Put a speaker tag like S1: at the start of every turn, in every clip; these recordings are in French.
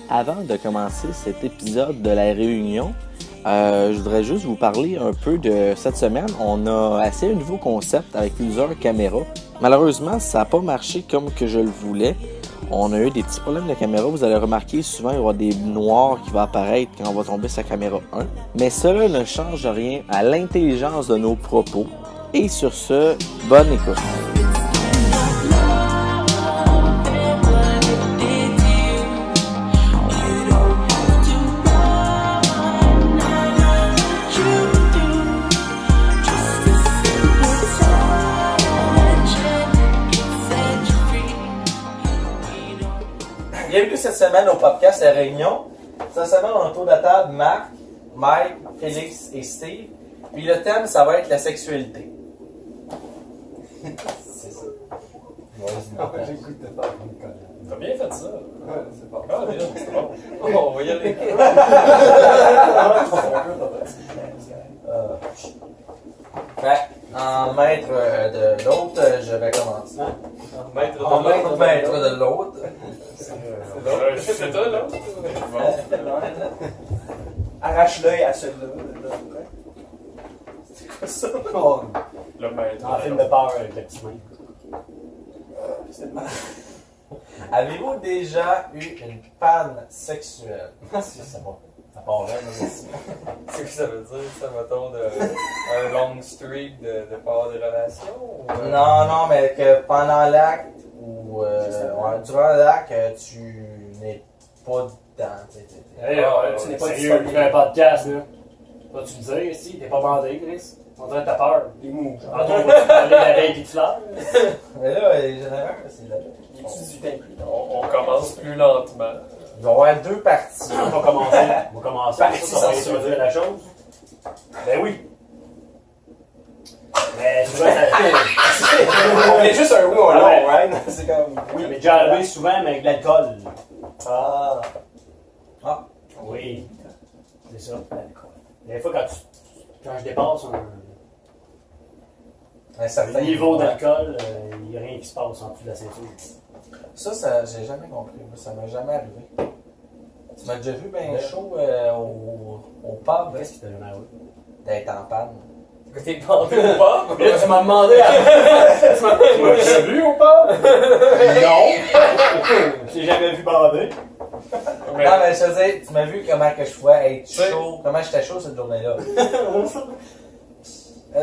S1: Avant de commencer cet épisode de la Réunion, je voudrais juste vous parler un peu de cette semaine. On a essayé un nouveau concept avec plusieurs caméras. Malheureusement, ça n'a pas marché comme que je le voulais. On a eu des petits problèmes de caméra. Vous allez remarquer, souvent, il y aura des noirs qui vont apparaître quand on va tomber sur la caméra 1. Mais cela ne change rien à l'intelligence de nos propos. Et sur ce, bonne écoute. Bienvenue cette semaine au podcast La Réunion. Cette semaine, on a autour de la table Marc, Mike, Félix et Steve. Puis le thème, ça va être la sexualité. C'est ça.
S2: J'écoute de faire une connerie.
S3: T'as bien fait ça.
S2: Ouais, c'est pas
S3: Ah, bien, c'est bon. Oh, on va y aller.
S1: En maître de l'autre, je vais commencer.
S3: Maître
S1: En
S3: de
S1: maître de l'autre.
S3: C'est toi, là?
S2: Arrache l'œil à celui-là.
S1: C'est quoi ça?
S2: Oh,
S3: Le maître.
S4: Dans un film de peur avec le petit main.
S2: c'est mal.
S1: Avez-vous déjà eu une panne sexuelle?
S4: C'est ça. Ça part là, mais aussi.
S3: C'est ce que ça veut dire, ça, mettons, un long streak de pas avoir des relations? Ou,
S1: Non, mais que pendant l'acte ou durant l'acte, tu n'es pas dedans.
S4: Hey,
S2: tu n'es pas
S4: sérieux,
S2: disponible.
S4: tu fais un podcast, là. Vas-tu me dire, si t'es pas bandé, Chris? On dirait que t'as peur.
S2: Les mous.
S4: Tantôt, on va te parler d'abeilles et de fleurs.
S1: Mais là, les général, c'est là.
S2: Il utilise du pain plus.
S3: On commence plus lentement.
S1: Il va y avoir deux parties.
S4: On va commencer. On va commencer.
S2: Partie
S4: On va
S2: censurée.
S4: introduire la chose. Ben oui. Mais souvent, ça
S2: On est juste un oui ou un
S4: Ah ouais.
S2: non, right? C'est comme
S4: Ça
S2: oui.
S4: m'est déjà arrivé souvent, mais avec de l'alcool.
S2: Ah.
S4: Oui. C'est ça. Des fois, quand je dépasse
S1: Un certain
S4: un niveau d'alcool, il n'y a rien qui se passe en dessous de la ceinture.
S1: Ça, j'ai jamais compris. Moi, ça m'est jamais arrivé. Tu m'as déjà vu bien chaud au pub
S4: Qu'est-ce qui t'a jamais arrivé?
S1: d'être en panne.
S3: Que t'es bandé ou pas?
S4: Là, tu m'as demandé à... Tu m'as déjà vu ou pas? Non! Je t'ai jamais vu bander.
S1: Non, mais je te dis, tu m'as vu comment que je pouvais être chaud. Comment j'étais chaud cette journée-là. Non,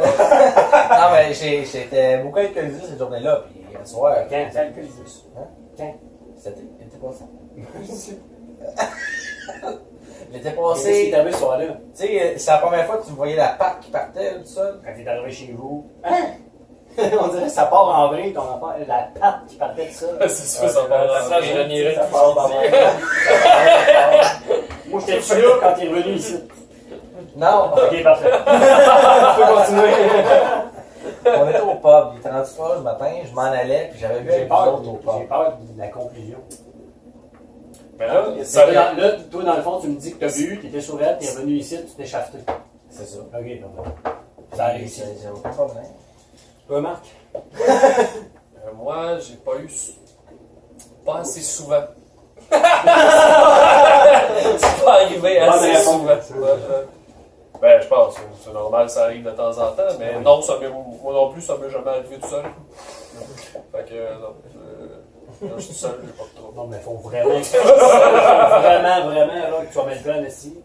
S1: mais j'étais beaucoup alcoolisé cette journée-là. Puis le soir,
S4: Quand? C'est alcoolisé.
S1: Hein?
S4: Quand?
S1: c'était l'été passé. L'été
S4: Qu'est-ce qui
S1: passé,
S4: t'est arrivé ce soir-là?
S1: tu sais, c'est la première fois que tu voyais la patte qui partait, tout ça.
S4: Quand t'es arrivé chez vous. Hein? On dirait que ça part en vrille, ton affaire. La patte qui partait de ça.
S3: C'est sûr, ça va. Ça, je renierais.
S2: Ça part dans ma
S4: Moi, j'étais dessus là quand t'es revenu ici.
S1: Non,
S4: Ok, parfait.
S2: Tu peux continuer.
S1: on était au pub, il était rendu 3 heures du matin, je m'en allais, puis j'avais vu
S4: J'ai
S1: avec
S4: peur,
S1: les autres au
S4: j'ai
S1: pub.
S4: peur de la conclusion.
S3: Mais là,
S4: Ça,
S3: ça
S4: là, toi, dans le fond, tu me dis que t'as bu, t'étais sur elle, t'es revenu ici, tu t'es shafté.
S1: C'est ça.
S4: Ok, parfait. Ça arrive ici.
S1: J'ai aucun problème.
S4: Toi, Marc?
S3: moi, j'ai pas eu. Pas assez souvent. C'est pas arrivé
S4: Bonne
S3: assez
S4: réponse.
S3: souvent. Ben, je pense, c'est normal, ça arrive de temps en temps, mais non, moi non plus, ça m'est jamais arrivé tout seul. Fait que, non, je suis tout seul, j'ai pas de trouble.
S4: Non, mais faut vraiment, là, que tu sois mettre plein ici.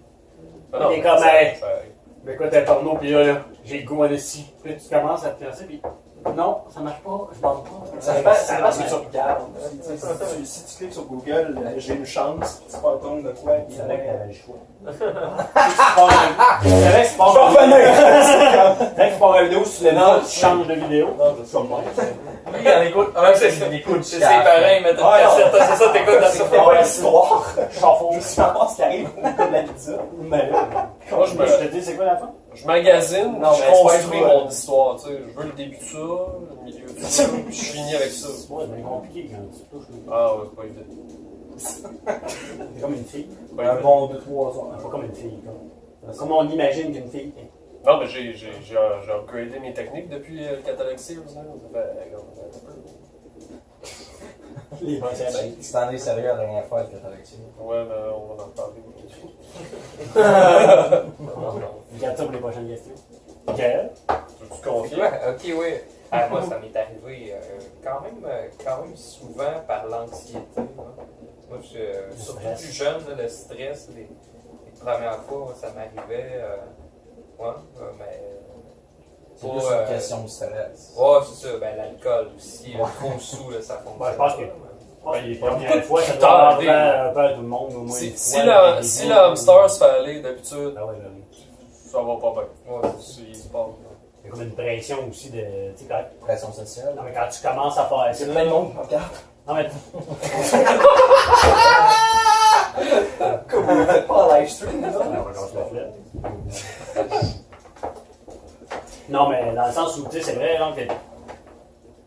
S3: Ah non,
S4: T'es comme,
S3: ça-
S4: hey.
S3: ça arrive.
S4: Mais quoi, t'es un porno, pis là, j'ai le goût en ici. Puis là, tu commences à te lancer, pis non, ça marche pas, je bande pas.
S2: Ça dépend ce que tu regardes. Si tu cliques sur Google, j'ai une chance, tu te rends compte de quoi.
S4: C'est vrai que t'avais le choix.
S2: C'est vrai que c'est pas
S4: Dès que tu pars la vidéo, si tu l'aimes pas, tu changes de vidéo.
S3: Non, je sais
S4: Comme moi.
S1: Lui, il en écoute. Ah, c'est il écoute.
S3: C'est pareil, mais t'as une cassette, c'est ça, t'écoutes dans
S2: C'est pas l'histoire.
S4: Chauffe-eau.
S2: Je sais pas ce qui arrive au de la pizza.
S4: Mais là,
S3: Moi, je me-
S4: je te dis, c'est quoi la fin?
S3: Je magasine,
S2: Non,
S3: je
S2: mais c'est pas
S3: construis
S2: toi.
S3: mon histoire, tu sais. Je veux le début de ça, le milieu de ça, puis je finis avec ça.
S4: Ouais, c'est bien compliqué quand tu touches.
S3: Ah ouais, c'est pas évident.
S4: C'est comme une fille.
S3: C'est pas
S1: Un
S3: évident.
S1: bon 2-3 heures.
S4: Pas comme une fille. Comme on imagine qu'une fille.
S3: Non, mais j'ai upgradé mes techniques depuis le catalogue Sears. Là. Ça fait, regarde, un peu.
S4: Les bons
S5: Tu t'en es sérieux la dernière fois avec la collection.
S3: Ouais, mais on va en parler.
S4: Regarde ça pour les prochaines questions. Quel?
S3: Tu confies?
S6: Ouais, ok, oui. Moi, ça m'est arrivé quand même souvent par l'anxiété. Moi, surtout plus jeune, là, le stress, les premières fois, ça m'arrivait. Mais.
S5: C'est juste une question de stress.
S6: Ouais, c'est ça. Ben, l'alcool aussi, trop sous, là, ça fonctionne.
S4: Ouais, je pense que.
S6: Ouais,
S4: Les premières fois, ça
S3: Putain,
S4: doit avoir un peu à tout le monde, au moins. une
S3: Si
S4: fois,
S3: si le hamster se fait aller d'habitude,
S4: Ah ouais,
S3: ça va pas bien.
S6: Ouais,
S3: Il se passe.
S4: il y a comme une pression aussi de. Tu sais, quand.
S5: Pression sociale.
S4: Non, mais quand tu commences à faire ça.
S2: C'est plein de monde qui me regarde.
S4: Non, mais.
S2: Comme vous ne le faites pas en live stream, là.
S4: Non, mais dans le sens où, tu sais, c'est vrai, genre, que. Tu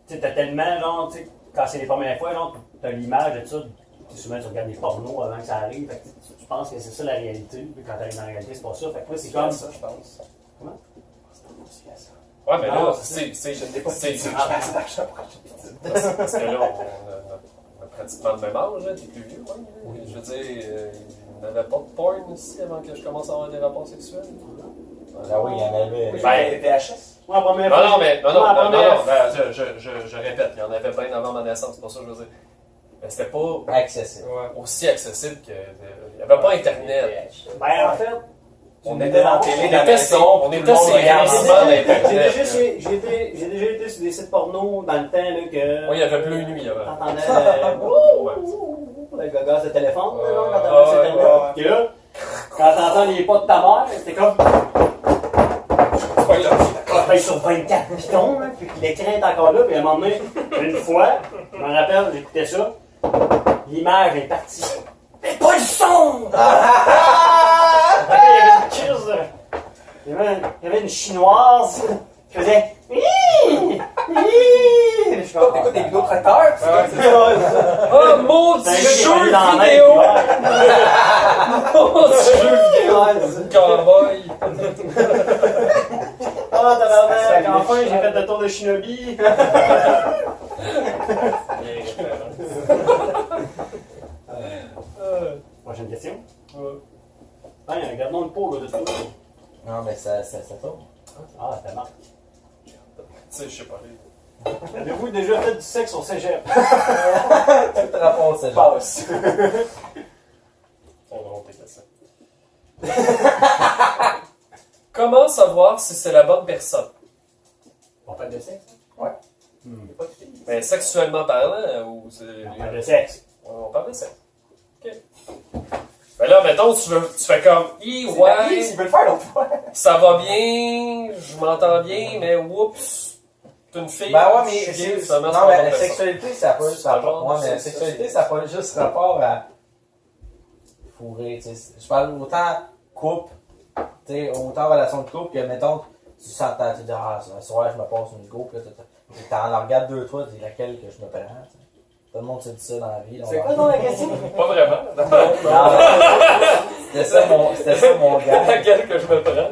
S4: sais, t'as tellement, genre, tu sais, quand c'est les premières fois, genre, t'as l'image de ça. Tu sais, souvent, tu regardes des pornos avant que ça arrive. Fait que tu penses que c'est ça la réalité. Puis quand t'arrives dans la réalité, c'est pas ça. Fait que moi, c'est comme.
S2: Ça, je pense.
S4: Comment?
S3: Ouais, mais
S4: Non,
S3: là,
S4: c'est
S3: c'est.
S2: Je ne l'ai pas
S3: C'est.
S2: dit.
S3: Parce que là, on a pratiquement le même âge, hein, t'es plus vieux, ouais. Je veux dire, il n'avait pas de porn aussi avant que je commence à avoir des rapports sexuels.
S5: Ah oui, il y en avait.
S3: Ben,
S2: VHS.
S4: Moi, la première
S3: Non,
S4: fois.
S3: non, mais, non,
S4: Moi, la
S3: non, non,
S4: première-
S3: non, ben, je répète, il y en avait bien avant ma naissance, c'est pas ça que je veux dire. Mais c'était pas
S5: Accessible.
S6: Ouais.
S3: aussi accessible que. Il n'y avait pas Internet.
S4: Ben, en fait.
S2: On était dans la télé, dans la maison,
S3: On
S2: tout le
S3: était
S2: monde
S3: sur
S2: regarde.
S3: quasiment
S4: J'ai
S3: d'Internet.
S4: déjà été sur des sites porno dans le temps, là, que.
S3: Oui, il y avait plus une nuit avant.
S4: T'entendais.
S3: Ouais.
S4: Le gars de téléphone, là, quand
S3: Ouais,
S4: t'avais sur Internet.
S2: ouais.
S4: Puis là, quand t'entends les pas de ta mère, c'était comme.
S3: Ouais, là.
S4: Je paye sur 24 pitons, là, puis que l'écran est encore là, puis à un moment donné, une fois, je me rappelle, j'écoutais ça, l'image est partie. Mais pas le son! Il y avait une crise, il y avait une chinoise qui faisait. Je suis comme,
S2: T'écoutes des vidéos de tracteurs?
S3: Oh, maudit
S4: C'est un gars qui est
S3: jeu
S4: allé dans la
S3: vidéo!
S4: neige,
S3: Maudit jeu vidéo! Cowboy!
S4: ah, tabarnak, enfin, j'ai fait le tour de Shinobi. Prochaine question. Ah, il y a un gardon de peau, là, de tout.
S5: Non, mais ça tourne.
S4: Ah, t'as marre.
S3: Tu sais, je sais pas.
S4: Avez-vous déjà fait du sexe au cégep?
S5: Toute réponse, c'est genre.
S2: Passe.
S3: On va tes questions. Comment savoir si c'est la bonne personne?
S4: On parle de sexe?
S2: Ouais.
S3: Mais Ben, sexuellement parlant, ou c'est.
S4: On parle de sexe.
S3: On parle de sexe. Ok. Ben là, mettons, tu fais comme, ouais,
S2: S'il veut le faire l'autre fois.
S3: ça va bien, je m'entends bien, mais oups, t'es une fille.
S5: Ben ouais, mais
S3: je suis gay,
S5: c'est.
S3: finalement,
S5: Non,
S3: c'est pas
S5: mais
S3: bonne
S5: la
S3: personne.
S5: sexualité, ça n'a pas juste rapport. Ouais, mais la
S3: C'est-
S5: sexualité, ça n'a pas juste rapport à. Fourrer, tu sais. Je parle autant couple, tu sais, autant relation de couple que, mettons, tu s'entends, tu dis, ah, ce soir, je me passe une go, puis là, t'en regardes deux, trois, tu dis laquelle que je me prends, tu sais. Tout le monde se dit ça dans la vie.
S4: C'est quoi donc la question?
S3: Pas vraiment.
S5: Non, c'était ça mon gars.
S3: Laquelle que je me prends.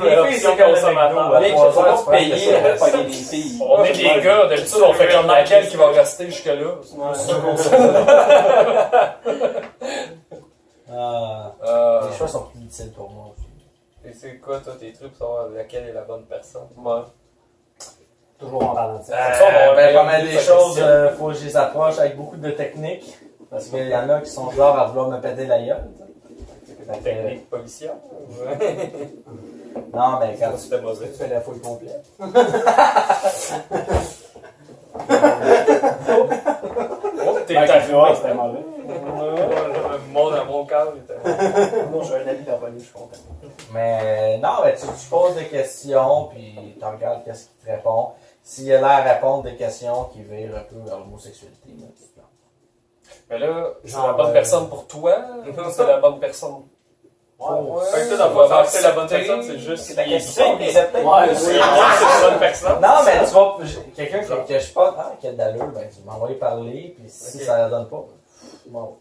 S5: Les filles, c'est comme consommateur.
S2: Mais tu vas pas payer pour payer des filles.
S3: On est des gars, d'habitude, on fait comme laquelle qui va rester jusque-là. C'est ça qu'on sait.
S5: Les choix sont plus utiles pour moi aussi.
S6: Et c'est quoi, toi, tes trucs pour savoir laquelle est la bonne personne?
S3: Ouais.
S4: Toujours en parlant de sexe.
S5: Pas mal des choses, faut que je les approche avec beaucoup de techniques. Parce qu'il y en a qui sont genre à vouloir me péter la gueule.
S6: La technique policière?
S5: Non, mais quand tu
S3: C'était mauvais.
S4: Tu fais la fouille complète.
S3: Oh, t'es
S4: Ouais,
S3: arrivé.
S4: ouais, c'était mauvais.
S6: Mon dans mon cadre, il était.
S2: Moi, j'ai un ami dans la police, je suis content.
S5: Mais non, mais tu poses des questions, puis tu regardes qu'est-ce qu'il te répond. S'il a l'air à répondre des questions qui virent un peu vers l'homosexualité, là, tu te plantes.
S3: Mais là, c'est
S4: Genre,
S3: la bonne personne pour toi ou c'est la bonne personne?
S4: Ouais.
S6: Fait que toi, dans le fond, savoir que c'est la bonne personne, c'est juste.
S2: C'est ta question, mais c'est peut-être.
S4: Ouais,
S6: C'est la bonne personne.
S5: Non, mais tu vas. Quelqu'un que je pas. Ah, qui a de l'allure, ben tu m'envoies parler, puis si
S6: Ok.
S5: ça la donne pas, bon.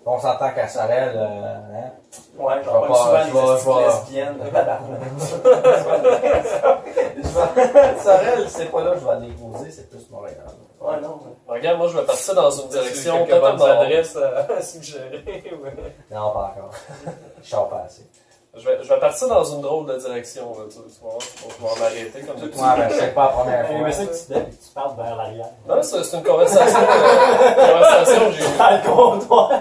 S5: On s'entend qu'à Sorel, hein.
S2: Ouais,
S5: Je vais
S2: genre,
S5: pas-
S2: souvent
S5: je vais-
S2: des
S5: je vais-
S2: lesbiennes.
S5: Sorel, c'est pas là que je vais aller poser, c'est plus Montréal.
S4: Ouais, non.
S3: Regarde, moi, je vais partir dans une direction
S6: Quelques bonnes
S3: totalement...
S6: adresses à suggérer. Ouais.
S5: Non, pas encore. Je sors pas assez.
S3: Je vais partir dans une drôle de direction, là, tu vas voir, je vais m'arrêter comme d'habitude.
S5: Ouais, mais je sais pas la première fois.
S4: Mais ça que tu te lèves et que tu parles vers l'arrière.
S3: Non, c'est une conversation, que j'ai eue.
S4: Dans le comptoir.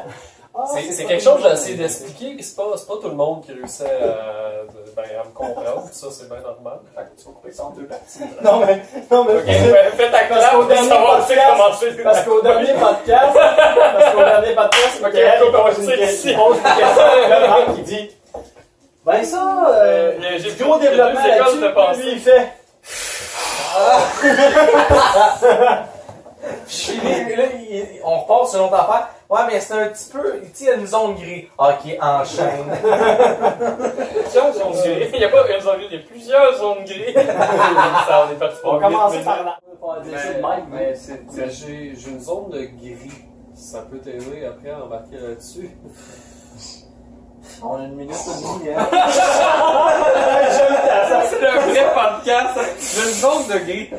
S3: C'est quelque chose que j'ai essayé d'expliquer, puis c'est pas tout le monde qui réussit à me comprendre, ça c'est bien normal.
S2: Fait que tu vas couper ça en deux parties.
S4: Non, mais.
S6: Ok, fais ta classe
S4: qu'au
S6: pour
S4: dernier
S6: savoir c'est
S4: podcast-
S6: comment c'est.
S4: Parce qu'au dernier podcast,
S6: Ok,
S4: Michael,
S6: on
S4: pose une
S6: sait
S4: question.
S6: ici.
S4: Il pose une question. Là, Marc, il dit ben ça,
S6: J'ai
S4: gros développement
S6: deux écoles de
S4: là-dessus.
S6: pensée.
S4: Lui, il fait.
S5: On repart sur une autre affaire. Ouais, mais c'est un petit peu. Tu sais, il y a une zone grise. Ok, enchaîne.
S6: Plusieurs zones grises. Il n'y a pas une zone grise, il y a plusieurs zones grises. Ça, on est parti pour
S4: On va commencer
S6: vite,
S4: par là. On va dire ça de même.
S3: Mais j'ai une zone de gris. Ça peut t'aider après à embarquer là-dessus.
S5: On a une minute et demie, hein.
S6: C'est un vrai podcast. J'ai une zone de gris.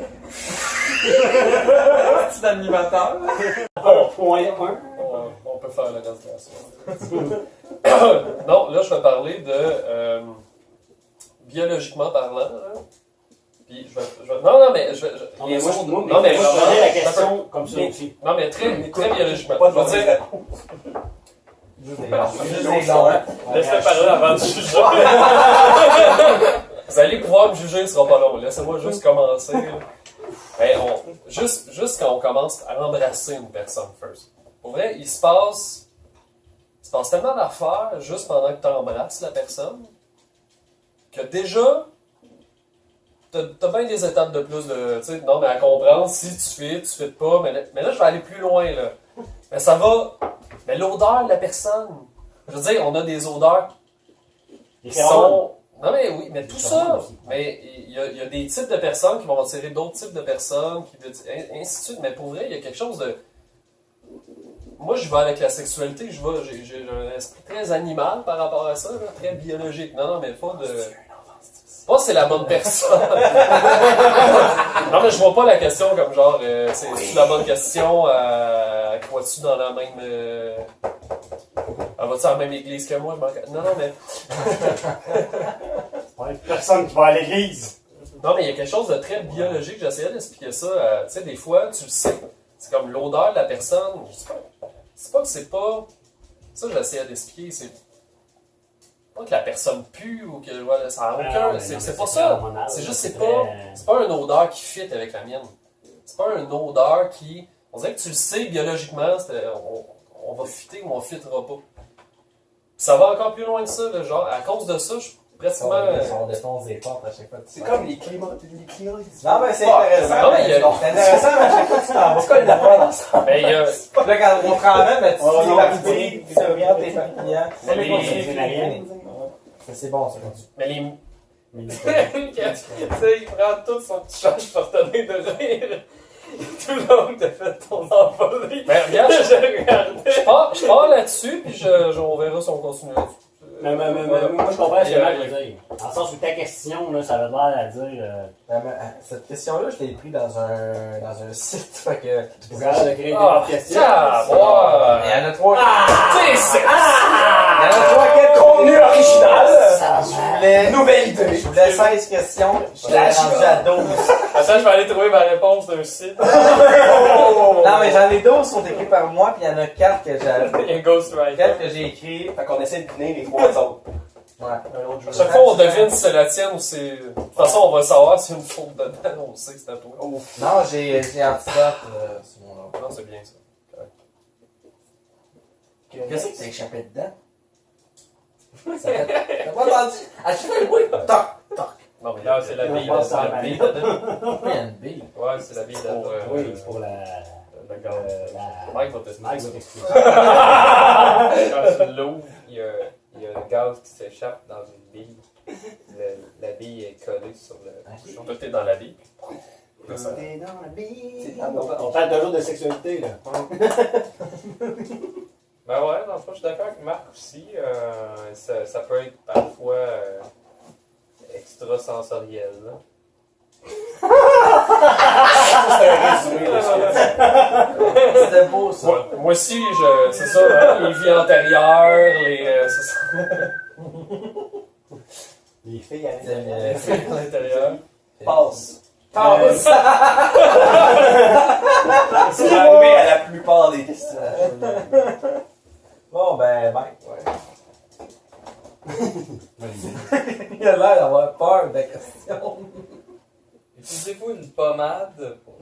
S6: C'est l'animateur.
S4: Point 1.
S3: On peut faire le reste de la soirée. Non, là, je vais parler de biologiquement parlant. Là. Puis non, mais je vais.
S4: Non, mais moi,
S3: non,
S4: je
S3: mais
S4: posais la question comme ça aussi.
S3: Non, mais très biologiquement.
S2: Pas
S3: Je vais dire,
S5: Juste des longs.
S6: Laisse-le parler avant de juger.
S3: vous allez pouvoir me juger, ce sera pas long. Laissez-moi juste commencer. Là. Ben, juste quand on commence à embrasser une personne first. Pour vrai, il se passe tellement d'affaires juste pendant que tu embrasses la personne que déjà, t'as bien des étapes de plus de. Tu sais, non, mais à comprendre si tu fais pas. Mais là, je vais aller plus loin, là. Mais ça va. Mais l'odeur de la personne. Je veux dire, on a des odeurs qui sont. Non, mais oui, mais tout ça. Mais il y a des types de personnes qui vont attirer d'autres types de personnes, ainsi de suite. Mais pour vrai, il y a quelque chose de. Moi, je vais avec la sexualité, j'ai un esprit très animal par rapport à ça, là, très biologique. Non, mais pas de. Pas c'est la bonne personne. Non, mais je vois pas la question comme genre, c'est la bonne question, crois-tu dans la même. Vas-tu à la même église que moi? Non, mais.
S4: Ouais, personne qui va à l'église.
S3: Non, mais il y a quelque chose de très biologique. J'essayais d'expliquer ça. Tu sais, des fois, tu le sais. C'est comme l'odeur de la personne. C'est pas que c'est pas. Ça, j'essayais d'expliquer. C'est pas que la personne pue ou que voilà, ça n'a aucun. C'est pas ça. C'est juste c'est pas une odeur qui fit avec la mienne. C'est pas une odeur qui. On dirait que tu le sais biologiquement, on va fitter ou on fittera pas. Puis ça va encore plus loin que ça, là, genre, à cause de ça, je suis pratiquement.
S5: On défonce des portes à chaque fois.
S2: C'est comme les climats.
S5: Non, mais c'est intéressant.
S3: Non, mais il y a-
S5: C'est intéressant, mais à chaque fois que tu t'en vas. C'est quoi une affaire dans ça?
S3: Mais il y a.
S5: Là, quand on te ramène, ben, tu
S4: Oh,
S5: dis
S4: non,
S5: parties, tu regardes tes papillons.
S3: Mais les-
S5: C'est bon, ça.
S3: Mais les.
S6: Tu sais, il prend tout son petit change pour te donner de rire. Tout le long que t'as fait ton envolée.
S3: Ben, regarde,
S6: Je regardais.
S3: je pars là-dessus, puis on verra si on continue là-dessus.
S4: Mais moi, je comprends ce que Marc veut dire. Dans le sens où ta question, là, ça veut l'air à dire.
S5: Cette question-là, je l'ai pris dans un site. Fait que.
S4: Tu peux de créer des
S3: Ah,
S4: bonnes questions.
S3: caboire!
S5: Il y en a trois.
S3: Tu sais,
S5: Il y en a trois quel contenu original. Je voulais.
S2: Nouvelle idée.
S5: Je voulais 16 questions. Je l'ai rendu à 12.
S6: Attends, je vais aller trouver ma réponse d'un site.
S5: Non, mais j'en ai 12 qui sont écrits par moi, puis il y en a 4 que j'ai.
S6: Il y a un ghostwriter.
S5: 4 que j'ai écrits.
S2: Fait qu'on essaie de deviner les trois autres.
S5: Ouais.
S3: à chaque fois, on devine si c'est la tienne ou c'est. De toute façon, on va savoir s'il y a une faute dedans, on sait que c'est à toi.
S5: Non, j'ai antidote sur mon nom.
S3: Non, c'est bien ça.
S5: Qu'est-ce que t'as échappé dedans? Ça fait... T'as pas entendu? À chaque fois, le bruit, toc, toc.
S3: Non, mais
S6: Non, c'est la bille.
S4: pas
S6: C'est
S4: ça,
S6: la
S4: mais-
S6: bille dedans.
S5: Pourquoi il y a une bille?
S6: Ouais, c'est la bille dedans.
S4: Oui, c'est pour la.
S3: le gars.
S4: la...
S3: Mike va t'expliquer.
S4: Mike va
S3: ça.
S4: t'expliquer.
S6: Quand tu l'ouvres, il y a un gaz qui s'échappe dans une bille. La bille est collée sur le.
S3: Tout est dans la vie.
S4: T'es dans la bille.
S2: Ah, bon,
S4: On parle toujours de sexualité, là.
S6: Ben ouais, dans le fond, je suis d'accord avec Marc aussi. Ça peut être parfois extrasensoriel. Là.
S5: C'est un résumé de ce que c'était beau, ça.
S3: Moi aussi, c'est ça, hein, les vies antérieures, c'est ça.
S4: Les filles avec
S3: Les filles à l'intérieur.
S5: Passe.
S3: Passe.
S5: C'est arrivé à la plupart des questions. Bon, ben, Mike. Il a l'air d'avoir peur de la question.
S6: Utilisez-vous une pommade pour...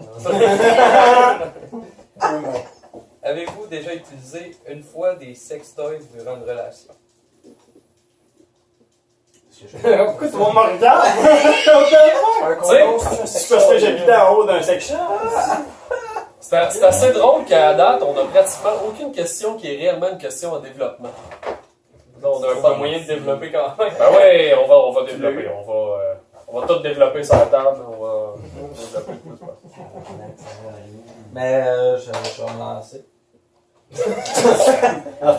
S6: Avez-vous déjà utilisé une fois des sextoys durant une relation?
S4: Pourquoi tout le monde me regarde? C'est parce que j'habitais en haut d'un section.
S3: C'est assez drôle qu'à date, on n'a pratiquement aucune question qui est réellement une question en développement. Là, on n'a pas moyen de développer quand même. Ben oui, on va développer. On va tout développer sur la table. On va développer le plus.
S5: Mais je vais me lancer.
S4: Un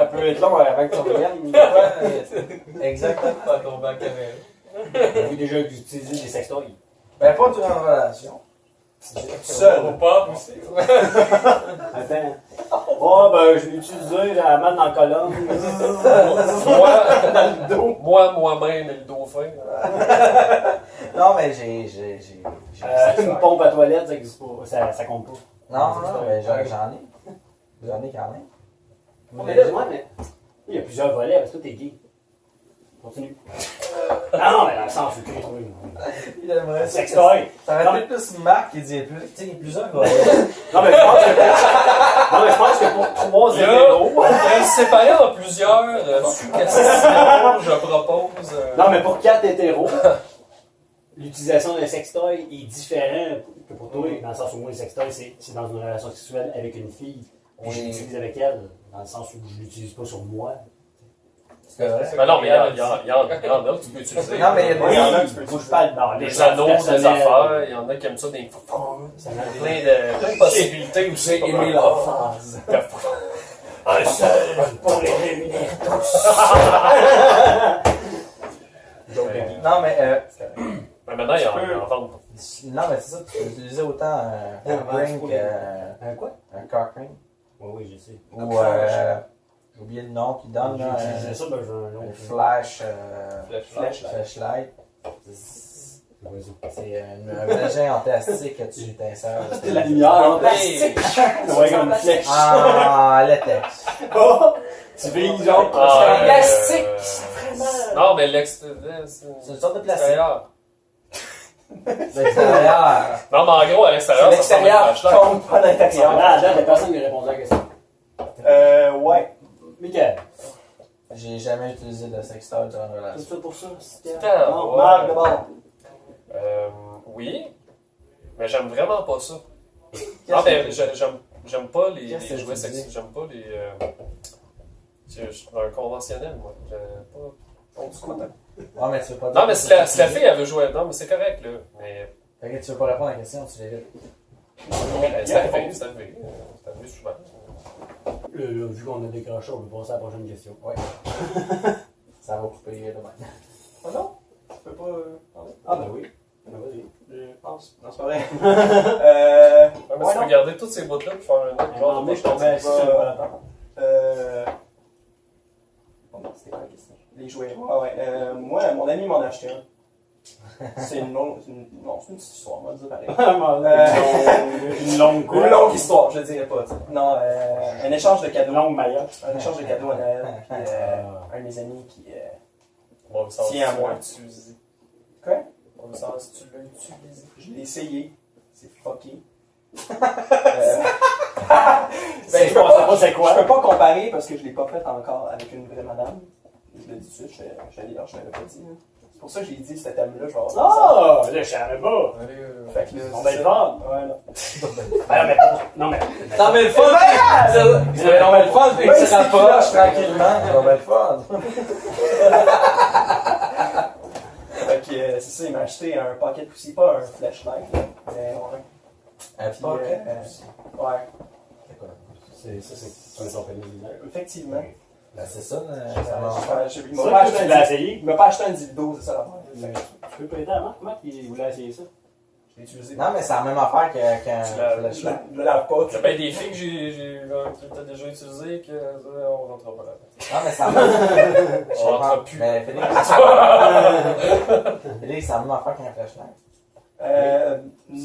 S4: peu être long avant que tu reviennes.
S5: Exactement.
S6: Pas tomber en caméra.
S4: Avez-vous déjà utilisé des sextoys?
S5: Ben, pas durant une relation.
S6: Seul. Au pop aussi.
S4: Attends. Oh, ben, je l'ai utilisé, j'ai la main dans la colonne.
S3: Moi-même et le dauphin.
S5: Non, mais j'ai
S4: Une pompe à toilette, ça existe pas. Ça compte pas.
S5: Non, mais j'en ai. J'en ai quand même.
S4: Mais là, mais il y a plusieurs volets, parce que toi, t'es gay. Continue. Ah non, mais dans le sens où tu es trouvé.
S5: Il aimerait ça.
S4: Sextoy.
S5: Ça aurait été plus Marc qui dit plus. Tu sais, il y a plusieurs volets.
S4: Non, mais je pense que pour 3 hétéros.
S3: On va le séparer en plusieurs sous-questions, je propose.
S4: Non, mais pour 4 hétéros, l'utilisation d'un sextoy est différent que pour toi, dans le sens où moi, le sextoy, c'est dans une relation sexuelle avec une fille. Puis je l'utilise avec elle, dans le sens où je l'utilise pas sur moi.
S5: C'est vrai.
S3: Ben non, mais il y en a que tu peux utiliser.
S5: Non, mais il y a
S4: Oui,
S5: des
S4: moi, je parle dans
S3: les anneaux, des affaires, il y en a qui aiment ça des
S4: Ça
S3: plein de possibilités aussi.
S5: J'ai aimé la phase.
S4: un seul pour les réunir tous.
S5: Non, mais
S3: Mais maintenant, il y en vendent.
S5: non, mais c'est ça, tu peux utiliser autant un ring
S4: Un quoi?
S5: un cock ring.
S4: Oui, je sais.
S5: Ou j'ai oublié le nom qu'il donne, là.
S4: J'ai ça, ben j'ai un
S5: Un
S4: autre.
S5: flash.
S6: Flashlight.
S5: Flashlight. C'est un vagin en plastique que tu t'insères.
S4: C'est la lumière en plastique. Ouais, comme une flèche.
S5: Ah, latex.
S4: Oh, tu vises genre.
S3: Ah,
S4: plastique.
S3: Non, mais
S5: C'est une sorte de plastique.
S3: l'extérieur.
S5: L'extérieur.
S3: Non, mais en gros, à l'extérieur, ça ressemble à un flashlight.
S5: compte pas l'intérieur.
S4: Là, à date, il y a personne qui a répondu à la question.
S5: Ouais.
S4: Michael.
S5: J'ai jamais utilisé de sextoy durant une
S4: C'est
S5: relation.
S4: ça pour ça?
S3: Putain,
S4: Non,
S3: ouais.
S4: Marc, d'abord.
S3: Oui, mais j'aime vraiment pas ça. Ah, ben, j'aime pas les
S5: Qu'est-ce que
S3: jouets
S5: tu
S3: sexuels.
S5: dis?
S3: J'aime pas les. Je suis un conventionnel, moi. J'aime pas. Old school.
S5: Ouais, mais tu veux pas dire.
S3: Non, mais si la fille, elle veut jouer. Non, mais c'est correct, là. Mais.
S5: Fait que tu veux pas répondre à la question, tu l'évites.
S3: C'est arrivé, c'est arrivé. C'est arrivé souvent.
S4: Là, vu qu'on a décroché, on peut passer à la prochaine question.
S5: Ouais. Ça va couper de même.
S2: Ah non? Je peux pas parler?
S4: Ah, ben oui. Ben, vas-y.
S2: Je pense. Non, c'est pas vrai.
S3: Ouais, mais
S2: Ouais,
S3: tu
S2: non.
S3: peux garder toutes ces bouts-là et faire un autre genre de
S4: Je tombais assis sur le volateur.
S2: Bon, c'était quoi la question? Les jouets. Ah ouais. Moi, mon ami m'en a acheté un. C'est une longue. Non, c'est une petite histoire, on va dire pareil.
S4: Une longue quoi?
S2: Une longue histoire, je le dirais pas. T'sais. Non, un échange de cadeaux.
S4: Une longue maillot.
S2: Un échange de cadeaux à Noël. Puis, un de mes amis qui
S3: On va savoir si
S2: tient à
S3: tu
S2: moi.
S3: l'as utilisé.
S2: Quoi?
S3: On va savoir si tu l'as utilisé.
S2: Je l'ai essayé. C'est fucké.
S4: Ben, je pense pas c'est quoi.
S2: Je peux pas comparer parce que je l'ai pas fait encore avec une vraie madame. Je le dis tout de suite, je l'avais pas dit. Hein. C'est pour ça que j'ai dit ce thème-là, genre.
S4: Ah! Là, je savais pas.
S3: Allez,
S2: Fait que là,
S4: On
S2: c'est
S4: va le
S2: ça.
S4: fun.
S2: Ouais, non.
S4: Ben, mais. Non, mais.
S5: Non, mais le fun! Non, mais le fun, c'est que tu rapproches tranquillement. Non, mais le fun.
S2: Fait que c'est ça, il m'a acheté un pocket aussi, pas un flashlight, là, mais ouais.
S5: Un
S2: Puis,
S5: pocket.
S2: ouais,
S4: C'est ça, c'est un son
S2: effectivement.
S5: Ben, c'est ça, ça marche.
S2: Il
S4: C'est
S2: m'a
S4: vrai
S2: pas
S4: que
S2: acheté
S4: tu
S2: un
S4: l'as
S2: dildo.
S4: essayé.
S2: Il m'a pas acheté un dildo, c'est ça l'affaire.
S4: Mais peux prêter à Marc? Marc, il voulait essayer ça.
S2: Je l'ai utilisé.
S5: Non, mais c'est la même affaire qu'un
S3: Tu l'as-
S5: flashlight.
S2: Je le lave pas.
S3: Il y a bien des filles que t'as déjà utilisées que on rentrera pas là.
S5: Non, mais c'est la même
S3: On rentrera plus.
S5: Mais Félix, Félix, c'est la même affaire qu'un flashlight.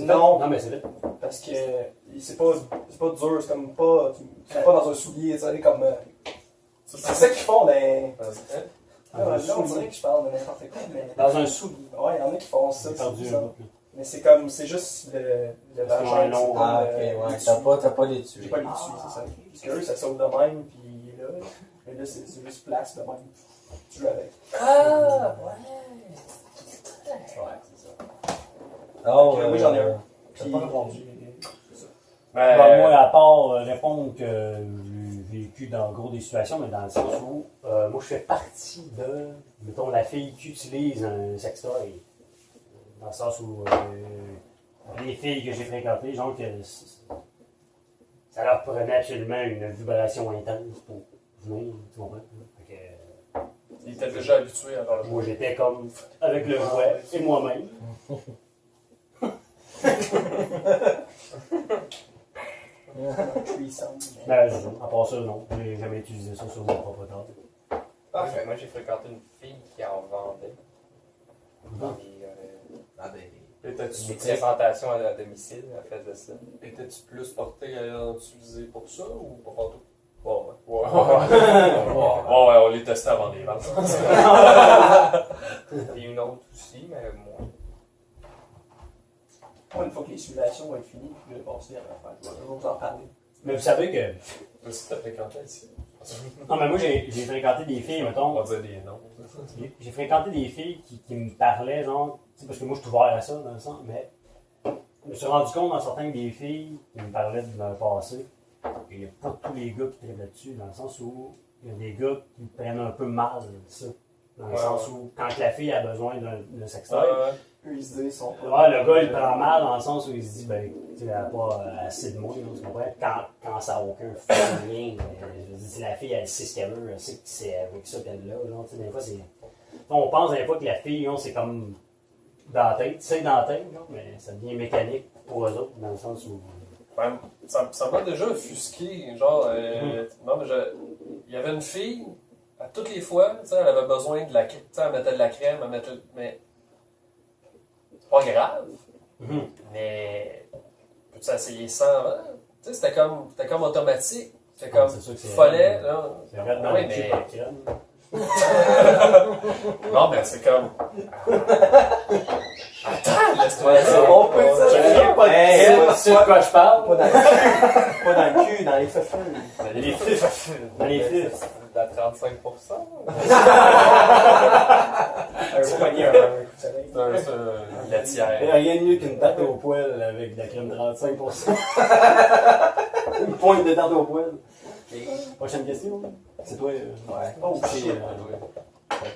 S2: Non,
S4: Non, mais c'est vrai.
S2: parce que c'est pas dur, c'est comme pas. Tu mets pas dans un soulier, tu sais, comme. C'est ça qu'ils font, mais. Là, on dirait que je parle de n'importe quoi, mais.
S4: Dans un soulier.
S2: Ouais, il y en a qui font ça.
S4: J'ai
S2: c'est
S4: perdu
S2: bizarre.
S4: un peu.
S2: Mais c'est comme, c'est juste le
S4: Parce qu'ils ont
S2: vagin
S4: un long-
S2: qui
S5: Ah,
S2: donne,
S5: ok, ouais.
S2: l'étui.
S5: T'as pas les
S2: J'ai
S5: tuer.
S2: pas l'étui, c'est ça. Parce que eux, ça saute de même, puis il est là. Mais là, c'est juste place de même. Tu joues avec.
S3: Ah!
S2: Ouais, c'est ça.
S5: Oh,
S2: Oui, j'en ai un.
S5: T'as
S2: Puis,
S5: pas répondu.
S2: c'est ça.
S4: Ben, moi, à part répondre que j'ai vécu dans gros des situations, mais dans le sens où moi je fais partie de, mettons, la fille qui utilise un sextoy. Dans le sens où les filles que j'ai fréquentées, genre que ça leur prenait absolument une vibration intense pour venir, tu comprends? Fait que,
S3: Il était déjà habitué à faire le
S4: moi j'étais comme avec le jouet et moi-même.
S2: Threesome.
S4: Ben, à part ça, non. J'ai jamais utilisé ça sur mon propre corps.
S6: Parfait. Moi, j'ai fréquenté une fille qui en vendait. Dans
S3: Étais-tu
S6: les présentations à domicile, elle faisait ça.
S3: étais-tu plus porté à l'utiliser pour ça ou pas pour tout? Bon, ouais. Ouais, on les testait avant de les vendre.
S6: Et une autre aussi, mais moins.
S2: Moi, une fois que les simulations vont être finies, je vais passer à l'affaire. Je vais vous en parler.
S4: Mais vous savez que.
S3: Mais si t'as fréquenté ici,
S4: Non, mais moi j'ai fréquenté des filles,
S3: on
S4: mettons.
S3: va dire des noms.
S4: J'ai fréquenté des filles qui me parlaient, genre. Tu sais, parce que moi je suis ouvert à ça, dans le sens, mais. Je me suis rendu compte en sortant des filles qui me parlaient de leur passé. Il n'y a pas tous les gars qui traitent là-dessus, dans le sens où il y a des gars qui prennent un peu mal ça. Dans le
S3: Ouais,
S4: sens où, quand la fille a besoin d'un sextoy,
S2: Eux, ils se disent, ils sont pas.
S4: ouais, le gars il prend mal dans le sens où il se dit, ben, tu sais, elle n'a pas assez de mots, tu comprends? Quand ça n'a aucun lien, je veux dire, si la fille elle sait ce qu'elle veut, elle sait que c'est avec ça qu'elle l'a, genre, tu sais, des fois c'est. On pense des fois que la fille, non, c'est comme dans la tête, c'est dans la tête, non, mais ça devient mécanique pour eux autres, dans le sens où.
S3: Ben, ça m'a déjà offusqué. Genre, non, mais il y avait une fille, à toutes les fois, tu sais, elle avait besoin de la crème, elle mettait de la crème, elle mettait. Mais. C'est pas grave. Mais. Peux-tu essayer sans avant? Tu sais, c'était comme automatique. C'était comme.
S4: c'est sûr que c'est-
S3: Fallait, là.
S4: C'est vrai, dans
S3: Oui,
S4: le
S3: mais-
S4: chip à crème.
S3: Non, mais c'est comme. Attends, laisse-toi dire.
S2: On peut dire ça. Pas de
S4: C'est de quoi je parle?
S2: Pas dans le cul. Pas dans le cul, dans les feux.
S4: Dans les fifs. Dans les fifs.
S6: À 35%.
S2: Un poignet, un coup de soleil.
S3: La tière.
S4: Il n'y a rien de mieux qu'une tarte au poêle avec de la crème 35%. Une pointe de tarte au poêle. Prochaine question. C'est toi.
S5: Ouais.
S2: Oh
S4: C'est,
S2: shit.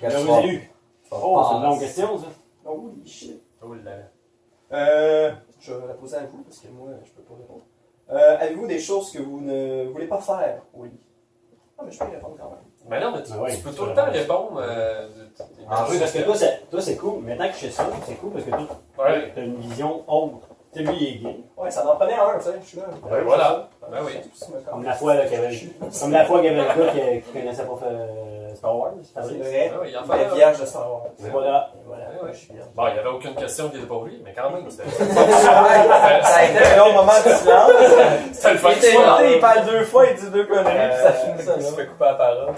S4: je vous ai eu. Oh, c'est une longue question, ça.
S2: Holy shit.
S3: Oh là là.
S2: Je vais la poser à vous parce que moi, je peux pas répondre. Avez-vous des choses que vous ne voulez pas faire au lit? Ah, mais je peux y répondre quand même.
S3: Mais non, mais tu,
S4: Ah ouais,
S3: tu peux
S4: tu
S3: tout le
S4: peux
S3: temps
S4: répondre.
S3: répondre.
S4: Oui, parce que toi, c'est cool. Maintenant que je sais ça, c'est cool parce que toi,
S3: Ouais.
S4: t'as une vision autre. Tu sais, lui, il est gay.
S2: Ouais, ça m'en prenait un, tu sais, je suis là.
S3: Ben voilà. Ben oui.
S4: Comme la fois là, qu'il y avait le gars qui connaissait pas Star Wars. C'est
S2: C'est
S4: vrai.
S2: vrai.
S3: Ben oui, il en
S2: La
S3: fallait.
S2: vierge de Star Wars.
S4: Voilà.
S3: Ouais, ouais.
S2: Je suis bien.
S3: Bon, il n'y avait aucune question qui était pour lui, mais quand même, c'était.
S5: Ça a été un long moment de silence.
S3: C'était le fun.
S5: Il parle deux fois, il dit deux conneries, puis ça finit ça
S6: Il se
S5: là.
S6: fait couper la parole.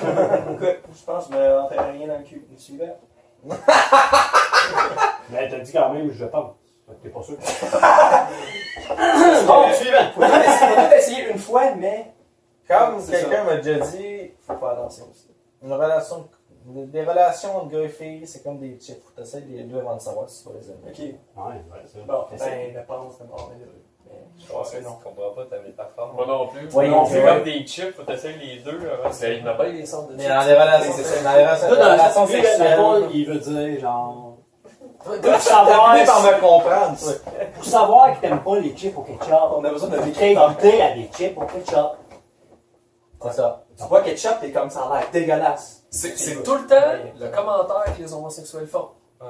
S2: Écoute, je pense que je me rentrerai rien dans le cul. Tu suivais?
S4: Mais t'as dit quand même, je pense. T'es pas sûr.
S2: Bon, suivant. Faut peut-être essayer une fois, mais
S5: Comme
S2: C'est
S5: quelqu'un m'a déjà dit,
S2: faut faire attention aussi.
S5: des relations entre gars et filles, c'est comme des chips. Faut t'essayer les deux avant de savoir si tu vas les aimer.
S2: Ok.
S4: Ouais, c'est
S2: Bon,
S4: ça.
S2: ben, la réponse de mort, mais je pense que non.
S6: Je comprends pas ta métaphore.
S3: Moi non plus.
S4: Ouais,
S6: On fait
S4: ouais.
S6: comme des chips, faut essayer les deux.
S3: C'est il m'a bien les centres de
S5: Mais dans les relations,
S2: c'est ça.
S5: dans les relations,
S4: Toi, dans la
S5: relations
S4: lui, la
S5: sexuelles,
S4: fois, il veut dire genre.
S5: t'as fini par me comprendre, ça.
S4: Pour savoir que t'aimes pas les chips au ketchup,
S2: On a besoin de
S4: t'es
S2: vécu.
S4: goûté à des chips au ketchup.
S5: C'est ça.
S2: Tu vois ketchup, t'es comme ça a l'air dégueulasse.
S3: C'est tout le temps le commentaire que les homosexuels font.
S6: Ouais.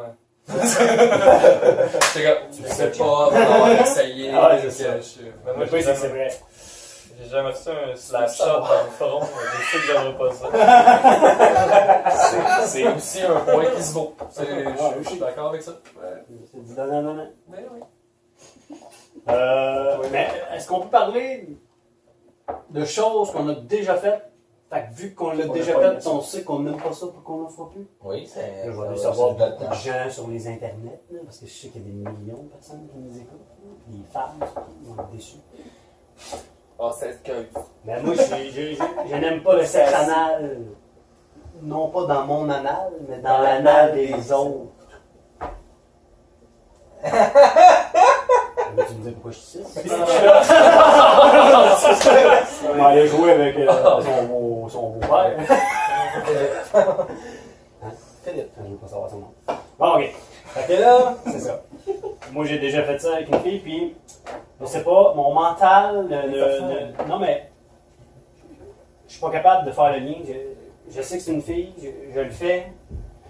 S3: J'étais comme, tu sais pas, on va essayer.
S4: Ah ouais, c'est ça.
S6: Mais moi,
S4: Le pire, c'est que c'est vrai.
S6: j'ai jamais reçu un slap shot dans le front, mais je sais que j'aimerais pas ça.
S3: C'est aussi un point qui se vaut. Je suis d'accord avec ça.
S4: C'est du donnant.
S3: Mais oui.
S4: Mais est-ce qu'on peut parler de choses qu'on a déjà faites? Fait que vu qu'on l'a
S2: On
S4: déjà
S2: a pas aimé
S4: fait,
S2: ça.
S4: on sait qu'on n'aime pas ça pour qu'on n'en fera plus.
S5: Oui, c'est.
S4: Je vais aller
S5: c'est
S4: savoir
S5: notre
S4: beaucoup de
S5: temps.
S4: gens sur les internets, là, parce que je sais qu'il y a des millions de personnes qui nous écoutent. Des femmes, surtout, vont être déçues.
S6: Ah, c'est que.
S4: Mais moi, je n'aime pas le sexe anal. Non pas dans mon anal, mais dans l'anal des autres. Tu me dis pourquoi je dis ça? On va aller jouer avec son beau-père. Philippe. Je ne veux pas savoir son nom. Bon, ok. Fait que là, c'est ça. Moi, j'ai déjà fait ça avec une fille, puis je sais pas, mon mental non, mais je suis pas capable de faire le lien. Je sais que c'est une fille, je le fais.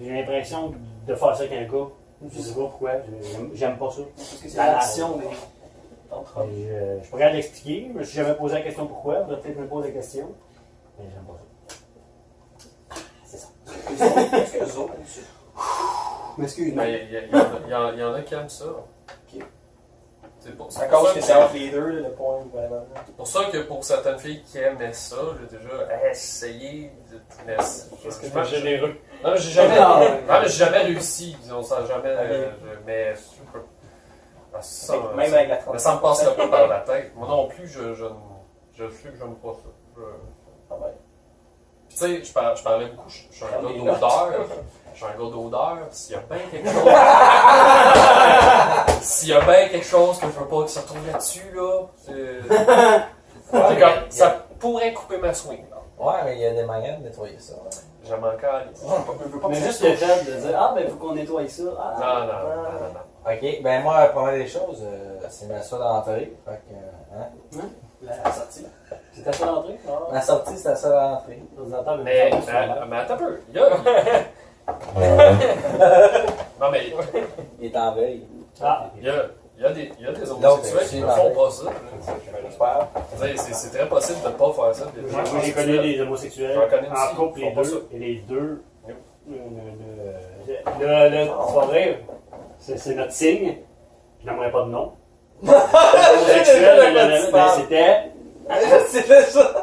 S4: J'ai l'impression de faire ça avec un gars. Je sais pas pourquoi, j'aime pas ça.
S2: Parce que c'est l'action des.
S4: Je suis pas capable d'expliquer. Je me suis jamais posé la question pourquoi. Je vais peut-être me poser la question. Mais j'aime pas ça. C'est ça.
S2: Est-ce que les autres aiment ça? M'excuse-moi.
S3: Mais il y en a qui aiment ça. C'est pour
S2: Ça cause que c'est
S3: ça
S2: entre les deux, là, le point, vraiment.
S3: c'est pour ça que pour certaines filles qui aimaient ça, j'ai déjà essayé de.
S6: Qu'est-ce que t'es généreux?
S3: Non, mais j'ai jamais,
S2: Non,
S3: mais j'ai jamais réussi. Disons ça, jamais. Mais super. Ah, ça,
S2: Même avec la
S3: mais ça me passerait pas par la tête. Moi non plus, je sais que j'aime pas ça.
S2: Ah ouais.
S3: Puis tu sais, je parlais beaucoup, je suis un gars d'odeur. Je suis un gars d'odeur. S'il y a bien quelque chose. S'il y a bien quelque chose que je veux pas que ça tombe là-dessus, là. C'est comme, ça pourrait couper ma swing, là.
S5: Ouais, mais il y a des manières de nettoyer ça. Ouais.
S3: J'aime encore aller.
S4: Mais juste le fait de dire ah, ben, il faut qu'on nettoie ça. Ah,
S3: Non.
S5: Ok, ben moi, la première des choses, c'est ma seule entrée. Fait que, hein?
S4: La sortie. C'est ta seule entrée?
S5: Ma sortie, c'est la seule entrée.
S4: L'ordinateur,
S3: Mais attends un peu. Non, mais
S5: Il est en veille.
S4: Ah,
S3: il y a des homosexuels qui ne font pas ça.
S5: J'espère.
S3: C'est très possible de ne pas faire ça.
S4: moi, j'ai connu des homosexuels.
S3: J'en connais aussi,
S4: En couple,
S3: ils
S4: les
S3: font pas
S4: deux.
S3: ça.
S4: Et les deux. Tu vas rire. C'est notre signe. Je n'aimerais pas de nom. Homosexuel, ben, c'était.
S5: C'était ça.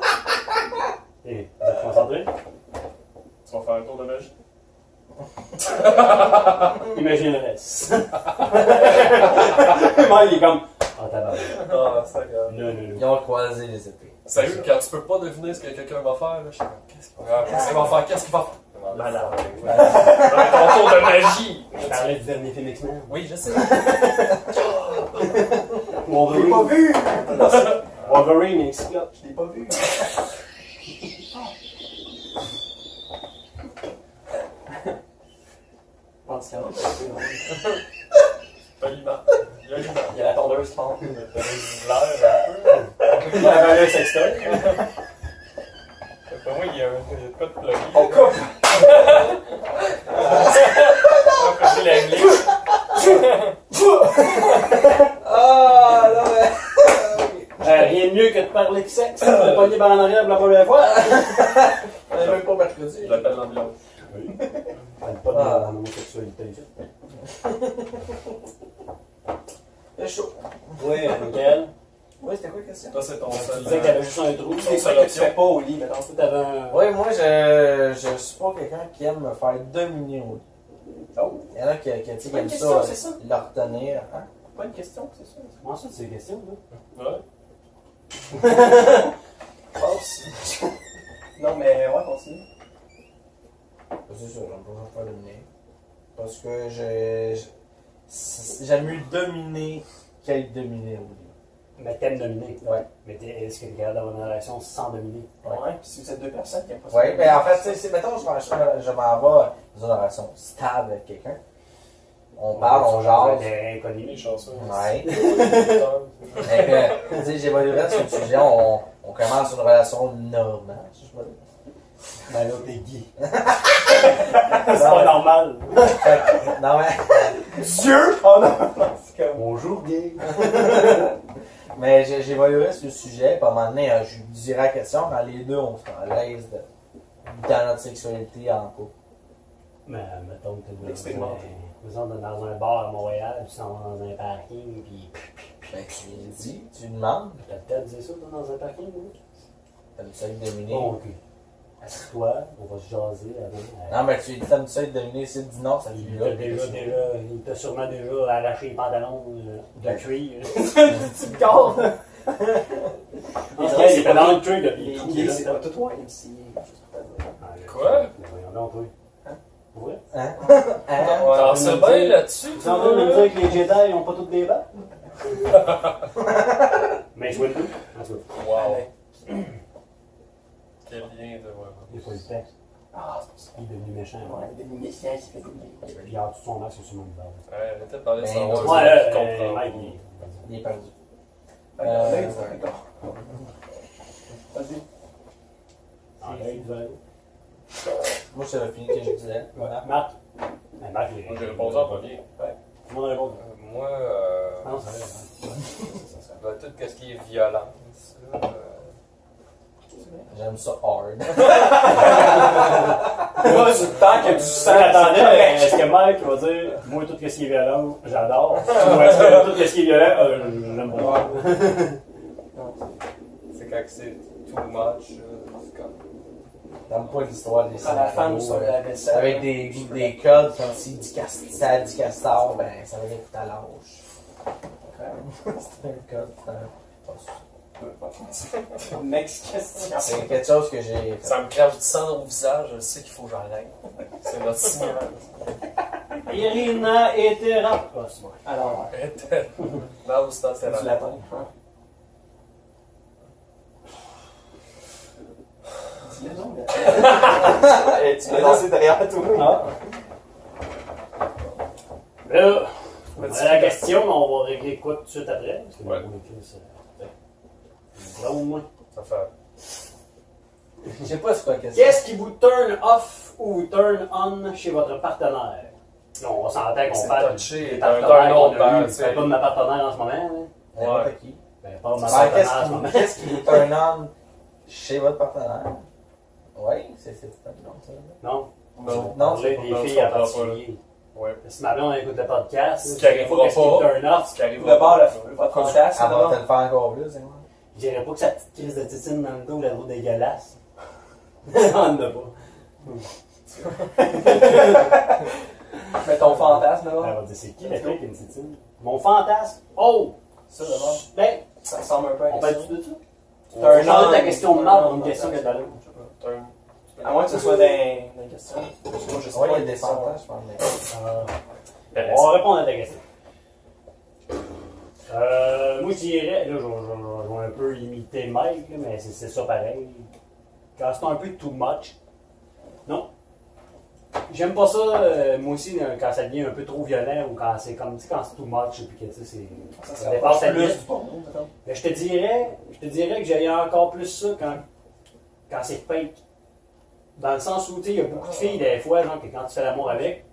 S4: Et, vous êtes concentrés?
S3: Tu vas faire un tour de magie.
S4: Imagine le reste. Moi, il est comme. Ah, tabarnak.
S3: Ah, c'est grave.
S4: Non.
S5: Ils ont croisé les épées.
S3: Sérieux, quand tu peux pas deviner ce que quelqu'un va faire, là, je suis comme, qu'est-ce qu'il va faire? Qu'est-ce qu'il va faire?
S4: Malade.
S3: Ton tour de magie!
S4: Je parlais du dernier film X-Men.
S3: Oui, je sais.
S2: Je l'ai pas vu!
S4: Wolverine, il explote.
S2: Je l'ai pas vu. Je pense qu'il y en a.
S3: T'as l'image. Il y a l'image.
S2: Il y a la tondeuse qui monte.
S4: Il avait un sextoy.
S6: Pour moi, il y a de quoi de plugger.
S2: On coupe!
S6: On fait la glitch.
S5: Ah, non, mais.
S4: Rien de mieux que de parler de sexe. De pogner par en arrière pour la première fois.
S5: On est même pas mercredi.
S3: Je l'appelle l'ambulance.
S4: Parle pas de l'homosexualité.
S5: C'est chaud.
S4: Oui, nickel.
S5: Oui, c'était quoi la question?
S3: Toi, c'est ton
S4: Tu
S3: seul.
S4: disais que t'avais juste un trou.
S2: C'est des trucs que tu fais pas au lit, mettons.
S4: Tu t'avais un.
S5: Oui, moi, je suis pas quelqu'un qui aime me faire dominer au lit.
S2: Oh!
S5: Il y en a qui
S2: pas
S5: aiment
S2: une question, c'est ça?
S5: le retenir. Hein?
S2: Pas une question, c'est ça?
S4: Comment ça, c'est des questions, là?
S3: Ouais.
S2: Passe. Non, mais ouais, continue.
S5: C'est ça, j'aime pas me faire dominer. Parce que j'aime mieux dominer qu'être dominé au lit.
S4: Mais t'aimes dominer.
S5: Ouais.
S4: Mais est-ce que t'es capable d'avoir une relation sans dominer?
S2: Ouais, puis si vous êtes deux personnes qui aiment pas ça.
S5: Oui, mais en fait, tu sais, mettons, je m'en vais dans une relation stable avec quelqu'un. On parle, on jase.
S4: Des inconnus.
S3: Les chanceux.
S5: Ouais. Et que, tu sais, j'évoluerais sur le sujet, on commence une relation normale, si je peux dire.
S4: Ben là, t'es gay. C'est pas normal.
S5: Non, mais.
S2: Dieu! Oh non! C'est comme...
S4: Bonjour, gay.
S5: Mais j'évaluerai ce sujet, puis à un moment donné, je lui dirai la question quand les deux on sera à l'aise dans notre sexualité en couple.
S4: Mais mettons que t'es
S2: Expérimenté.
S4: dans un bar à Montréal, puis tu s'en vas dans un parking, puis.
S5: Ben, tu lui dis, tu lui demandes,
S4: T'as peut-être dit ça, toi, dans un parking, oui?
S5: t'aimes ça être dominé?
S4: Bon, ok. Assis-toi, on va se jaser avant.
S5: Non, mais tu lui dis, t'aimes ça être dominé, s'il dit non, ça lui
S4: Il
S5: là.
S4: t'a sûrement déjà arraché les pantalons de cuir.
S2: Tu corps!
S4: En vrai, il était dans le cuir depuis
S2: Les
S4: le trou,
S2: gays,
S4: là.
S2: c'est pas tout toi, MC.
S3: Quoi?
S4: Voyons donc, toi. Pour vrai?
S5: Hein?
S3: T'en sais bien là-dessus,
S4: Tu es en train de me dire que les Jedi n'ont pas toutes des balles? Mais je vois le tout. En tout cas,
S3: Wow. Quel lien de.
S4: il faut le temps.
S2: Ah, c'est pour ça.
S4: Il est devenu méchant.
S2: Ouais, il est devenu méfiant, il s'est fait oublier.
S4: Il garde tout son masque sur une barre.
S3: Ouais, arrêtez de parler de
S5: Ben,
S3: Star Wars.
S4: Ouais,
S3: je comprends.
S4: Mike,
S5: Il est perdu.
S2: Là, il dit d'accord. Vas-y.
S5: Moi, c'est fini que je disais. Voilà.
S4: Marc. Ben, Marc, il
S3: Moi, j'ai répondu en premier.
S4: Tout le monde répond.
S6: Moi,
S4: Non, ça va.
S6: ben, tout ce qui est violence, là,
S5: J'aime ça hard.
S2: Moi, tant qu'il y a du sang,
S4: Attendez, est-ce que Mike va dire moi tout ce qui est violent, j'adore? Ou est-ce que tout ce qui est violent, j'aime pas?
S6: c'est quand c'est too much, c'est comme...
S5: T'aimes pas l'histoire des
S2: Quand la femme sur la vaisselle.
S5: avec des codes, comme s'il dit ça dit castor, ben ça veut dire que t'as l'âge. C'est un code, c'est un.
S2: Next question.
S5: C'est quelque chose que j'ai.
S3: Ça me crache du sang au visage, je sais qu'il faut que j'arrête. C'est notre signal.
S4: Irina Etera. Ah, c'est bon.
S2: Alors,
S3: Là où c'est
S2: c'est du latin. Dis-le donc. Et tu l'as lancé derrière toi.
S4: Ah. Là, la question, on va régler quoi tout de suite après? Parce que
S3: Ouais.
S4: Là, au moins.
S3: Ça fait.
S5: Je sais pas c'est quoi la question.
S4: Qu'est-ce qui vous turn off ou turn on chez votre partenaire? Non, on s'entend qu'on
S3: C'est
S4: parle
S3: touché,
S4: des
S3: d'un
S4: partenaires
S3: autre
S4: qu'on a
S3: père,
S4: eu.
S3: tu sais.
S4: Ben, pas de ma partenaire en ce moment. Hein?
S5: N'importe qui.
S4: Ben, pas de ma
S5: Ben,
S4: partenaire en ce moment.
S5: qu'est-ce qui vous turn on chez votre partenaire? Oui, c'est non, ça.
S4: Non,
S3: Non.
S5: Non,
S4: c'est
S3: c'est
S4: des
S3: pas-
S4: filles
S3: ça,
S4: en
S3: on prend
S4: particulier.
S3: Ouais.
S4: Si ma blonde écoute le podcast,
S3: Ce qui arrivera
S4: qu'est-ce qui
S3: pas.
S4: me turn off?
S3: Ce qui arrive.
S2: Le bar, votre fantasme,
S5: Elle va te
S2: là.
S5: le faire encore plus, c'est moi.
S4: Je dirais pas que sa petite crise de titine dans le dos, la roue dégueulasse. On n'en a pas.
S2: Mais ton fantasme,
S4: Elle
S2: là.
S4: va dire, c'est qui la fille qui a une titine? Mon fantasme? Oh!
S2: Ça, d'abord.
S4: Ben,
S2: Ça ressemble un peu à
S4: on
S2: ça.
S4: parle-tu de ça?
S2: Turn
S4: On change
S2: on.
S4: la question de Marc pour une question que t'as là.
S3: Turn.
S2: À moins que ce soit des questions. Parce que moi, je sais
S5: Oui,
S2: pas
S5: il y a des
S2: questions.
S5: fantasmes, je pense.
S3: Ben,
S4: On va répondre à ta question. Moi, je dirais, là, je vais un peu imiter Mike, là, mais c'est ça pareil. Quand c'est un peu too much, non. J'aime pas ça, moi aussi, quand ça devient un peu trop violent ou quand c'est comme, tu sais, quand c'est too much, et puis que, tu sais,
S2: Ça
S4: ça
S2: se
S4: dépasse
S2: rapproche
S4: ta
S2: plus
S4: limite.
S2: du porno, mettons.
S4: Mais je te dirais que j'aille encore plus ça quand c'est fake. Dans le sens où, tu sais, il y a beaucoup de filles, des fois, genre, que quand tu fais l'amour avec,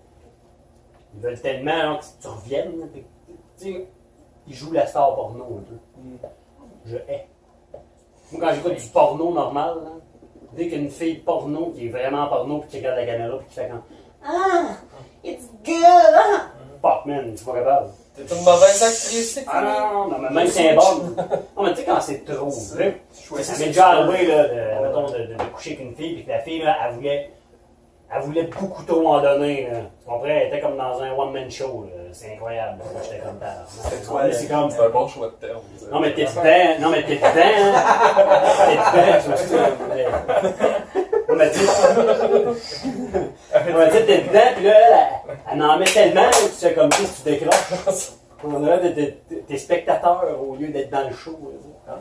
S4: ils veulent tellement genre, que tu reviennes. Là, puis, tu sais, ils jouent la star porno un peu. Je hais. Moi, quand j'écoute du porno normal, là, dès qu'une fille porno qui est vraiment porno, puis qui regarde la caméra, puis qui fait comme Ah, it's good, hein? Fuck, man, je suis pas capable.
S3: T'es une mauvaise actrice, c'est
S4: Ah non, mais même c'est un bon. Non, mais tu sais, quand c'est trop, là, ça m'est déjà arrivé, là, mettons, de coucher avec une fille, puis que la fille, là, elle voulait beaucoup trop en donner, là. Tu comprends? Elle était comme dans un one-man show, là. C'est incroyable. Moi, j'étais comme
S2: C'était
S4: ça. C'est comme.
S3: C'est un bon choix de terme. tu sais.
S4: Non, mais t'es dedans. Non, mais t'es dedans. T'es dedans, je me suis dit. On m'a dit, t'es dedans, puis là, elle en met tellement, que tu fais comme si tu décroches. On dirait que t'es spectateur au lieu d'être dans le show. Là.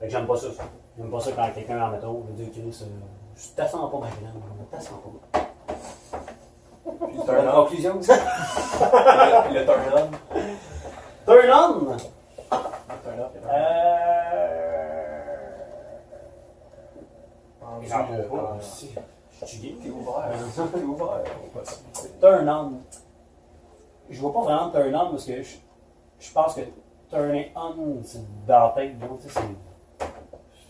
S4: Fait que j'aime pas ça. J'aime pas ça quand quelqu'un en métro me dit, je t'assens pas ma grande, je t'assens pas.
S2: Puis le
S4: Bonne
S2: turn on.
S4: conclusion.
S2: Puis le turn on.
S4: Turn on!
S2: Le turn up.
S4: Euh...
S5: rendu,
S4: J'en peux pas,
S5: euh,
S4: si. Je suis gay.
S2: T'es ouvert. T'es ouvert aux possibilités.
S4: Turn on. Je vois pas vraiment turn on parce que je pense que turn on, c'est dans la tête. Donc, tu sais, c'est.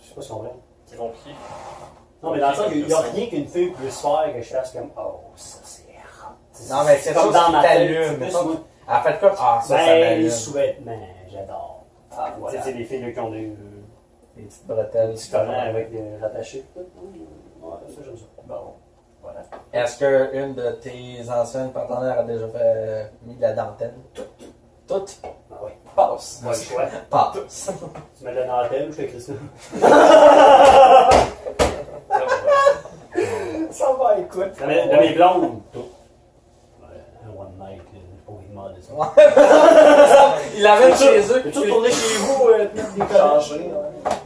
S4: Je sais pas si on comprend.
S6: Ils vont pied.
S4: Non, mais dans le sens, il n'y a rien qu'une fille puisse faire que je fasse comme oh, ça c'est hot.
S5: Non, mais c'est
S4: comme
S5: comme
S4: dans
S5: dans
S4: ma
S5: ma
S4: tête.
S5: t'allume.
S4: C'est plus
S5: Mettons,
S4: moi.
S5: elle fait comme, ah, ça
S4: Ben,
S5: m'allume.
S4: les sous-vêtements, j'adore.
S2: Ah,
S4: Tu
S2: voilà.
S4: sais, c'est des filles là, qui ont des
S5: Des petites bretelles.
S4: petits collants avec des rattachés. Ouais, ça, j'aime ça.
S2: Bon, voilà.
S5: Est-ce qu'une de tes anciennes partenaires a déjà fait mis de la dentelle? Toutes?
S4: Ah oui.
S2: Passe.
S4: Pas le choix.
S5: Pas.
S4: Tu mets de la dentelle ou je t'écris ça?
S2: Ça va, écoute.
S4: De mes blondes, tout. Un one night, pas envie de demander ça.
S5: Il l'amène chez eux.
S4: Peux-tu retourner chez vous, te mettre des collants?
S2: Changer.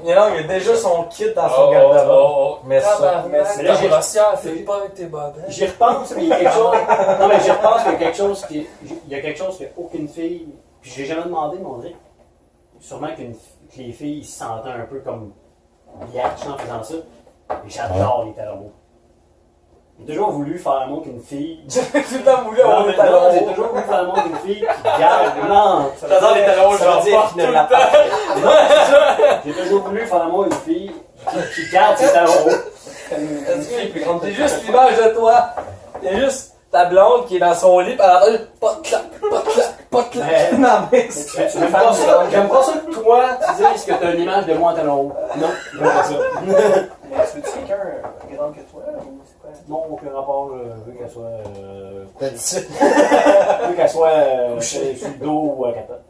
S5: Il a déjà son kit dans son garde-robe. Mais ça.
S4: Mais là,
S3: Ta brossière, fais pas avec tes bobettes.
S4: J'y repense, mais il y a quelque chose. Non, mais j'y repense, mais il y a quelque chose qui. Il y a quelque chose qu'aucune fille. Puis j'ai jamais demandé, mais on dirait. Sûrement que les filles se sentaient un peu comme biatch en faisant ça. Et j'adore les talons. J'ai toujours voulu faire l'amour qu'une fille.
S5: J'ai tout le temps voulu avoir
S4: Non,
S5: des
S4: mais
S5: talons
S4: non, j'ai
S5: hauts.
S4: toujours voulu faire l'amour qu'une fille qui garde. Non!
S5: J'adore les talons hauts,
S2: Ça veut
S5: j'en
S2: dire
S5: porte
S2: qu'il
S5: tout
S2: ne
S5: le
S2: l'a
S5: temps.
S2: pas fait.
S4: J'ai toujours voulu faire l'amour qu'une fille qui garde ses talons hauts.
S2: Une fille plus grande.
S5: C'est juste l'image de toi. Il y a juste ta blonde qui est dans son lit, pis elle entend juste pas de clac, pas de clac, pas de clac. Non, mais c'est.
S4: J'aime pas ça que toi, tu dises que t'as une image de moi en talons hauts. Non, j'aime pas ça.
S2: Mais est-ce que tu es quelqu'un plus grand que toi ou c'est quoi?
S4: Non, aucun rapport, vu qu'elle soit.
S5: Petit.
S4: Vu qu'elle soit sur le dos ou à quatre pattes.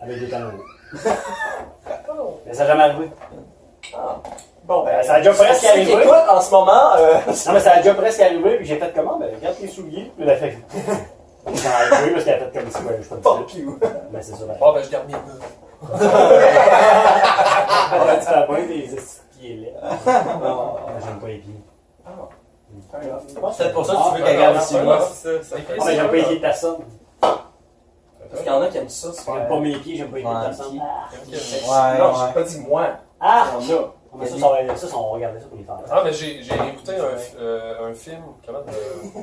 S4: Avec des talons hauts. Mais ça n'a jamais arrivé.
S2: Bon, ben,
S4: Ça a déjà presque
S2: ceux qui
S4: arrivé.
S2: écoutent en ce moment,
S4: Non, mais ça a déjà presque arrivé, puis j'ai fait comment? Ben, regarde tes souliers. Puis elle a fait. J'ai arrivé parce qu'elle a fait comme ça. Ben, je peux pas
S2: fuck you.
S4: Mais c'est ça, ben.
S3: Bon, ben, je garde mes meubles.
S4: Tu fais pas des pieds là. J'aime pas les pieds.
S5: C'est peut-être pour ça que tu veux qu'elle garde ici.
S6: Ouais, c'est ça.
S4: Ah, mais j'aime pas les pieds de personne.
S2: Parce qu'il y en a qui aiment ça, c'est
S4: J'aime pas mes pieds, j'aime pas les pieds de personne.
S5: Ouais,
S2: Non,
S5: ouais.
S2: j'ai pas dit moi.
S4: Ah!
S2: Il y en a.
S4: Mais ça, on va regarder ça pour les faire.
S3: Ah, mais j'ai écouté un film. Comment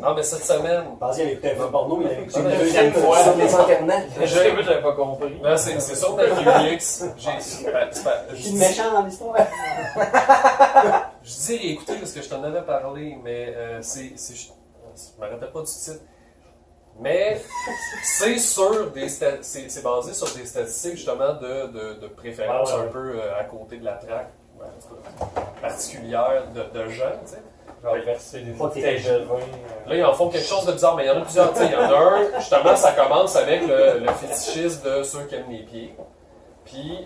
S3: non, mais cette semaine.
S4: Je pensais qu'il avait écouté un film porno, il avait écouté
S2: Une
S4: une
S2: deuxième
S4: deuxième
S2: fois
S4: fois.
S2: sur les internets.
S6: J'avais pas compris.
S3: Là, c'est sur Netflix.
S4: Je suis méchant dans l'histoire.
S3: Je dis réécouter parce que je t'en avais parlé, mais je me rappelle pas du titre. Mais c'est c'est basé sur des statistiques justement de préférence
S4: Ah ouais.
S3: un peu à côté de la traque, en tout cas, particulière de gens, tu sais.
S6: Genre verser des
S4: Faut que
S6: bouteilles
S4: t'aies-
S6: de vin.
S3: Là, ils en font quelque chose de bizarre, mais il y en a plusieurs. Tu sais, il y en a un, justement, ça commence avec le fétichisme de ceux qui aiment les pieds. Puis,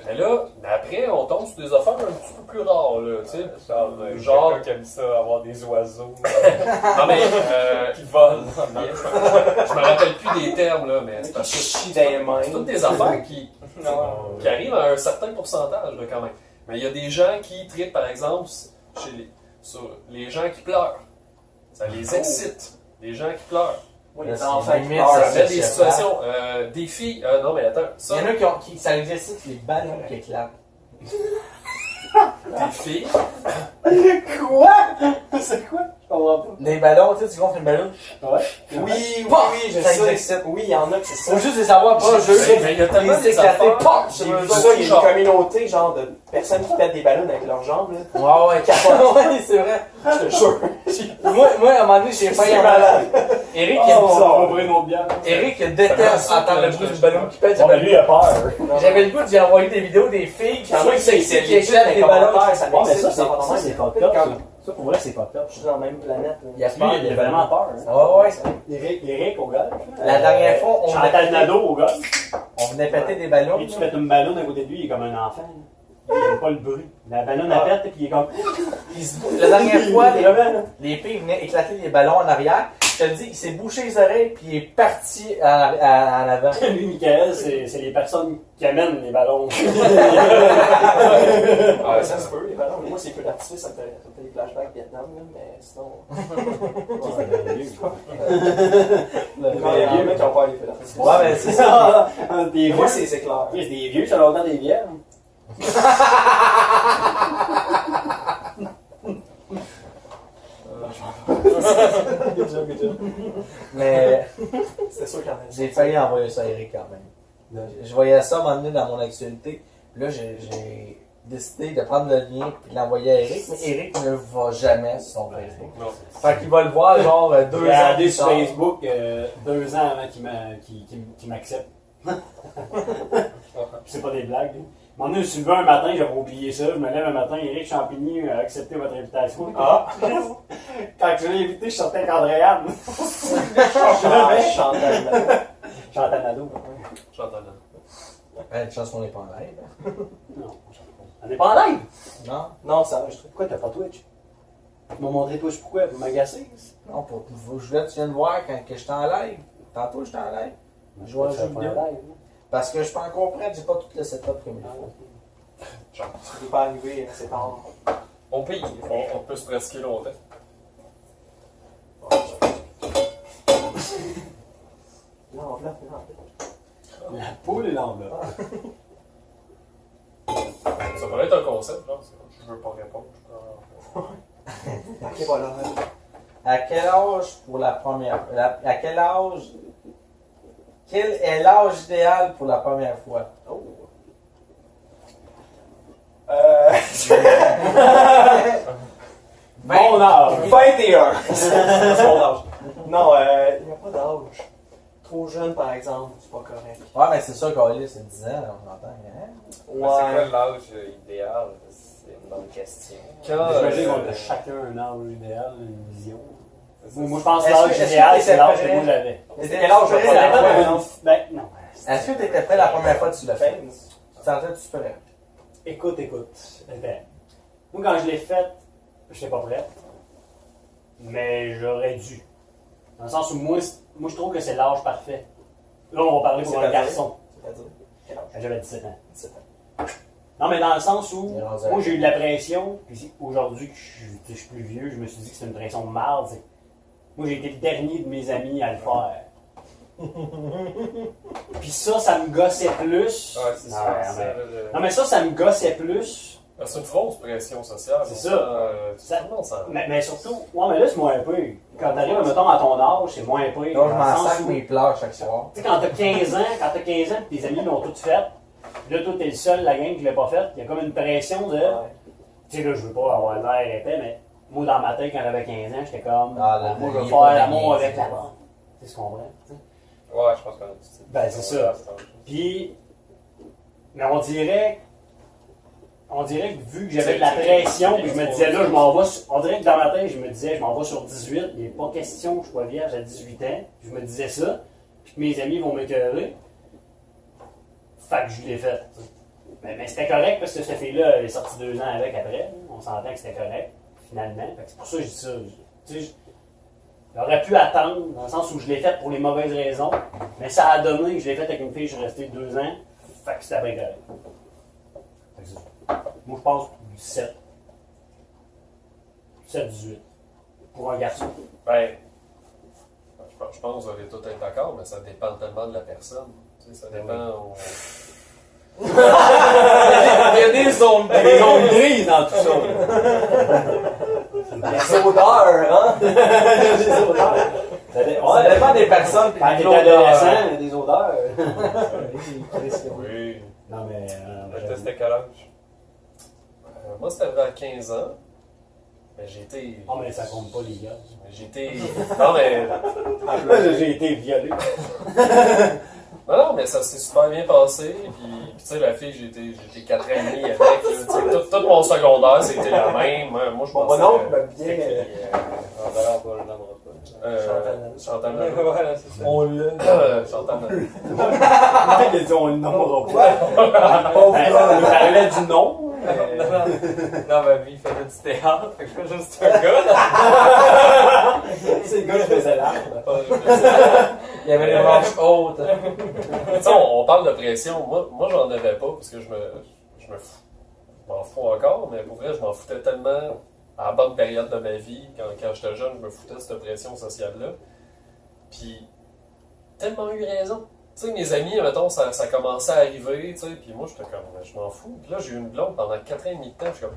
S3: mais là, après, on tombe sur des affaires un petit peu plus rares, là, tu sais.
S6: Genre, quelqu'un qui aime ça, avoir des oiseaux
S3: Non, mais,
S6: qui volent.
S3: je me rappelle plus des termes, là, mais c'est
S2: Qui
S3: parce que
S2: chie dans les mains.
S3: c'est toutes des affaires qui arrivent à un certain pourcentage, là, quand même. Mais il y a des gens qui trippent, par exemple, sur les gens qui pleurent. Ça les excite. Des gens qui pleurent.
S2: Oui,
S5: Là,
S2: les
S5: c'est
S2: enfants qui
S5: limite,
S2: pleurent.
S3: Ça
S5: ça
S3: fait des
S5: c'est
S3: situations, des filles. Non, mais attends,
S5: Il
S3: ça,
S5: y en a qui ça exerce les ballons qui éclatent.
S3: des filles.
S4: Quoi? C'est quoi? Je comprends pas.
S5: Des ballons, tu sais, tu gonfles une ballon.
S4: Ouais.
S2: Oui,
S5: Pah!
S2: oui, je
S5: Ça
S2: sais.
S5: excite.
S2: Oui, il y en a que c'est ça.
S5: Faut juste les savoir pas jeu.
S3: Mais il y a tellement
S5: Les
S3: des
S5: éclater,
S3: affaires.
S5: paf!
S3: J'ai
S2: C'est
S3: vu
S2: ça,
S3: ça,
S2: il y a
S3: genre.
S2: une communauté genre de personnes qui pètent des ballons avec leurs jambes. Là.
S5: Ouais, ouais, ouais, c'est vrai.
S2: Je te jure.
S5: Moi, à un moment donné, j'ai failli
S2: C'est
S5: en
S2: malade.
S5: Eric,
S4: Oh, on va ouvrir une autre bière.
S5: Eric déteste entendre le bruit du ballon qui pète.
S4: Bon, ben lui, il a peur.
S5: J'avais le goût d'y envoyer des vidéos des filles qui
S2: Il y en a qui s'excitent,
S5: qui éclatent des ballons.
S2: ça
S4: Bon, mais
S2: m'excite,
S4: ça,
S2: ça
S4: c'est fucked up. Ça, pour vrai, c'est fucked up.
S2: Je suis dans la même planète.
S5: Il y a
S4: Lui,
S5: peur,
S4: il a vraiment peur.
S5: Ouais, ouais.
S4: Eric au golf.
S5: La dernière fois, on
S4: Chantal
S5: venait,
S4: Nadeau au golf.
S5: on venait péter des ballons.
S4: Et tu mets une ballonne à côté de lui, il est comme un enfant. Il n'aime pas le bruit. La ballonne elle pète, puis il est comme.
S5: La dernière fois,
S4: Vraiment, là.
S5: les filles venaient éclater les ballons en arrière. Je te le dis, il s'est bouché les oreilles puis il est parti en avant.
S4: Lui, Michael, c'est les personnes qui amènent les ballons.
S2: Ah, ça se peut, les ballons. Moi, c'est que l'artifice, ça me fait des flashbacks Vietnam, là, mais sinon. Il y a des mecs qui ont peur des feux d'artifice.
S5: Ouais, mais c'est ça.
S4: Des
S2: Moi,
S4: vieux,
S2: c'est clair.
S4: c'est des vieux, ça a longtemps des vierges.
S2: Good job, good job.
S5: Mais
S2: C'était sûr qu'il y en avait.
S5: j'ai failli envoyer ça à Eric quand même. Je voyais ça m'emmener dans mon actualité. Là, j'ai décidé de prendre le lien et de l'envoyer à Eric, mais Eric ne va jamais sur son Facebook.
S3: Non.
S5: Fait qu'il va le voir genre 2
S4: J'ai
S5: ans
S4: regardé
S5: plus
S4: sur
S5: tard.
S4: Facebook 2 ans avant qu'il m'accepte. C'est pas des blagues. Mon je suis levé un matin, j'avais oublié ça. Je me lève un matin, Eric Champigny a accepté votre invitation.
S2: Ah!
S4: Quand je l'ai invité, je sortais avec Andréane. Chantal Nadeau.
S3: J'entends là.
S5: Une chance qu'on n'est pas en live. Hein?
S4: Non, on n'est pas en live.
S5: Non?
S2: Non, ça va, je trouve.
S4: Pourquoi t'as pas Twitch? Tu m'as montré Twitch pourquoi? Pour m'agacer?
S5: Non, je voulais que tu viennes voir quand que j'étais en live. Tantôt, j'étais en live. Je joue à un jeu vidéo. Parce que je suis pas encore prêt, j'ai pas tout le setup comme il faut.
S2: Ça n'est pas arrivé, c'est tard.
S3: On paye. On peut se pratiquer longtemps.
S2: L'enveloppe.
S4: La poule et l'enveloppe.
S3: Ça pourrait être un concept, genre. Je veux pas répondre.
S2: Ok, voilà.
S5: À quel âge pour la première à quel âge quel est l'âge idéal pour la première fois?
S2: Oh.
S4: Mon âge!
S2: 21! C'est mon âge. Non, il n'y a pas d'âge. Trop jeune, par exemple, c'est pas correct.
S5: Ouais, mais c'est sûr qu'Ali, c'est 10 ans, là, on entend. Hein?
S6: C'est quoi l'âge idéal? C'est une bonne question.
S4: J'imagine qu'on a chacun un âge idéal, une vision. Moi, je pense que
S5: Est-ce
S4: l'âge
S5: que
S4: idéal,
S5: t'étais
S4: c'est l'âge
S5: prêt?
S4: que moi j'avais.
S5: C'était quel âge
S2: prêt,
S5: la
S2: la
S5: première
S2: première
S5: fois?
S4: Ben, non.
S5: Est-ce que tu étais prêt la première fois que tu l'as fait? Tu sentais que tu peux rien.
S4: Écoute. Ben, moi, quand je l'ai faite, je n'étais pas prêt. Mais j'aurais dû. Dans le sens où moi je trouve que c'est l'âge parfait. Là, on va parler pour un
S2: C'est-à-dire?
S4: garçon.
S2: C'est-à-dire? Quel âge?
S4: J'avais 17 ans.
S2: 17 ans.
S4: Non, mais dans le sens où,
S5: Il est rendu à
S4: moi,
S5: la
S4: j'ai eu de la pression, puis aujourd'hui que je suis plus vieux, je me suis dit que c'est une pression de marde. Moi, j'ai été le dernier de mes amis à le faire. Puis ça me gossait plus.
S6: Ouais, c'est
S4: Non,
S6: ça.
S4: mais-
S6: c'est
S4: Non, mais ça me gossait plus.
S3: C'est une fausse pression sociale.
S4: C'est ça.
S3: C'est tout le monde s'en
S4: Mais surtout, ouais, mais là, c'est moins peu. Quand t'arrives, mettons, à ton âge, c'est moins peu.
S5: Donc, je
S4: Dans le
S5: m'en
S4: sens
S5: sac
S4: où-
S5: mes pleurs chaque soir.
S4: Tu sais, quand t'as 15 ans, pis tes amis l'ont toutes faites, là, toi, t'es le seul, la gang qui l'a pas faite, il y a comme une pression de.
S2: Ouais.
S4: Tu sais, là, je veux pas avoir l'air épais, mais moi, dans ma tête, quand j'avais 15 ans, j'étais comme.
S5: Ah,
S4: moi, je
S5: il
S4: veux
S5: est
S4: faire
S5: pas
S4: l'amour
S5: gagné,
S4: avec
S5: c'est
S4: la
S5: bon.
S4: bonne. C'est ce qu'on voit.
S6: Ouais, je pense qu'on a du style.
S4: Ben, c'est ça. Puis. Mais on dirait que vu que j'avais de la pression, puis je me disais là, je m'en vais. On dirait que dans ma tête, je me disais, je m'en vais sur 18, il n'est pas question que je sois vierge à 18 ans. Je me disais ça, puis que mes amis vont m'écœurer. Fait que je l'ai fait. Mais c'était correct parce que cette fille-là, elle est sortie 2 ans avec après. On s'entend que c'était correct, finalement. Fait que c'est pour ça que je dis ça. Tu sais, j'aurais pu attendre, dans le sens où je l'ai fait pour les mauvaises raisons, mais ça a donné que je l'ai fait avec une fille, je suis resté 2 ans. Fait que c'était bien correct. Fait que c'est ça. Moi, je pense 17. 17-18. Pour un garçon.
S3: Ben, je pense que vous allez tous être d'accord, mais ça dépend tellement de la personne. Tu sais, ça dépend.
S5: Il y a des zones
S4: Il y a des zones grises dans tout ça.
S2: Des odeurs, hein? Des odeurs.
S5: Ça dépend des personnes. puis
S4: Quand
S5: des
S4: t'es
S5: odeurs.
S4: adolescent, il y a des odeurs.
S3: Oui.
S4: Non, mais.
S6: C'était quel âge?
S3: Moi, c'était vers 15 ans. Mais j'ai été.
S4: Non, mais ça compte pas, les gars.
S3: J'ai été. Non, mais.
S4: J'ai été violé.
S3: Non, mais ça s'est super bien passé. Puis tu sais, la fille, j'ai été 4 ans et demi avec. Là, tu sais, tout mon secondaire, c'était la même. Moi, je
S2: Mon
S3: pensais.
S2: oncle m'a bien.
S6: On va le nommera pas.
S3: Chantal Nadeau.
S6: Voilà, c'est ça.
S5: On l'a.
S3: Chantal Nadeau.
S4: Il a dit on le nommera pas. Il parlait du nom.
S6: Dans ma vie, il faisait du théâtre. Fait que je suis juste un gars.
S4: C'est le gars qui faisait l'arbre.
S5: Il y avait les manches hautes.
S3: Tu sais, on parle de pression. Moi j'en avais pas parce que je m'en fous encore, mais pour vrai, je m'en foutais tellement à la bonne période de ma vie. Quand j'étais jeune, je me foutais de cette pression sociale-là. Puis, tellement eu raison. Tu sais, mes amis, mettons, ça commençait à arriver, tu sais, puis moi, j'étais comme, je m'en fous. Puis là, j'ai eu une blonde pendant 4 ans et demi de temps, je suis comme,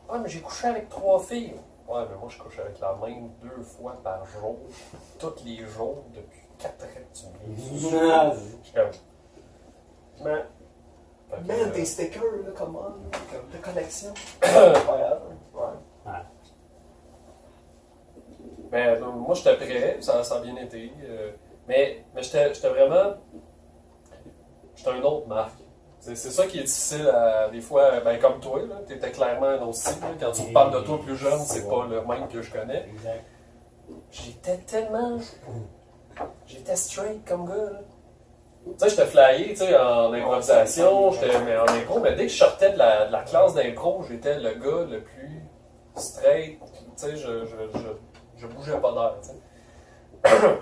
S3: ah, mais j'ai couché avec 3 filles. Ouais, mais moi, je couche avec la même 2 fois par jour, tous les jours, depuis 4 ans que tu me dis. Je suis comme. Mais.
S2: Man, tes stickers, là, comment, comme de collection. Incroyable. Ouais.
S3: Mais moi, j'étais prêt, ça a bien été. Mais j'étais vraiment. J'étais un autre Marc. C'est ça qui est difficile, des fois, ben, comme toi, tu étais clairement un autre style. Quand tu me parles de toi plus jeune, c'est pas le même que je connais.
S4: Exact.
S3: J'étais tellement. J'étais straight comme gars. Là. Tu sais, j'étais flyé tu sais, en improvisation, j'étais en impro, mais dès que je sortais de la classe d'impro, j'étais le gars le plus straight. Tu sais, je bougeais pas d'air. Tu sais.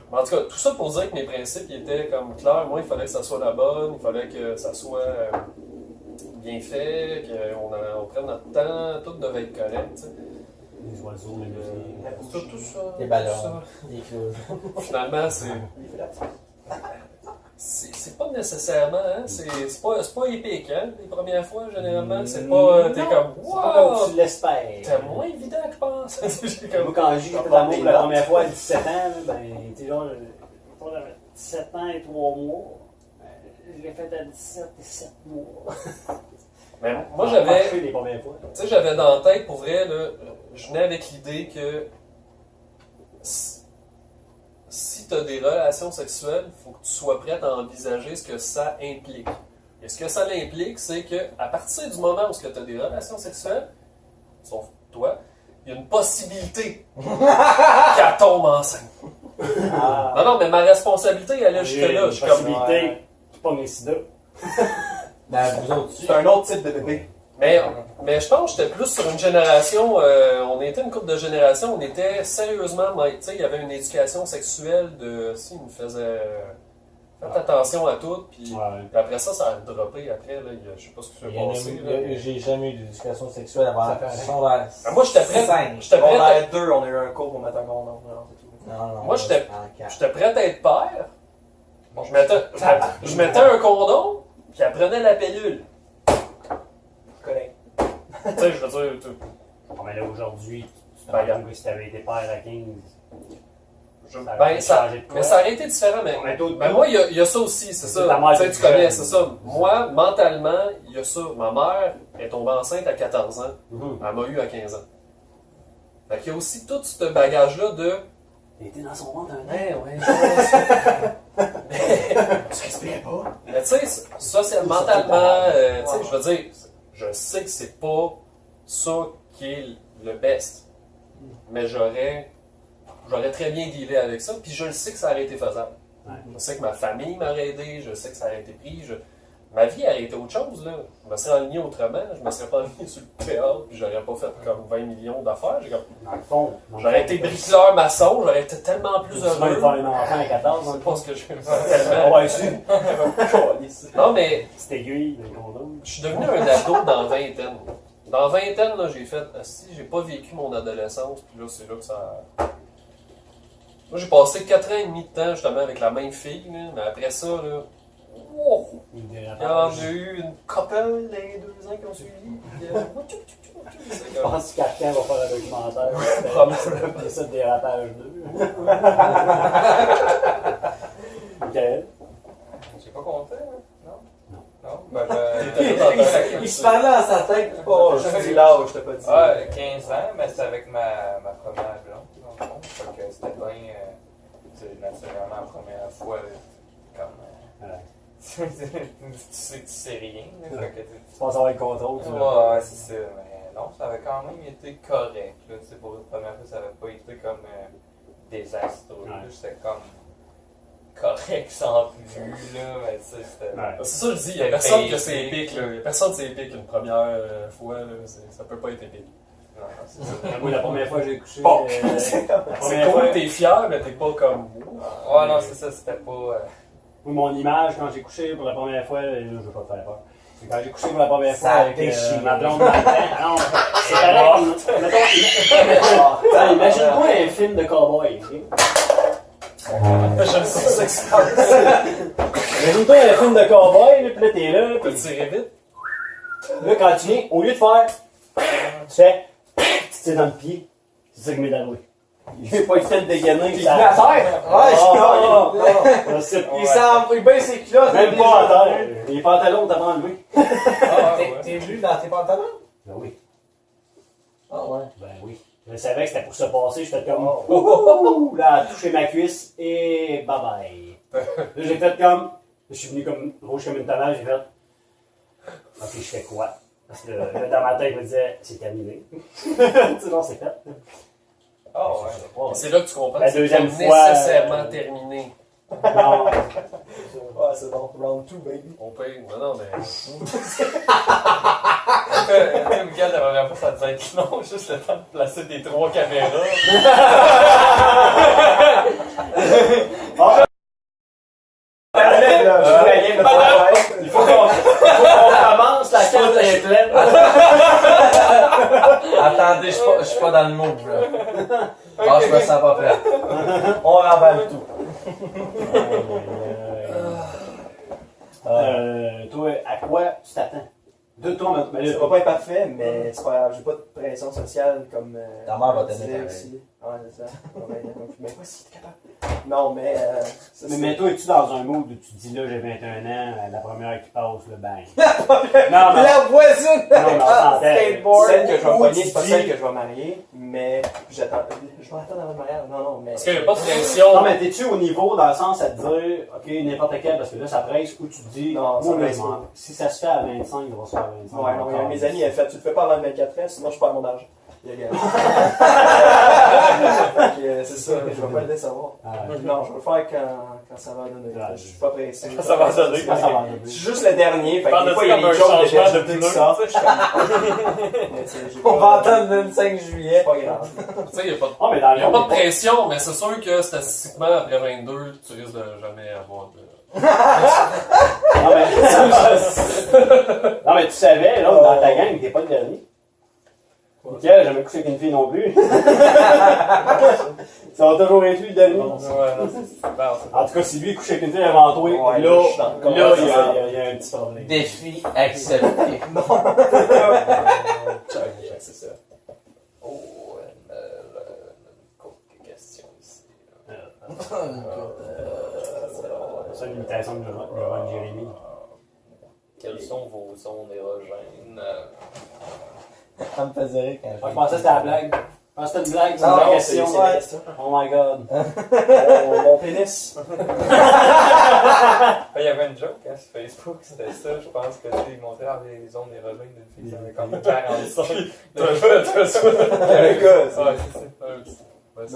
S3: En tout cas, tout ça pour dire que mes principes ils étaient comme clairs. Moi, il fallait que ça soit la bonne, il fallait que ça soit bien fait, qu'on prenne notre temps, tout devait être correct. Tu sais.
S4: Les oiseaux, les musiques.
S3: Tout ça.
S5: Les ballons.
S3: tout ça.
S5: Les clous.
S3: Finalement, c'est pas nécessairement, hein? C'est pas épique, hein? Les premières fois, généralement, c'est pas. T'es comme.
S4: C'est pas comme
S3: Wow!
S4: tu l'espères.
S3: C'était moins évident que je pense. J'ai
S4: Moi,
S3: comme.
S4: quand j'ai fait l'amour pour la première fois à 17 ans, là, ben, tu sais, genre, 17 ans et 3 mois. Je l'ai fait à 17 et 7 mois.
S3: Mais moi, j'avais.
S4: les premières fois.
S3: Tu sais, j'avais dans la tête, pour vrai, là, je venais avec l'idée que. Si tu as des relations sexuelles, il faut que tu sois prête à envisager ce que ça implique. Et ce que ça implique, c'est qu'à partir du moment où tu as des relations sexuelles, sauf toi, il y a une possibilité qu'elle tombe enceinte.
S4: Ah.
S3: Non, mais ma responsabilité, elle est jusque-là. Je suis comme.
S4: Possibilité, tu pognes les sida.
S5: Ben, vous autres,
S2: C'est un autre type de bébé.
S3: Mais je pense que j'étais plus sur une génération, on était une couple de générations, on était sérieusement, tu sais, il y avait une éducation sexuelle de, si, il nous faisait, faites attention à tout, puis après ça a droppé après, là, je sais pas ce qui s'est passé.
S5: J'ai jamais eu d'éducation sexuelle avant secondaire.
S3: Moi, j'étais prêt,
S2: On a 2, on a eu un cours pour mettre un condom.
S5: Non,
S3: moi, j'étais prêt à être père,
S2: Bon,
S3: je mettais un condom, puis elle prenait la pilule.
S2: correct.
S3: Tu sais, je veux dire,
S4: Mais là, aujourd'hui, tu te
S3: Ben,
S4: rends compte que si t'avais été père à 15,
S3: mais ça aurait été différent, mais moi, il y a ça aussi, c'est ça.
S4: Ta mère,
S3: Tu sais,
S4: c'est
S3: tu connais,
S4: jeune.
S3: c'est ça. Moi, mentalement, il y a ça. Ma mère est tombée enceinte à 14 ans. Elle m'a eu à 15 ans. Fait qu'il y a aussi tout ce bagage-là de.
S4: il était dans son ventre un an.
S3: Ouais.
S2: Tu respirais pas?
S3: Mais tu sais, ça, mentalement, tu sais, je veux dire, je sais que c'est pas ça qui est le best. Mais j'aurais très bien dealé avec ça, puis je le sais que ça aurait été faisable.
S4: Ouais.
S3: Je sais que ma famille m'aurait aidé, je sais que ça aurait été pris. Ma vie aurait été autre chose, là. Je me serais aligné autrement, je me serais pas aligné sur le théâtre, puis j'aurais pas fait comme 20 millions d'affaires.
S4: Dans le fond.
S3: J'aurais été bricoleur maçon, j'aurais été tellement plus
S4: Tu vas
S3: heureux.
S4: faire un enfant à 14,
S3: C'est
S4: hein?
S3: pas ce que je fais
S4: Ah
S3: tellement.
S4: ouais, sûr.
S3: Non, mais
S4: Petite aiguille, d'un condom.
S3: je suis devenu un ado dans la vingtaine. Dans la vingtaine, là, j'ai fait. Si j'ai pas vécu mon adolescence, puis là, c'est là que ça. Moi, j'ai passé 4 ans et demi de temps justement avec la même fille, là, mais après ça, là. Wow, il y en a eu une couple dans les 2 ans qui ont suivi. Puis,
S4: Je pense que Carcan va faire un documentaire. C'est ça, dérapage 2. Michael?
S6: J'ai pas compté, hein? Non? Non? Ben,
S5: Il se parlait dans sa tête.
S2: Oh, je te dis l'âge, je t'ai pas dit.
S6: 15 ans, mais c'était avec ma première blonde, dans le fond. Fait que c'était bien, c'est naturellement la première fois, comme... tu sais rien, là. Fait que,
S4: Tu penses avoir le contrôle, tu
S6: ouais, c'est ça, mais non, ça avait quand même été correct, là. Tu sais, pour la première fois, ça avait pas été comme désastreux, là. C'était comme correct sans plus, là, mais tu sais, c'était...
S3: C'est ça, je dis, il y a personne que c'est épique, là. Il y a personne que c'est épique une première fois, là. Ça peut pas être épique.
S6: Non, c'est ça.
S4: Moi, la première fois que j'ai couché.
S2: Bon.
S3: C'est cool, t'es fier, mais t'es pas comme.
S6: Ouais, non, c'est ça, c'était pas...
S4: Oui, mon image, quand j'ai couché pour la première fois, là, je veux pas te faire peur. C'est quand j'ai couché pour la première fois
S5: Ça
S4: avec
S5: déchire.
S4: ma blonde dans le temps. Non, c'est pareil. Mettons, imagine-toi un film de cowboy. Okay?
S3: J'aime ça que ça
S4: Imagine-toi un film de cowboy, là, puis là, t'es là,
S3: peut
S4: puis
S3: tirer vite.
S4: là, quand tu viens, au lieu de faire, tu fais, tu tires dans le pied. C'est ça qui m'est arrivé. J'ai pas eu le temps de dégainer.
S2: T'es venu à terre?
S5: Ouais, il baisse ses culottes.
S4: Même pas à terre. Les pantalons, t'as enlevé.
S5: T'es venu dans tes pantalons?
S4: Ben oui.
S5: Ah ouais.
S4: Ben oui. Je savais que c'était pour se passer. J'étais comme. Ouh, là, touché ma cuisse et bye bye. Là, j'ai fait comme. Je suis venu comme rouge comme une tomate. J'ai fait. Ok, je fais quoi? Parce que là, dans ma tête, je me disais, c'est terminé. Tu sais, non, c'est fait.
S6: Ah ouais.
S4: Ouais.
S3: C'est là que tu comprends
S4: La
S3: que c'est
S4: deuxième
S3: pas
S4: fois,
S3: nécessairement terminé.
S4: Non.
S2: Ouais, c'est bon. Round 2, baby.
S3: On paye. Non, mais.
S6: Tu sais, Miguel, la première fois, ça devait être long, juste le temps de placer des 3 caméras.
S4: Il faut qu'on commence, la carte est pleine.
S5: Attendez, je suis pas dans le move, là. Ah, je me sens pas prêt. On remballe tout.
S4: Toi, à quoi tu t'attends? De toi, mais
S2: Ça va pas être parfait, mais c'est pas grave. J'ai pas de pression sociale comme.
S5: Ta mère va t'aimer
S2: disait
S5: pareil.
S2: aussi. Ouais, c'est ça. Ouais, mais pas si t'es capable. Non, mais. Ça,
S4: Mais toi, es-tu dans un mood où tu te dis là, j'ai 21 ans, la première qui passe, le bang? Non, non.
S5: La voisine!
S4: Non, non, attends,
S5: Skateboard!
S2: Celle que je vais
S4: Ou
S2: pogner,
S4: tu
S2: c'est pas
S4: dis-
S2: celle que je vais marier, mais j'attends. Je vais attendre avant le mariage. Non, mais.
S3: Parce qu'il n'y a pas de pression.
S4: Non, mais t'es-tu au niveau dans le sens à te dire, ok, n'importe quel, parce que là, ça presse, ou tu te dis,
S2: Non, ça
S4: moi,
S2: presse
S4: là,
S2: pas.
S4: si ça se fait à 25, il va se faire à 25.
S2: Ouais, non, il y a mes amis, elle fait, tu le fais pas avant le 24 ans, sinon je perds mon argent. Il y a gagné. C'est ça, je vais pas le laisser savoir.
S4: Ah,
S2: Non, je vais le faire quand ça va donner.
S4: Ouais.
S2: Je suis pas pressé.
S6: Ça va donner.
S4: quand ça va
S2: Je
S4: arriver.
S2: suis juste le dernier, fait que
S6: Parle
S2: des
S6: de
S2: fois il y a
S6: comme
S2: des
S6: un
S2: jokes de
S6: changement de
S2: virginité qui
S6: pneu.
S2: sortent. Je suis comme- Mais tu sais, j'ai
S5: On
S2: pas-
S5: va entendre le 25 juillet.
S2: C'est pas grave.
S3: Tu sais, il n'y a pas de.
S4: Ah, mais dans
S3: Il
S4: le
S3: n'y a pas
S4: fond,
S3: de pression, mais c'est sûr que statistiquement, après 22, tu risques de jamais avoir de.
S4: non, mais... non, mais tu savais, là, dans ta gang, t'es pas le dernier. Nickel, j'ai jamais couché avec une fille non plus. Ça va toujours être lui le dernier.
S6: Ouais, non, c'est bon, c'est
S4: En tout cas, si lui couche avec une fille avant toi,
S2: Ouais,
S4: là,
S2: je suis dans le
S4: là,
S2: corps,
S4: il y,
S2: ça.
S4: a un petit problème.
S5: Défi accepté.
S2: C'est ça.
S6: Oh, quelques questions ici.
S4: C'est une imitation de Ron Jérémy.
S6: Quelles sont vos zones érogènes?
S5: Ça me faisait rire quand
S4: Je pensais que c'était la blague. Je pensais que c'était une blague, c'est
S5: Non,
S4: une vraie
S2: c'est
S4: question.
S2: c'est la question.
S4: Oh my god.
S2: Mon pénis.
S6: Il y avait une joke hein, sur Facebook, c'était ça. Je pense que tu sais, ils montraient les zones érogènes d'une fille, ça avait comme 45.
S2: Le gars, c'est-
S6: Ouais, c'est ça.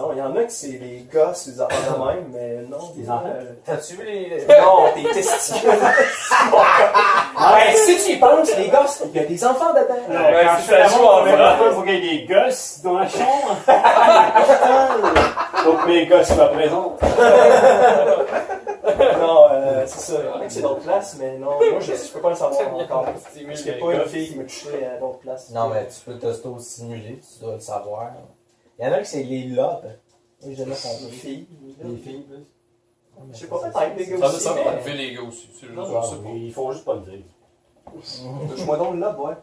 S2: Non, il y en a que c'est les gosses, les enfants de même, mais non.
S4: Les enfants?
S5: T'as-tu vu les.
S2: Non, tes testicules. Ouais, si tu y penses, les gosses, il y a des enfants dedans.
S6: Ouais,
S4: Quand
S6: c'est
S4: je fais
S6: ça,
S4: l'amour
S6: en
S4: avec
S6: vrai.
S4: ma femme, il faut qu'il y ait des gosses dans la chambre. Donc mes gosses me représentent.
S2: Non, c'est ça. Il y en a que c'est d'autres places, mais non, moi je peux pas le savoir encore. Parce qu'il n'y a pas une fille qui m'a touché à d'autres places.
S5: Non, mais tu peux t'auto-stimuler, tu dois le savoir. Il y en a que c'est les lobes. Oui, j'ai là
S2: Les
S5: compris.
S2: filles.
S4: Les filles, plus.
S2: Je sais pas, peut-être les gars aussi.
S3: Ça va
S2: mais-
S3: enlever les gars aussi. C'est juste,
S2: Non,
S3: je sais pas.
S4: Il faut juste pas le dire.
S2: Touche-moi donc là, ouais.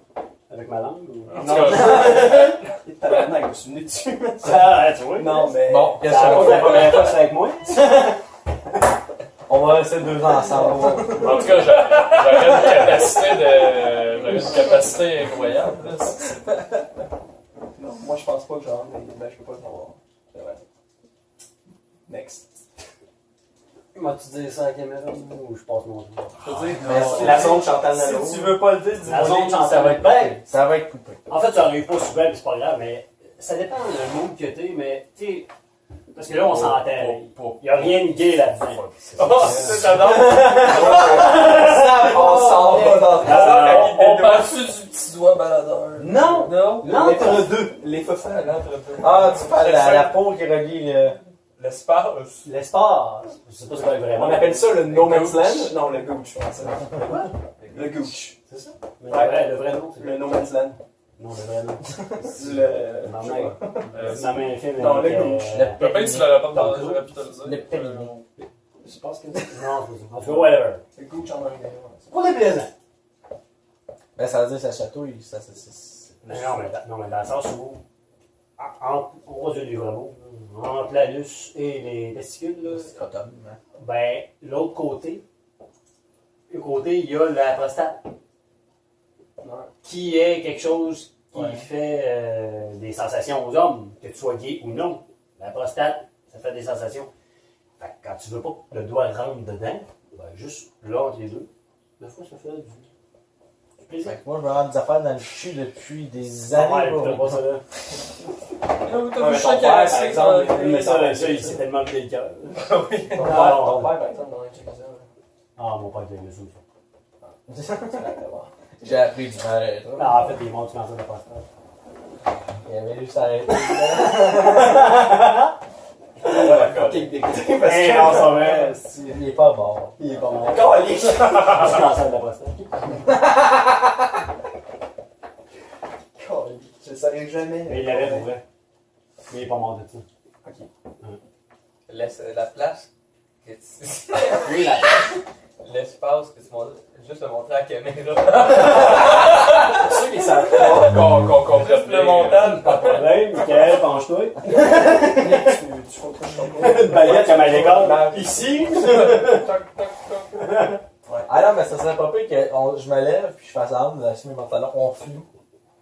S4: Avec ma langue ou...
S3: En tout
S2: Non.
S3: cas,
S2: Tabarnak, je me suis venu dessus.
S4: Ah, tu vois?
S2: Non, mais.
S5: Bon, qu'est-ce
S4: Ça va
S5: qu'on
S4: pas la
S5: fait?
S4: première fois que c'est avec moi?
S5: On va rester deux ensemble.
S3: en tout cas, j'aurais une capacité incroyable. Là.
S2: Non, moi je pense pas que j'en ai, ben je peux pas le savoir. C'est vrai. Next.
S4: M'as-tu dit ça à la caméra ou je passe mon tour?
S2: Je veux dire,
S5: Mais
S2: la zone Chantal Nano.
S5: Si tu veux pas le dire, dis-moi.
S4: La zone Chantal
S5: ça va être
S4: Nano.
S5: coupé. Ça va être coupé.
S4: En fait, ça arrive pas souvent, puis c'est pas grave, mais ça dépend du mood que t'es, mais tu sais, parce que là, on s'entend. Il y a rien de gay là-dedans.
S3: Oh, j'adore!
S5: On s'en va dans
S3: On parle-tu du petit doigt baladeur?
S4: Non!
S3: Non?
S4: L'entre-deux.
S2: Les faux fans.
S5: Ah, tu parles de la peau qui relie le.
S6: L'espace.
S4: L'espace. Je sais pas si c'est vraiment.
S2: On appelle ça le No Man's Land. Non, le Gooch, je pense. Le Gooch.
S4: C'est ça? Mais le vrai nom, c'est
S2: Le No Man's Land.
S4: Non, le vrai nom.
S2: Le.
S4: Ma main. Ma main film.
S2: Non, le
S4: avec,
S2: gauche.
S3: Peut-être que tu l'aurais pas
S4: Dans le
S3: dans capitalisé.
S5: Le périnée.
S2: Je pense que
S4: Non, c'est pas ça. En tout cas, whatever.
S2: le Gooch en anglais.
S4: Pour les plaisants.
S5: Ben, ça veut dire que ça chatouille. Ça,
S4: Non, mais dans le sens où. On va pas du livre mot, entre l'anus et les testicules, là,
S5: Scrotum, hein.
S4: ben, l'autre côté, il y a la prostate. Qui est quelque chose qui fait des sensations aux hommes, que tu sois gay ou non. La prostate, ça fait des sensations. Fait que quand tu veux pas que le doigt rentre dedans, ben juste là entre les deux, des fois ça fait du plaisir.
S5: Fait que moi, je me rends des affaires dans le cul depuis des
S4: Ouais,
S5: années.
S4: t'as pas ça là.
S3: T'as vu
S4: Ton
S3: chaque
S4: père, par
S3: assez
S4: exemple,
S3: dans
S4: mais ça, il s'est tellement pris le cœur.
S2: Ton père, par exemple, dans les quelques-uns.
S4: Ah, mon père, il a le sous.
S5: J'ai appris du mal.
S4: Ah, en fait, il est mort du cancer de la prostate.
S5: Il avait juste arrêté.
S2: Fucking dégoûté parce
S4: Hey,
S2: que.
S4: non, ça va.
S5: Il est pas mort.
S2: Il est pas mort. Calique!
S4: Du cancer de la prostate.
S2: Calique. Je le saurais jamais.
S4: Mais il l'avait pour vrai. Mais il est pas mort de ça.
S6: Laisse la place. Que tu...
S4: Oui, là.
S6: L'espace que tu montres. Juste le montrer à la caméra.
S2: Pour ceux qui savent pas,
S3: qu'on comprenne
S4: Le montage, pas de problème. Michael, penche-toi.
S2: tu faut que je tombe.
S4: Une baguette comme à l'école. Ici.
S5: Ah non, mais ça serait pas pire que je me lève puis je fasse arme, je mets mes pantalons, on floue.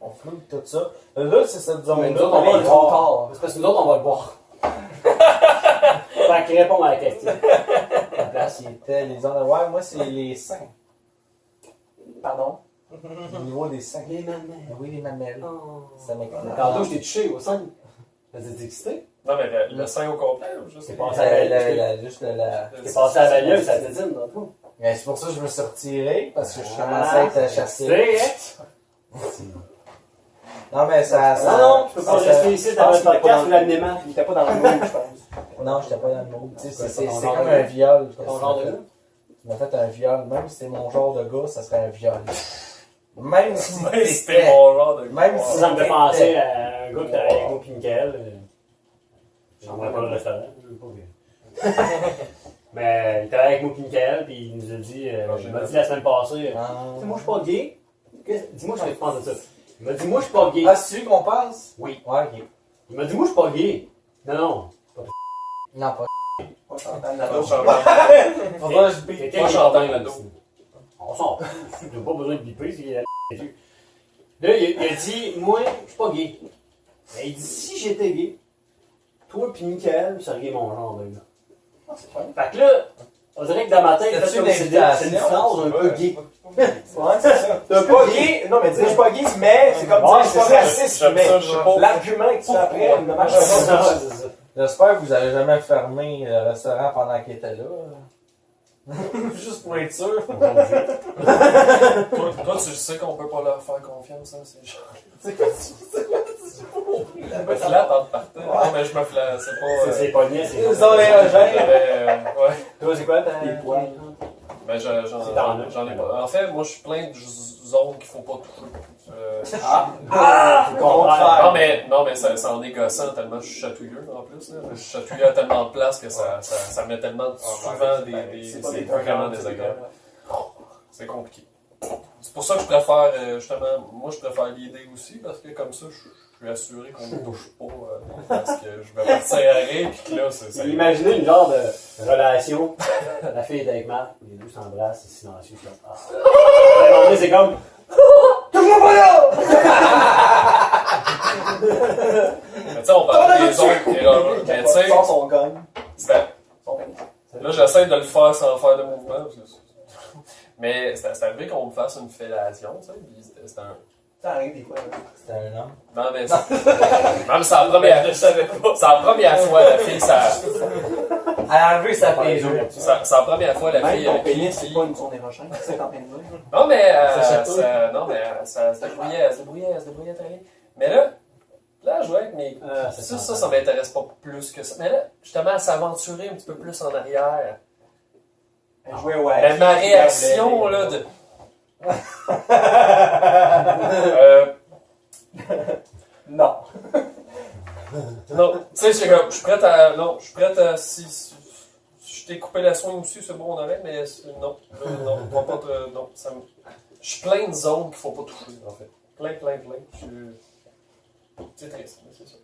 S5: On floue tout ça. Là, c'est cette
S4: Mais
S5: zone-là.
S4: nous autres, on va le voir. C'est parce que nous autres, on va le voir. Fait qu'il répond à la question.
S5: La place, il était les zones. Ouais, moi, c'est les seins.
S2: Pardon?
S5: Au niveau des seins.
S4: Les mamelles.
S5: Oui, les mamelles. Ça m'écoute.
S4: Tantôt, je t'ai touché au sein. T'as été excité?
S3: Non, mais le sein au complet, ou juste
S4: C'est
S3: les-
S4: passé à la
S5: Juste la.
S4: T'es passé à la valieuse, ça tétine, dans tout.
S5: Mais c'est pour ça que je me suis retiré, parce que je commençais à être chassé. Non, mais ça.
S4: Non, je peux pas
S5: ça-
S4: rester ici dans le podcast ou l'animal.
S2: Il était pas dans le mood, je pense.
S5: Non, j'étais pas dans le mode. Tu sais,
S4: Ouais,
S5: c'est
S4: ton
S5: c'est
S4: genre
S5: comme
S4: de-
S5: un viol.
S4: ton genre de gars?
S5: Tu m'as fait un viol. Même si c'était mon genre de gars, ça serait un viol. Même si
S3: Mais c'était
S5: c'était.
S3: mon genre de.
S5: Même si-
S4: Ça me fait penser à un gars qui travaillait avec moi et Mickaël. J'aimerais pas le restaurant. Je veux pas dire. Mais il travaillait avec moi et Mickaël, puis il nous a dit, il m'a dit la semaine passée,
S5: Ah.
S4: dis-moi, je suis pas gay. Dis-moi ce que tu penses de ça. Il m'a dit, moi, je suis pas gay.
S5: Ah, c'est lui qu'on passe?
S4: Oui.
S5: Ouais, ok.
S4: Il m'a dit, moi, je suis pas gay. Non.
S5: Non, pas.
S2: Pas Chantal
S3: Pas
S2: Nadeau.
S5: Faudra que je bip.
S4: C'était
S3: Pas Chantal là-dedans.
S4: On s'en fout. T'as pas besoin de biper, c'est qu'il a dessus. Là, il a dit, moi, je suis pas gay. Mais il dit, si j'étais gay, toi pis Mickaël, vous seriez mon genre de gars.
S2: Ah, c'est fun.
S4: Fait que là, on dirait que dans ma tête,
S5: C'était-tu
S4: comme
S5: une
S4: c'est
S5: invitation?
S4: une phrase un peu gay.
S2: Ouais, c'est ça. T'es pas gay. Non, mais dis, je suis pas gay, mais c'est comme
S4: Ouais,
S2: dire, je suis
S4: c'est
S2: pas
S4: ça.
S2: raciste,
S3: J'aime
S2: mais
S3: ça, je sais pas.
S2: l'argument que tu fais après, il ne marche
S4: C'est
S2: pas.
S4: ça, c'est ça.
S5: J'espère que vous avez jamais fermé le restaurant pendant qu'il était là. Juste pour être sûr.
S3: Toi, tu sais qu'on peut pas leur faire confiance, hein, ces gens. Je me flatte en partant. Non, mais je me flatte, c'est pas.
S4: C'est pas niais, c'est
S5: Ils ont les rejets.
S3: Ouais.
S4: Toi, c'est quoi ta
S2: Des poils.
S3: Ben,
S4: C'est dans
S3: j'en ai pas. En fait, moi, je suis plein de zones qu'il faut pas toucher.
S4: contraire.
S3: Non, mais ça en est gossant tellement je suis chatouilleux en plus. Là. Je suis chatouilleux à tellement de places que ça met tellement souvent
S2: C'est pas
S3: c'est
S2: des
S3: vraiment désagréable. C'est compliqué. C'est pour ça que je préfère, justement, moi je préfère l'idée aussi parce que comme ça, je suis assuré qu'on ne touche pas parce que je vais partir à rire puis que là, c'est.
S4: Imaginez une genre de relation. La fille est avec Marc, les deux s'embrassent, c'est silencieux. C'est comme, ah. À un moment donné, c'est comme. Touche-moi pas là!
S3: Mais tu sais, on parle des autres erreurs. Mais tu sais,
S2: Sans son gun. Son pénis.
S3: là j'essaie de le faire sans faire de mouvement. Mais c'est arrivé qu'on me fasse une fellation, tu sais, puis c'était un.
S2: Ça arrive des fois.
S5: C'était un homme.
S3: Non, mais c'est la première. Je savais pas. C'est la première fois la fille, ça.
S5: Elle a enlevé sa péjo.
S3: C'est la première fois la
S2: Même
S3: fille.
S2: ton
S3: avec qui-
S2: pénis, c'est pas une zone érogène, c'est en train de dire.
S3: Non, mais.
S5: Ça chatouille.
S3: Non, mais ça se débrouillait, elle se débrouillait très bien. Mais là, je jouais avec mes. Ça m'intéresse pas plus que ça. Mais là, justement, elle s'aventurer un petit peu plus en arrière.
S2: Elle jouait au
S3: Mais ma réaction, là, de.
S2: Non.
S3: Non, tu sais, je suis prête à. Non, je suis prête à. Si je t'ai coupé la soin aussi, c'est bon, on arrête, mais non. Non, on va pas te. Non, ça me. Je suis plein de zones qu'il faut pas toucher, en fait. Plein. C'est triste, mais c'est ça.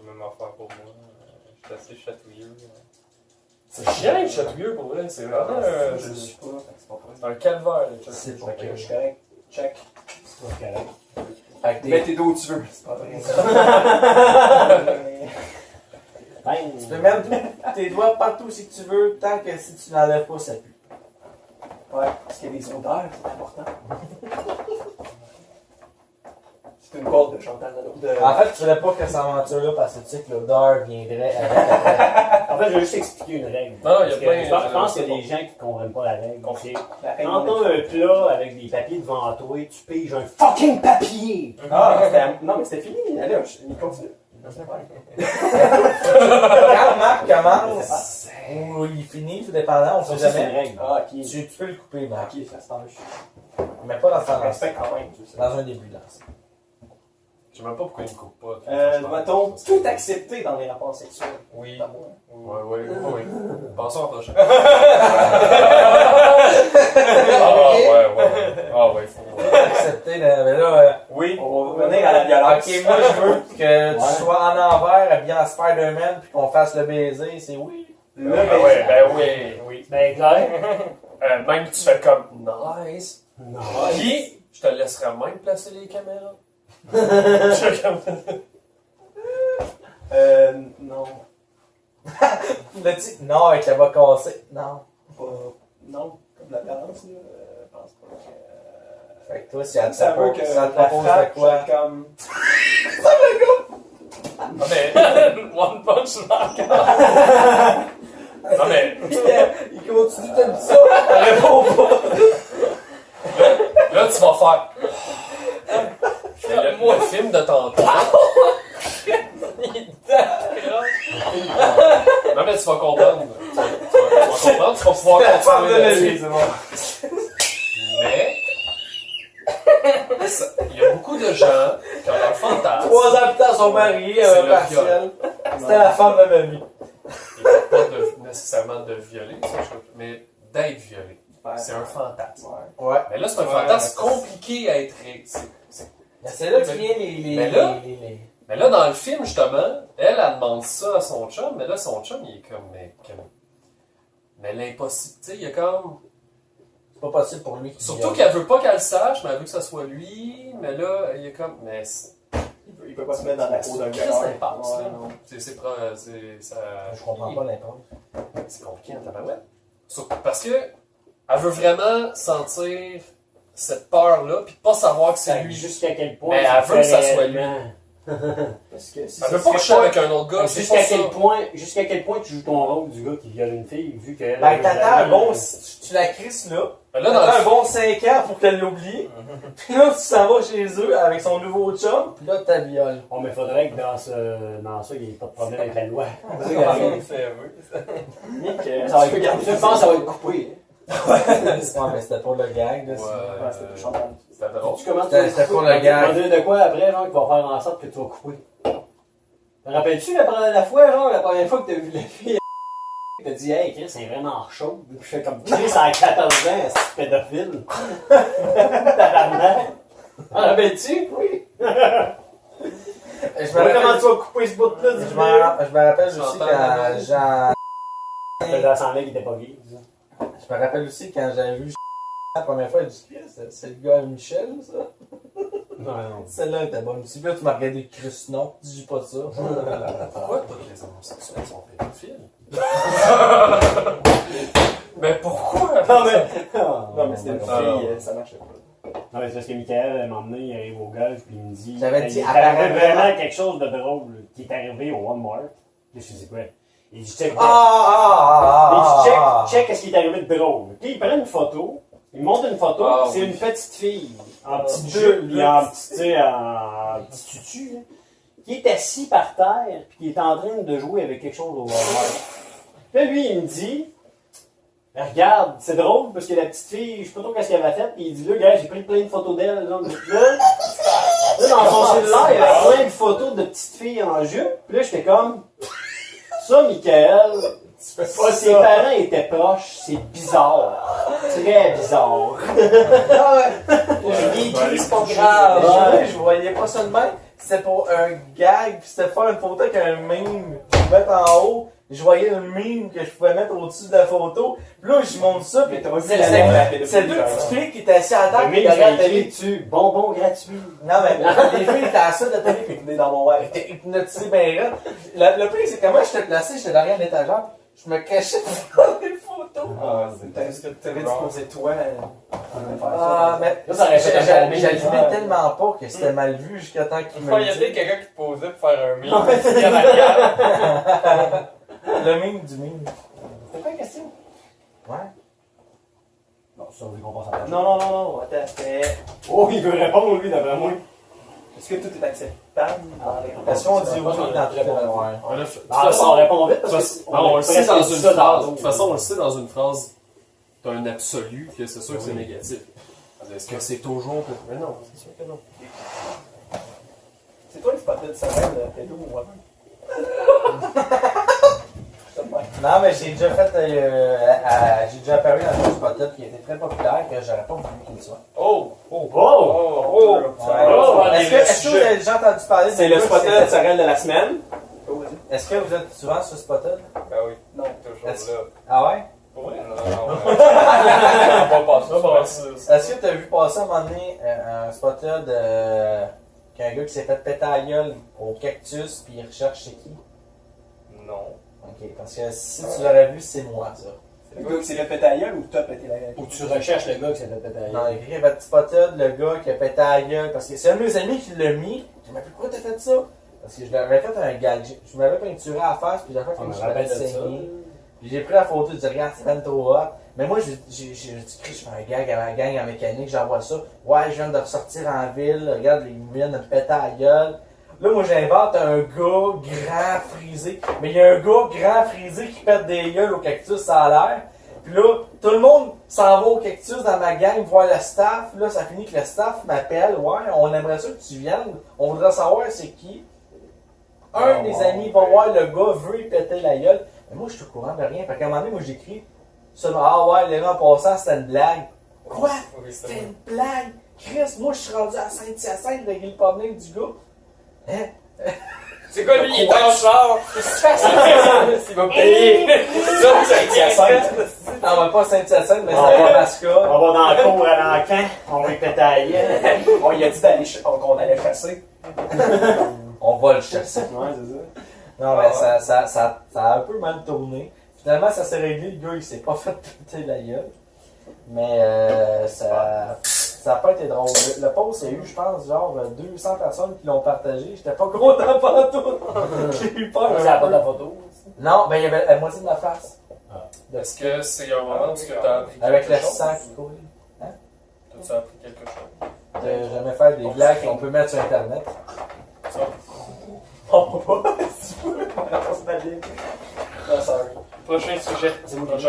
S6: même affaire pour moi. Je suis assez chatouilleux.
S3: C'est chiant être chatouilleux pour vrai, c'est vraiment
S2: Je le suis pas, c'est pas vrai.
S3: un calvaire. être
S5: C'est
S3: chatouilleux.
S5: pas
S2: Fait que je suis correct. Check.
S4: C'est correct.
S5: Fait que
S2: Mets tes dos où tu veux. C'est pas vrai.
S5: tu peux mettre tes doigts partout si tu veux, tant que si tu n'enlèves pas, ça pue.
S2: Ouais, parce qu'il y a des odeurs, c'est important. C'est une corde de Chantal Nadeau.
S5: En fait, tu ferais pas que cette aventure-là parce que tu sais que l'odeur viendrait avec.
S4: En fait, je vais juste expliquer une règle.
S3: Non, il y a
S4: Parce que
S3: plein-
S4: je pense qu'il y a des gens qui ne comprennent pas la règle. C'est
S2: La reine
S4: quand
S2: Monaco.
S4: t'as un plat avec des papiers devant toi, tu piges un fucking papier!
S2: Ah, non, mais c'était fini. Allez, il continue.
S5: Quand Marc commence ou il finit, tout dépendant, on
S4: Ça,
S5: sait
S4: c'est une
S5: jamais.
S4: règle.
S2: Ah, ok.
S5: Tu peux le couper, Marc.
S2: Ok, ça se tâche.
S5: Mais pas dans
S2: Je
S5: sa lancée.
S2: respecte quand même. je sais.
S5: Dans un début de lancée.
S3: Je sais même pas pourquoi il me coupe pas.
S2: Mettons, tout accepter dans les rapports sexuels.
S3: Oui.
S2: Pas bon, hein?
S3: Ouais. Passons à la prochaine. Ah ouais, faut.
S5: Accepter, mais là.
S3: Oui.
S2: On va revenir à la violence.
S5: Ok, moi je veux que tu sois en envers, habillé en Spider-Man, puis qu'on fasse le baiser, c'est oui.
S2: Le
S3: Ben oui.
S4: Ben, clair.
S3: Même tu fais comme nice.
S4: Non.
S3: Puis, je te laisserai même placer les caméras. Je fais comme-
S2: Non.
S5: Là, tu non, avec la voix cassée. Non.
S2: Non. Comme la violence, là. Je pense pas que.
S5: Fait que toi, si elle te
S2: Ça veut que
S5: propose, ça te
S2: la
S5: propose de
S2: frappe,
S5: quoi?
S2: je suis comme.
S3: Ah, mais. One punch man. Non, mais.
S2: Il continue de dire ça. Réponds pas.
S3: Là, tu vas faire. Mais le film de tantôt. Non, mais tu vas comprendre. Tu vas comprendre, tu vas pouvoir continuer là-dessus. Mais. Il y a beaucoup de gens qui ont leur fantasme.
S5: 3 ans plus tard, sont mariés,
S3: C'est le
S5: partiel. C'était la femme de ma vie.
S3: Et pas nécessairement de violer, ça, mais d'être violé. C'est un fantasme.
S5: Ouais.
S3: Mais là, c'est un fantasme compliqué à être.
S5: Mais c'est là que vient les.
S3: Mais là- Mais là, dans le film, justement, elle demande ça à son chum, mais là, son chum, il est comme. Mais l'impossible. Tu sais, il y a comme.
S5: C'est pas possible pour lui.
S3: Surtout qu'elle veut pas qu'elle le sache, mais elle veut que ça soit lui, mais là, il est comme. Mais.
S2: Il peut pas se mettre dans la peau d'un gars.
S3: Qu'est-ce qu'elle passe,
S2: Ouais,
S3: là?
S2: non.
S3: C'est ça.
S5: Je comprends pas l'impasse.
S3: C'est compliqué en tabarouette. Parce que elle veut vraiment sentir cette peur-là, puis pas savoir que c'est lui.
S4: Jusqu'à quel point.
S3: Mais elle veut que ça soit lui.
S4: réellement.
S2: Parce que si
S3: Elle veut
S2: ça
S3: pas coucher
S2: serait
S3: avec un autre gars, c'est
S4: Jusqu'à
S3: pas ça.
S4: quel point tu joues ton rôle du gars qui viole une fille, vu que.
S5: Ben, t'attends un bon. Tu la crisses là.
S3: Mais là, dans
S5: T'attends un
S3: le
S5: bon 5 ans pour qu'elle l'oublie. Puis là, tu s'en vas chez eux avec son nouveau chum. Puis là, t'as viole.
S4: Oh, mais faudrait que dans ça, il n'y ait pas de problème avec la loi.
S2: ça va être je pense que ça va être coupé.
S5: Ouais, mais c'était pour le gag. Là,
S3: Ouais,
S2: C'était plus Chantal.
S3: c'était drôle.
S2: Tu commences
S5: C'était pour le
S4: Tu vas
S5: gag.
S4: dire de quoi après, genre, qui va faire en sorte que tu vas couper. Te rappelles-tu la fois, genre, la première fois que t'as vu la fille, t'as dit, hey, Chris, c'est vraiment chaud. Puis je fais comme, Chris, à 14 ans, c'est pédophile. Tabarnak. T'en rappelles-tu? Oui.
S5: Je me
S4: Comment
S5: rappelle,
S4: tu vas couper ce bout-là du
S5: je me rappelle aussi
S3: J'entends
S5: quand Jean.
S4: Ça faisait semblant qu'il était pas gay. ça.
S5: Je me rappelle aussi quand j'avais vu la première fois, j'ai dit, c'est le gars Michel, ça.
S4: Non, non.
S5: Celle-là était bonne aussi. Puis là, tu m'as regardé, Chris, non, dis pas ça.
S3: Pourquoi toutes les homosexuels sont pédophiles? Mais pourquoi?
S2: Non, mais c'était une
S3: non.
S2: fille, ça marchait pas.
S4: Non, mais c'est parce que Michael, à un moment donné, il arrive au golf, puis il me dit.
S5: J'avais dit,
S4: il est arrivé
S5: apparemment-
S4: vraiment quelque chose de drôle qui est arrivé au Walmart. Puis je sais quoi. Il dit, check. Il dit, check qu'est-ce qui est arrivé de drôle. Puis il prend une photo, il monte une photo,
S3: Ah,
S4: c'est
S3: oui.
S4: une petite fille, en petite jupe, puis en petit, tu sais, en petit tutu, là, qui est assis par terre, puis qui est en train de jouer avec quelque chose au Walmart. Puis là, lui, il me dit, regarde, c'est drôle, parce que la petite fille, je sais pas trop qu'est-ce qu'elle avait fait, puis il dit, là, gars, j'ai pris plein de photos d'elle, là, dans son cellulaire, il y avait plein de photos de petites filles en jupe, puis là, j'étais comme, ça, Michael, ses parents étaient proches, c'est bizarre. Très bizarre.
S5: Je l'ai écrit, c'est pas grave.
S4: Ouais.
S5: Je voyais pas ça de même. c'était pour un gag, puis c'était faire une photo avec un meme, je mettre en haut. Je voyais le meme que je pouvais mettre au-dessus de la photo. Puis là, je monte ça, puis c'est deux petites filles qui étaient assises à terre, qui regardaient la télé.
S4: Tu bonbons gratuits.
S5: Non, mais les filles étaient assises à la télé, puis
S2: Venez dans mon web.
S5: elles étaient hypnotisées bien raide. Le pire, c'est comment j'étais placé, j'étais derrière l'étagère, je me cachais dans les photos.
S6: Ah,
S2: Est-ce que tu avais disposé toi
S5: Ah, mais
S4: Ça aurait fait un bon meme,
S5: j'allumais
S4: ça.
S5: tellement pas que c'était mal vu jusqu'à temps qu'il
S6: Une fois,
S5: me
S6: il y
S5: le
S6: avait
S5: dise.
S6: quelqu'un qui posait pour faire un meme. Il y en a
S5: Le meme du meme.
S4: C'est quoi la question?
S5: Ouais.
S4: Non, ça, on dit qu'on passe à la
S2: Non, attends, c'était.
S4: Oh, il veut répondre, lui, d'après moi.
S2: Est-ce que tout est acceptable dans les
S5: Est-ce qu'on dit oui
S4: Moi,
S5: dans
S4: j'en
S5: toutes
S4: ai
S5: les
S4: répondu.
S5: ouais.
S3: On a fait- de toute
S4: Ah, ça, on
S3: façon,
S4: répond vite
S3: de toute
S4: parce
S3: façon,
S4: que
S3: on le sait dans une
S4: ça
S3: phrase. De
S4: dans
S3: toute façon, on le sait dans une phrase. T'as un absolu que c'est sûr que c'est négatif. Est-ce que c'est toujours. Mais non, c'est sûr que non.
S2: C'est toi qui spottais de semaine de pédo ou moi?
S5: Non, mais j'ai déjà fait. J'ai déjà apparu dans un spot qui était très populaire que j'aurais pas voulu qu'il soit.
S6: Oh!
S4: Oh!
S6: Oh!
S5: Ouais. Est-ce que vous avez déjà entendu parler
S2: C'est
S5: de
S2: le
S5: gars qui
S2: spotted
S5: s'est fait-
S2: Sorel de la semaine.
S5: Est-ce que vous êtes souvent sur Spotted?
S6: Ben oui.
S2: Non.
S6: Toujours
S5: Est-ce-
S6: là.
S5: Ah ouais?
S3: Pour vrai?
S6: Non, on va pas
S3: Ça va passer.
S5: Est-ce que tu as vu passer à un moment donné un Spotted qu'un gars qui s'est fait péter la gueule au cactus puis il recherche c'est qui?
S6: Non.
S5: Ok, parce que si tu l'aurais vu, c'est moi ça.
S2: Le gars qui s'est fait péter à gueule ou t'as pété la gueule?
S4: Ou tu recherches le gars qui s'est fait péter la
S5: Non,
S4: gueule.
S5: il y avait Spotted, le gars qui a pété la gueule, parce que c'est un de mes amis qui l'a mis. Je me dit pourquoi t'as fait ça? Parce que je lui avais fait un gag. Je m'avais peinturé à la face, puis j'ai fait
S4: On
S5: comme
S4: me
S5: je
S4: rappelle
S5: m'avais
S4: de ça.
S5: saigné. Puis j'ai pris la photo, j'ai dit regarde, c'est même trop hot. Mais moi, j'ai dit, je fais un gag à la gang en mécanique, j'envoie ça. Ouais, je viens de ressortir en ville, regarde, les viennent de me péter à la gueule. Là, moi, j'invente un gars grand, frisé. Mais il y a un gars grand, frisé qui pète des gueules au cactus, ça a l'air. Puis là, tout le monde s'en va au cactus dans ma gang voir le staff. Là, ça finit que le staff m'appelle. Ouais, on aimerait ça que tu viennes. On voudrait savoir c'est qui. Un des amis va voir le gars, veut y péter la gueule. Mais moi, je suis au courant de rien. Fait qu'à un moment donné, moi, j'écris ça. Ah ouais, les gens en passant, c'était une blague. Quoi?
S6: Oui,
S5: C'était
S6: c'est
S5: une blague? Chris, moi, je suis rendu à Saint-Hyacinthe, régler le problème du gars. Hein?
S6: C'est quoi lui? Il est en char! Il va me payer! Ça, c'est
S5: Non, mais pas Saint-Hyacinthe, mais
S4: Ah,
S5: c'est
S4: ouais.
S5: à Masca.
S4: On va dans la cour à l'encan, on va y péter la gueule.
S2: On lui a dit d'aller qu'on allait chasser.
S5: On va le chasser.
S4: Ouais, c'est ça.
S5: Non, mais ça a un peu mal tourné. Finalement, ça s'est réglé. Le gars, il s'est pas fait péter la gueule. Mais ça a pas été drôle. Le post, il y a eu, je pense, genre 200 personnes qui l'ont partagé. J'étais pas content partout. J'ai eu peur.
S4: Ça n'a pas de photo.
S5: Non, ben il y avait la moitié de la face.
S3: Est-ce que c'est un moment où tu as appris
S5: Avec
S3: quelque
S5: le
S3: chose?
S5: sang qui coule.
S3: T'as-tu appris quelque chose?
S5: De jamais faire des blagues qu'on peut mettre sur Internet.
S3: Ça?
S2: On va pas, si tu veux. On va bien. Non, sorry.
S6: Prochain sujet.
S3: C'est mon prochain.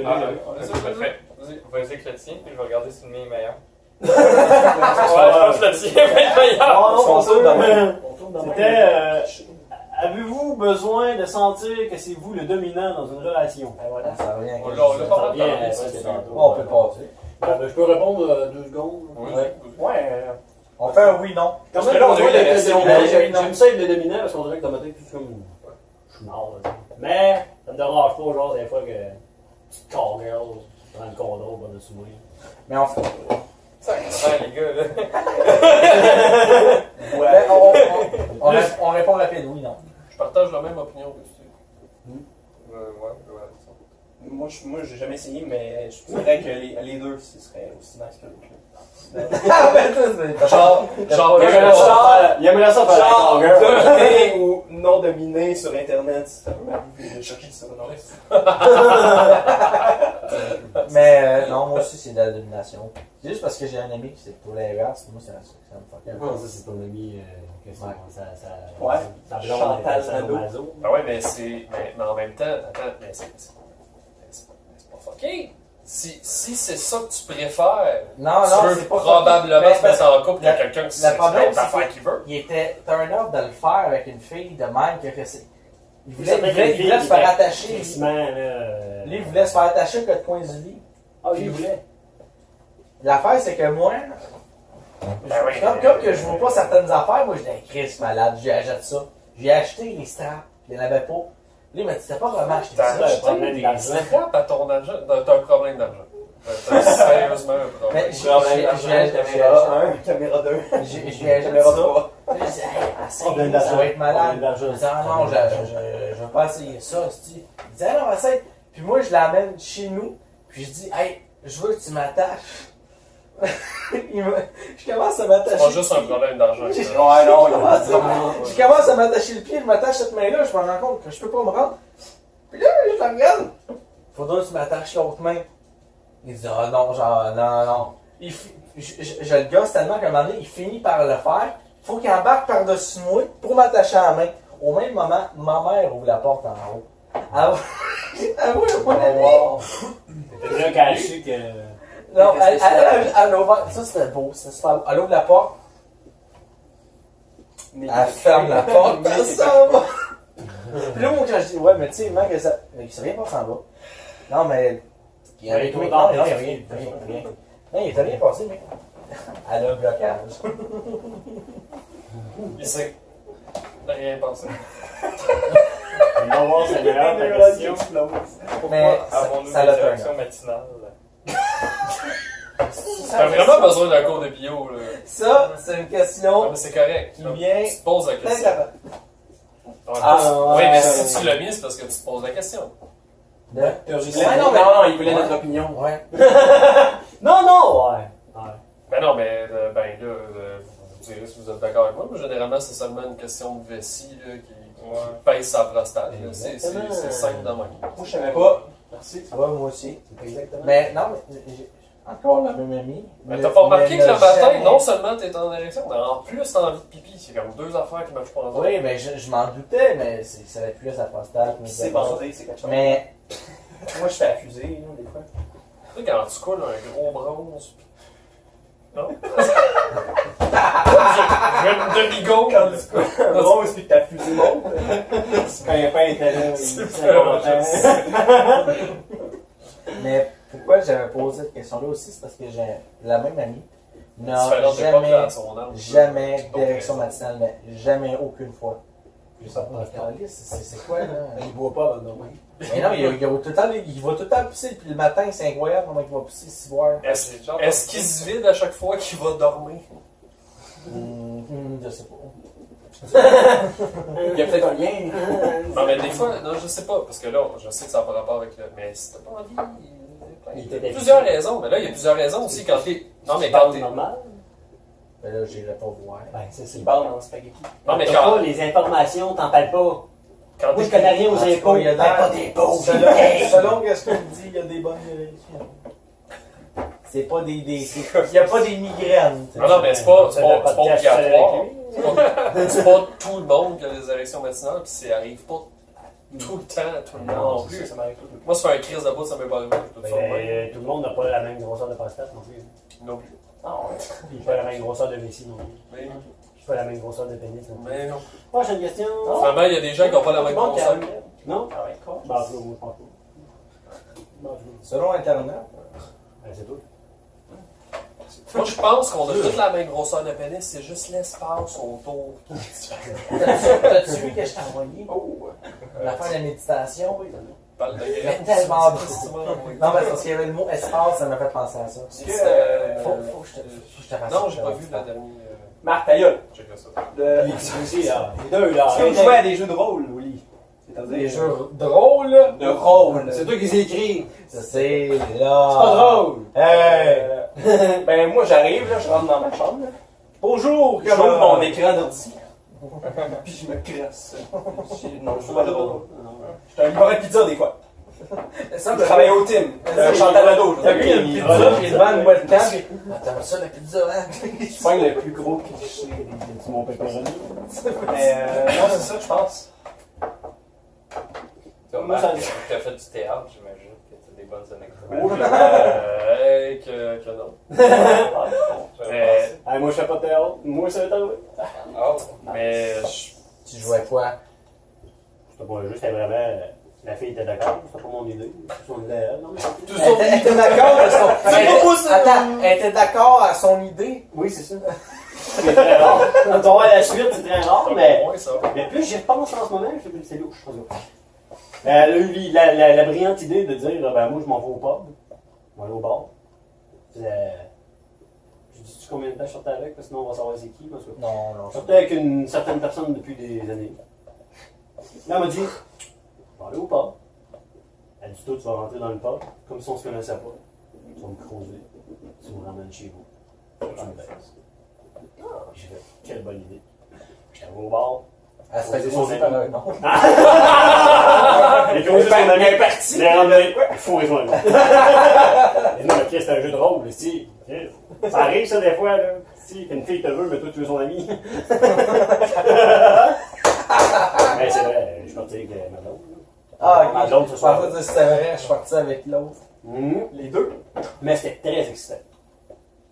S6: Ah,
S3: Vas-y,
S6: parfait.
S3: vas-y.
S6: Vas-y avec le tien, puis je vais regarder si le mien est meilleur.
S2: Ouais,
S6: Ouais, je pense que le tien va être meilleur.
S4: Non, non,
S2: On tourne dans le- on tourne dans le-
S4: C'était, avez-vous besoin de sentir que c'est vous le dominant dans une relation?
S2: Ben voilà.
S5: Ça revient à
S3: On
S5: quelque
S3: l'a- on
S5: chose.
S3: l'a pas mal
S4: Bien,
S3: parlé,
S4: ouais,
S3: ça,
S4: c'est
S3: c'est-
S4: tantôt.
S5: On peut passer.
S4: Je peux répondre 2 secondes.
S3: Oui,
S5: Ouais.
S3: oui.
S2: Ouais,
S5: On fait un oui-non.
S4: Parce
S2: que
S4: que
S2: là,
S4: là,
S2: on a eu la question.
S4: J'aime ça être le dominant parce qu'on dirait que dans ma tête, c'est comme. Je suis mort, là. Mais ça me dérange pas, genre, des fois que. Petite cowgirl prend le contrôle par-dessus moi.
S5: Mais on fait.
S6: Ça, les gars, là.
S5: Ben, on répond rapide, oui, non.
S3: Je partage la même opinion que tu.
S6: Ouais.
S2: Moi, j'ai jamais essayé, mais je dirais que les deux, ce serait aussi nice que l'autre.
S5: Ah, ben, ça, c'est. Genre,
S4: Il aimerait ça faire la
S2: Genre,
S4: cowgirl.
S2: dominé ou non dominé sur Internet, ça peut m'arriver de chercher ça. Non,
S5: Mais non, moi aussi, c'est de la domination. C'est juste parce que j'ai un ami qui c'est pour l'inverse. Moi, ça me fuck un peu.
S4: Ouais, ça, c'est ton ami. Qu'est-ce que
S5: Ouais.
S4: ça.
S2: Ouais.
S4: Ça blonde,
S2: Chantal
S4: ça
S2: Nadeau.
S4: Mazo.
S3: Ah ouais, mais c'est. Mais en même temps, attends, mais c'est pas fucké. Si c'est ça que tu préfères,
S5: Non,
S3: tu
S5: non,
S3: veux
S5: c'est pas
S3: probablement
S5: fucké.
S3: se mettre en couple
S5: la-
S3: avec quelqu'un qui
S5: le problème,
S3: l'autre
S5: c'est
S3: affaire
S5: que-
S3: qu'il veut.
S5: Il était turn off de le faire avec une fille de même que c'est. Il voulait,
S4: Ça
S5: il
S4: fait
S5: voulait,
S4: qu'une
S5: il
S4: fille
S5: voulait
S4: qui
S5: se faire
S4: était
S5: attacher.
S4: crissement, là.
S5: Lui, il voulait se faire attacher au coin du lit.
S4: Ah, il voulait.
S5: L'affaire, c'est que moi, Comme que je vois pas certaines affaires, moi je dis, Chris, malade, j'achète ça. J'ai acheté les straps, il n'y en avait pas. Là, il m'a dit, t'as pas vraiment acheté
S3: T'as
S5: ça.
S3: acheté des straps à ton argent? T'as un problème d'argent. T'as sérieusement un problème.
S5: Mais
S2: Caméra 2.
S5: j'ai
S2: Caméra
S5: ça.
S2: 3.
S5: Je dis, hey, essaye,
S4: Problème
S5: ça
S4: d'argent.
S5: va être malade.
S4: Problème d'argent.
S5: Je dis, ah non, je veux pas essayer ça. Il dit, ah non, essaye. Puis moi, je l'amène chez nous. Puis je dis, hey, je veux que tu m'attaches. Je commence à
S3: C'est
S5: m'attacher.
S3: pas juste un problème d'argent.
S2: Ouais, non,
S5: Je commence à m'attacher le pied, je m'attache cette main-là, je me rends compte que je peux pas me rendre. Puis là, je la regarde. Faudra que tu m'attaches l'autre main. Il dit, ah non, genre, non. Je le gosse tellement qu'à un moment donné, il finit par le faire. Il faut qu'il embarque par-dessus moi pour m'attacher à la main. Au même moment, ma mère ouvre la porte en haut. Elle voit mon ami.
S4: T'es déjà caché que.
S5: Non, elle ouvre. Ça, c'était beau, c'était super beau. Elle ouvre la porte. Elle ferme la porte, elle s'en va. Puis là, moi, quand je dis, ouais, mais tu sais, mec, ça vient pas s'en va. Non, mais. Il y a rien. Non, il y a rien. Non, il était rien passé, mec. Elle a un blocage.
S3: Il sait. T'as rien pensé.
S4: On va voir, c'est meilleur ta question.
S5: Mais
S6: Avons-nous
S5: ça
S6: des
S5: l'a fait.
S6: érections matinales?
S3: T'as vraiment besoin d'un cours de bio, là.
S5: Ça, c'est une
S3: Non,
S5: question
S3: mais c'est correct.
S5: qui
S3: là.
S5: vient.
S3: Tu te poses la question.
S5: Ah,
S3: Oui, mais
S5: ouais.
S3: si tu l'as mis, c'est parce que tu te poses la question.
S5: De...
S2: Ouais,
S5: non, mais-
S2: il voulait notre opinion.
S5: Ouais.
S4: Non, ouais.
S3: Ben non, mais ben là, vous direz si vous êtes d'accord avec moi, mais généralement, c'est seulement une question de vessie là, qui pèse sa prostate. là. C'est simple de même.
S2: Moi, je savais pas. Merci.
S5: Ouais, moi aussi.
S2: Exactement.
S5: Mais non, mais j'ai encore la même amie.
S3: Mais t'as pas remarqué
S5: mais
S3: que le matin,
S5: jamais-
S3: non seulement t'es en érection, mais en plus t'as envie de pipi. C'est comme deux affaires qui marchent pas ensemble.
S5: Oui, mais je m'en doutais, mais ça avait plus sa prostate. mais
S2: C'est bandé, c'est quelque chose.
S5: Mais.
S2: Moi, je fais accuser, des fois.
S3: Tu sais, quand tu coules un gros bronze. Non? Je veux une demi-go.
S2: Quand tu coules un rose puis que ta fusée monte.
S4: Ce pain était là, il
S3: C'est
S4: serait content.
S5: Mais pourquoi j'avais posé cette question-là aussi, c'est parce que j'ai la même amie n'a
S3: Différentes époques
S5: jamais,
S3: à son âge.
S5: jamais
S3: Donc,
S5: d'érection matinale, mais jamais aucune fois. Je sais pas, c'est quoi là?
S2: Il boit pas avant de dormir.
S5: Mais non, il va tout le temps pisser, puis le matin, c'est incroyable comment il va pisser 6 boire.
S3: Est-ce qu'il se vide à chaque fois qu'il va dormir?
S5: Je sais pas.
S2: Il y a peut-être un lien.
S3: Non, mais des fois, non, je sais pas, parce que là, je sais que ça n'a pas rapport avec le. Mais si t'as pas envie, il y a plusieurs raisons. Mais là, il y a plusieurs raisons aussi quand t'es. Non, mais quand t'es.
S4: normal.
S5: Mais là, j'irai pas voir.
S4: Ben, c'est
S2: Il parle en spaghetti.
S3: Non, mais
S4: T'as
S3: quand.
S4: pas les informations, t'en parles pas.
S3: Quand
S4: Moi, je connais rien aux impôts.
S5: il y a
S4: Ben, pas d'impôts.
S5: Selon ce qu'on dit, il y a des bonnes érections. C'est pas des. Il n'y a pas des migraines.
S3: Non, non, mais c'est pas
S4: C'est le podcast
S3: obligatoire.
S4: avec lui.
S3: C'est pas tout le monde qui a des érections matinales, puis ça arrive pas tout le temps à tout le monde non plus.
S2: Ça m'arrive tout le temps.
S3: Moi, se faire une crise de bout, ça m'est pas arrivé. Tout ça, ouais.
S4: Tout le monde n'a pas la même grosseur de prostate non plus.
S3: Non plus.
S2: Ah ouais.
S4: Puis pas la même grosseur de vessie non plus.
S3: Mais,
S4: Puis pas la même grosseur de pénis non plus.
S3: mais non.
S4: Prochaine question.
S3: Vraiment, il y a des gens qui n'ont pas la même
S2: Bon,
S3: grosseur.
S4: Non?
S2: Ah ouais, quoi?
S4: Bah, je ne pense pas.
S5: Selon Internet.
S4: Ben, c'est tout.
S3: Moi, je pense qu'on a toute la même grosseur de pénis, c'est juste l'espace autour.
S5: T'as-tu vu que je t'ai envoyé?
S2: Oh!
S5: L'affaire de la méditation?
S3: Parle de
S5: Mais tellement beau.
S3: Oui.
S5: Non, mais parce qu'il y avait le mot espace, ça m'a fait penser à ça. Faut que je te rassure.
S3: Non, j'ai pas vu la dernière.
S2: Marc, ta gueule.
S3: Checker ça.
S2: De...
S4: Aussi, là. Les deux, là.
S2: Est-ce que vous jouez à des jeux de rôle, oui? C'est-à-dire...
S5: Des jeux drôles.
S2: de rôle. C'est toi qui les écris.
S5: Ça, c'est là.
S2: C'est pas drôle.
S5: Hey!
S2: Ben, moi, j'arrive, là, je rentre dans ma chambre, là.
S5: Bonjour!
S2: J'ouvre mon écran d'ordi. Puis je me crasse. Non, je suis pas drôle. Je suis un livreur de pizza, des fois.
S5: Ça
S2: Je travaille au team.
S5: Ça,
S2: Chantal Lado.
S5: T'as vu, il y a une pizza qui est devant une webcam. Pis... Attends, ça, la pizza, hein?
S2: Je pogne le plus gros cliché
S4: C'est mon pepperoni.
S2: Mais non, c'est ça, je pense.
S6: Moi, tu as fait du théâtre, j'imagine que tu as des bonnes anecdotes.
S3: Que non.
S6: Mais,
S4: Moi, je fais pas de théâtre. Moi, ça va être
S6: oh,
S3: Mais
S5: Tu jouais quoi?
S4: C'était pas un jeu, c'était vraiment La fille était d'accord, c'était pas mon idée. C'est son idée, non?
S5: Elle était d'accord à son... Attends, elle était d'accord à son idée.
S4: Oui, c'est ça. C'est très rare. Quand on voit la suite, c'est très rare, mais
S3: ça.
S4: mais plus j'y repense en ce moment, je sais plus, c'est louche. En tout cas. Elle a eu la brillante idée de dire ben moi je m'en vais au pub. On va aller au bar. Je dis-tu combien de temps je sortais avec, parce que sinon on va savoir c'est qui. Parce que
S5: Non.
S4: je sortais avec une certaine personne depuis des années. Là, elle m'a dit on va aller au pub. Elle dit toi, tu vas rentrer dans le pub, comme si on se connaissait pas. Tu vas me creuser. Tu me ramènes chez vous. Je me baisse. J'ai fait quelle bonne idée. J'étais au bar.
S5: Elle se faisait sauter par un nom.
S4: Les gros son ami est parti. Les ramenés. Il faut rejoindre. Et non, mais c'est un jeu de rôle, si. Ça arrive, ça, des fois, là. Si, une fille te veut, mais toi, tu veux son ami. Mais c'est vrai, je suis parti avec ma blonde.
S5: Ah, ok.
S4: L'autre, ce
S5: Je
S4: soir.
S5: pensais que c'était vrai, je suis parti avec l'autre.
S4: Les deux. Mais c'était très excitant.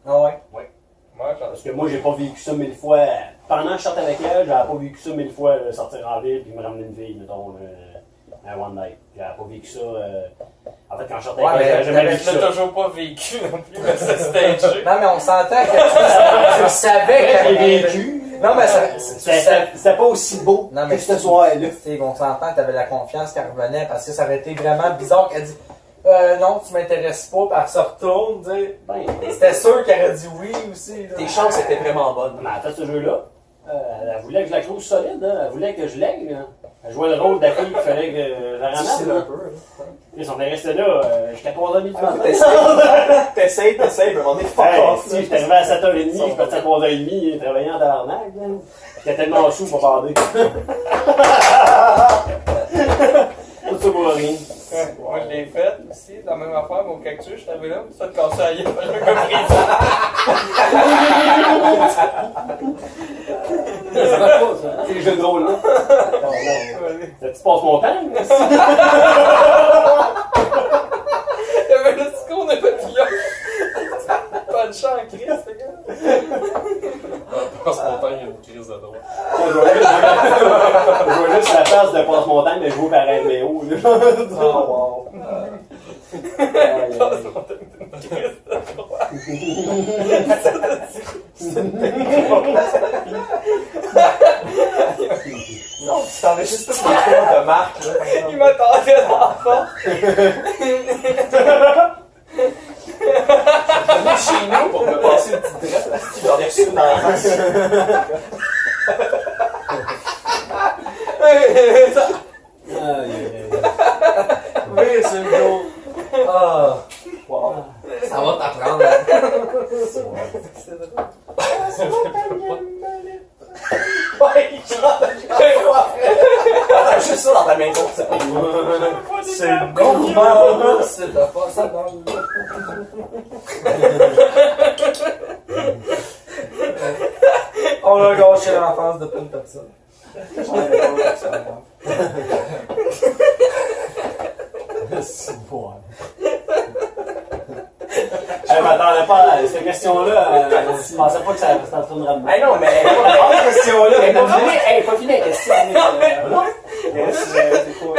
S5: Ah ouais?
S6: Moi, j'en
S4: Parce que moi, j'ai pas vécu ça 1000 fois. Pendant que je sortais avec elle, j'avais pas vécu ça 1000 fois, sortir en ville puis me ramener une fille, mettons, un one night. J'avais pas vécu ça. En fait, quand je sortais
S5: Ouais,
S4: avec elle,
S5: mais
S4: j'avais jamais
S6: Je
S4: vécu
S6: l'ai
S4: ça.
S6: toujours pas vécu non plus, mais c'est stagé.
S5: Non, mais on s'entend que tu savais qu'elle
S4: J'ai vécu.
S5: Non, mais
S4: C'était pas aussi beau
S5: Non, mais
S4: que ce soir-là.
S5: Steve, on s'entend que t'avais la confiance qu'elle revenait parce que ça aurait été vraiment bizarre qu'elle dit non, tu m'intéresses pas, puis elle se retourne, tu sais.
S4: Ben,
S5: C'était sûr qu'elle aurait dit oui aussi. Là.
S2: Tes chances étaient vraiment bonnes.
S4: mais en fait, ce jeu-là, elle voulait que je la close solide, hein. Elle voulait que je l'aigle. Hein. Elle jouait le rôle de la fille qu'il fallait que je la
S2: Difficile
S4: ramène.
S2: un peu.
S4: Ils sont restés là jusqu'à 3h30 du matin.
S2: T'essayes, mais à un moment donné, fuck
S4: Hey,
S2: off.
S4: si, j'étais arrivé à 7h30, je suis parti à 3h30, travaillant en tabarnak. J'étais tellement sous pour bander. Tout ça pour rien.
S6: Moi, je l'ai fait aussi, la même affaire, mais au cactus, je suis arrivé là, je me suis fait casser la gueule par un gars brisé.
S4: Ça marche pas, ça. C'est les jeux de rôle, là. Tu passes mon temps, là.
S6: Il y avait le discours de papillon. Pas de chant en crise, ce gars.
S3: Passe-montagne, il y a une crise de drôle.
S4: Je vois juste la face de passe-montagne, mais je vois par MBO, là.
S2: Oh, wow.
S6: Passe-montagne d'une crise de drôle.
S2: Non, tu t'enregistres tous les cours de Marc, là.
S6: Il m'attendait dans la porte.
S2: Venez chez nous pour me passer une petite drette, parce que j'en ai reçu une dans la face.
S5: Oui, c'est le jour. Ah,
S2: Wow.
S5: ça va t'apprendre.
S6: C'est drôle.
S2: Ouais, je rentre Attends, juste ça dans ta maison, c'est pas
S5: C'est le gourmand, c'est de pas ça dans le On a gâché l'enfance de plein de personnes.
S4: C'est bon. Je m'attendais pas à cette question-là. Je pensais pas que ça tournerait de même.
S2: Hey non, mais pas question-là.
S4: Elle est pas finie la question.
S2: Non. C'est quoi?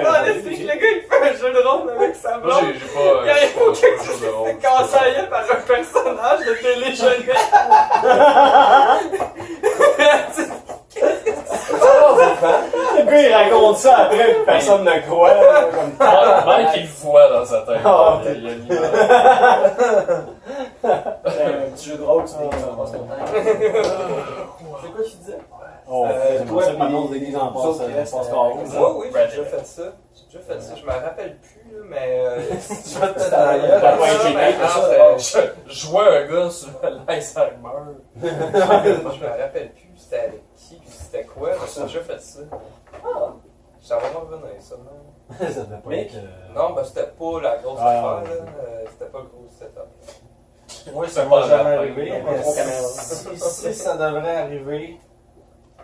S6: Ah, l'explique, le gars, il fait un jeu de rôle avec sa
S3: Moi,
S6: blonde.
S3: j'ai pas.
S6: Il arrive au
S3: j'ai
S6: cactus,
S3: pas
S6: il
S3: de rôle.
S6: se fait casser la gueule par un personnage de télé jeunesse.
S4: Le gars, il raconte ça après, puis personne ne croit.
S3: Mike, il le voit dans sa tête.
S4: Ah,
S3: Il y a l'image.
S2: Un petit jeu de rôle, tu passe ton temps.
S5: C'est quoi tu disais?
S4: Oh, c'est pour ça que ma blonde déguise en passe-carreau.
S6: Moi, oui, j'ai déjà fait ça. Je me rappelle plus, là, mais.
S5: Je vais te mettre dans la gueule.
S3: Je jouais un gars sur l'Alzheimer.
S6: Je me rappelle plus c'était avec qui puis c'était quoi. J'ai déjà fait ça. Ça va me revenir, ça. Non,
S4: Ça devait pas être.
S6: non ben c'était pas la grosse
S4: Ah,
S6: affaire,
S4: ouais.
S6: là. C'était pas le gros setup.
S5: Moi, ça
S3: C'est
S5: va
S3: pas
S5: jamais
S3: la
S5: arriver.
S3: peine.
S5: Mais
S4: Trop caméra.
S5: si ça devrait arriver,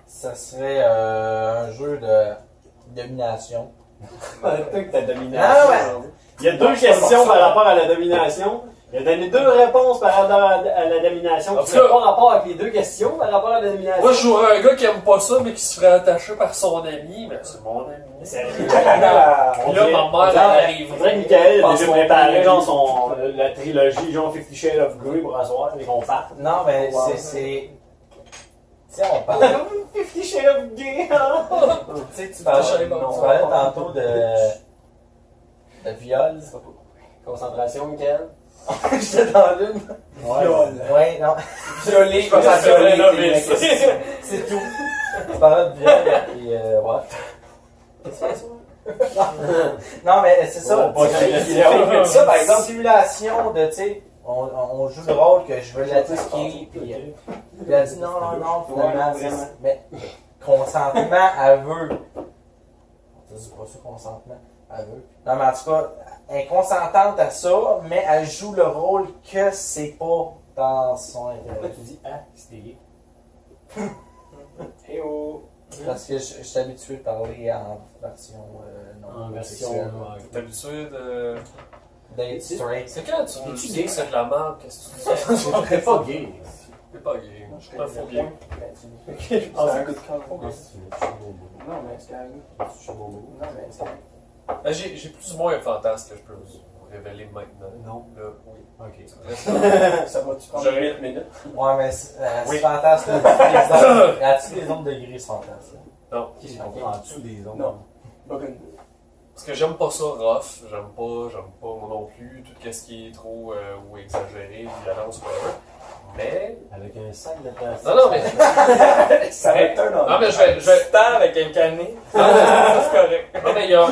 S5: ça serait un jeu de domination.
S4: Peut-être que ta domination.
S5: Ah ouais.
S4: Il y a deux questions par rapport à la domination. Il a donné 2 réponses par rapport à la domination.
S3: En
S4: Qui
S3: tout
S4: n'ont
S3: cas-
S4: pas rapport avec les 2 questions par rapport à la domination.
S3: Moi, je jouerais un gars qui aime pas ça, mais qui se ferait attacher par son ami. Mais c'est mon ami.
S4: C'est
S3: Puis là, ma mère, elle arrive.
S4: On dirait que Michael a
S3: Pense
S4: déjà
S3: qu'on
S4: préparé
S3: pourrait-
S4: genre la trilogie, genre 50 Shades of Grey pour asseoir et qu'on parte.
S5: Non, mais c'est. Tu sais, on parle.
S4: 50 Shades of Grey, hein?
S5: Tu sais, tu parlais tantôt de viol.
S4: Concentration, Michael.
S5: J'étais dans l'une. Ouais, non.
S6: Violer,
S3: pense que c'est vrai, là, mais
S5: C'est tout. Tu parlais de viol, et ouais. Non, mais c'est ça.
S4: Oh, pas de
S5: Ça, par exemple, simulation de, tu sais, on joue le rôle que je veux l'attaquer, puis elle a dit non, finalement, mais consentement aveu. On dit pas ça, consentement aveu. Non, mais en tout cas, elle est consentante à ça, mais elle joue le rôle que c'est pas dans son intérêt.
S4: Tu dis, ah, c'était gay. Hey oh!
S5: Parce que je suis habitué de parler en version non
S4: En version.
S5: sexuelle.
S3: T'es habitué de.
S5: Date straight.
S3: C'est quand tu nous
S4: Es-tu
S3: dis
S4: gay?
S3: que c'est de la merde, qu'est-ce que tu dis?
S4: C'est pas gay.
S3: C'est pas gay. Je suis pas faux gay.
S2: C'est un coup de cœur.
S4: Non,
S2: Non, mais c'est un Non, mais c'est
S3: Ben, j'ai plus ou moins un fantasme que je peux vous révéler maintenant.
S4: Non.
S3: Là, oui.
S4: Ok.
S2: Ça va-tu prendre
S3: J'aurais-
S2: 8 minutes?
S5: Ouais, mais
S3: Oui.
S5: c'est fantasme. As-tu des ondes de gris, c'est fantasme?
S3: Non.
S4: Qui sont en dessous des ondes?
S2: Non. Pas qu'une.
S3: Parce que j'aime pas ça rough, j'aime pas moi non plus tout ce qui est trop ou exagéré, violence, whatever. Mais.
S4: Avec un sac de plastique.
S3: Non, non, mais.
S2: Ça va être un
S3: Non, mais je vais.
S6: Temps avec un canet.
S3: Non, mais-
S6: C'est correct.
S3: non, mais il y a un.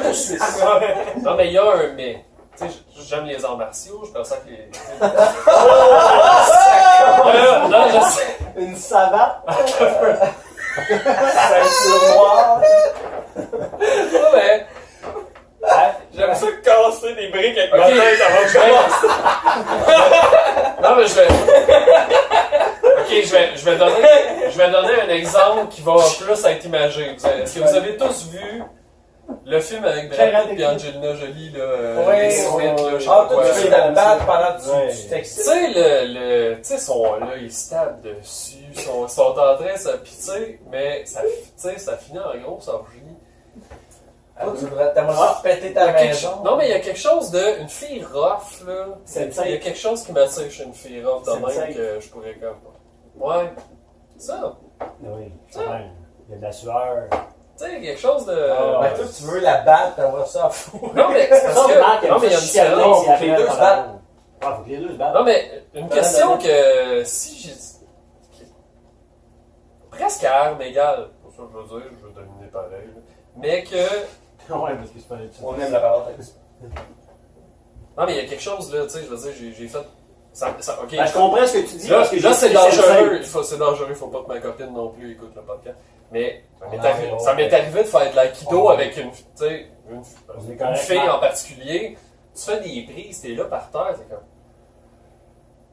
S3: Non, mais il y a un mais. Tu sais, j'aime les arts martiaux, je pense que les. Non, je sais.
S4: Une savate?
S2: ceinture noire.
S3: Non, mais.
S6: J'aime ça casser des briques avec ma
S3: Ok.
S6: tête avant que je commence.
S3: Non, mais je vais. Ok, je vais donner un exemple qui va plus être imagé. Est-ce que vous avez tous vu le film avec Brad Pitt et Angelina Jolie, là,
S5: Oui,
S3: les suites, là, je sais
S5: Ah,
S3: pas
S5: toi,
S3: quoi.
S5: tu fais de battre pendant que
S4: Ouais.
S5: tu
S3: Tu
S5: t'excites.
S3: sais, tu sais, là, ils se tapent dessus, sont en train de se pitcher, mais ça, tu sais, ça finit en grosse orgie.
S5: Toi, tu devrais t'aimerais péter
S3: Il y
S5: ta
S3: a quelque
S5: maison.
S3: cho- Non, mais il y a quelque chose de. Une fille rough, là.
S4: C'est le
S3: Il y a quelque chose qui m'attire chez une fille rough de
S4: C'est le
S3: même
S4: sexe.
S3: que je pourrais comme. Ouais. Ça.
S4: Oui, c'est vrai. Il y a de la sueur.
S3: Tu sais, quelque chose de.
S4: Ah,
S5: Ben, toi, tu veux la battre, t'aimerais ça à fou.
S3: Non, mais c'est parce
S4: Ça,
S3: que.
S4: Marc,
S3: Non, mais il y a une
S4: chicaner,
S3: différence.
S4: c'est après
S5: les deux
S4: la
S5: se battent.
S4: parole. Faut que les deux se battent.
S3: Non, mais une question que. Si j'ai. Presque à armes égales. Pour ça, je veux dire, je veux dominer pareil. Là. Mais que.
S4: Ouais, parce que c'est pas
S2: On aime la parole avec ça.
S3: Non, mais il y a quelque chose, là, tu sais, je veux dire, j'ai fait. Ça, ok.
S4: Ben, je comprends ce que tu dis.
S3: Là,
S4: parce que
S3: là,
S4: j'ai-
S3: c'est dangereux. C'est dangereux, faut pas que ma copine non plus écoute le podcast. Mais ça m'est arrivé de faire de l'aïkido avec une, tu sais,
S4: On est
S3: une
S4: correct,
S3: fille
S4: Marc.
S3: en particulier. Tu fais des prises, t'es là par terre, c'est comme.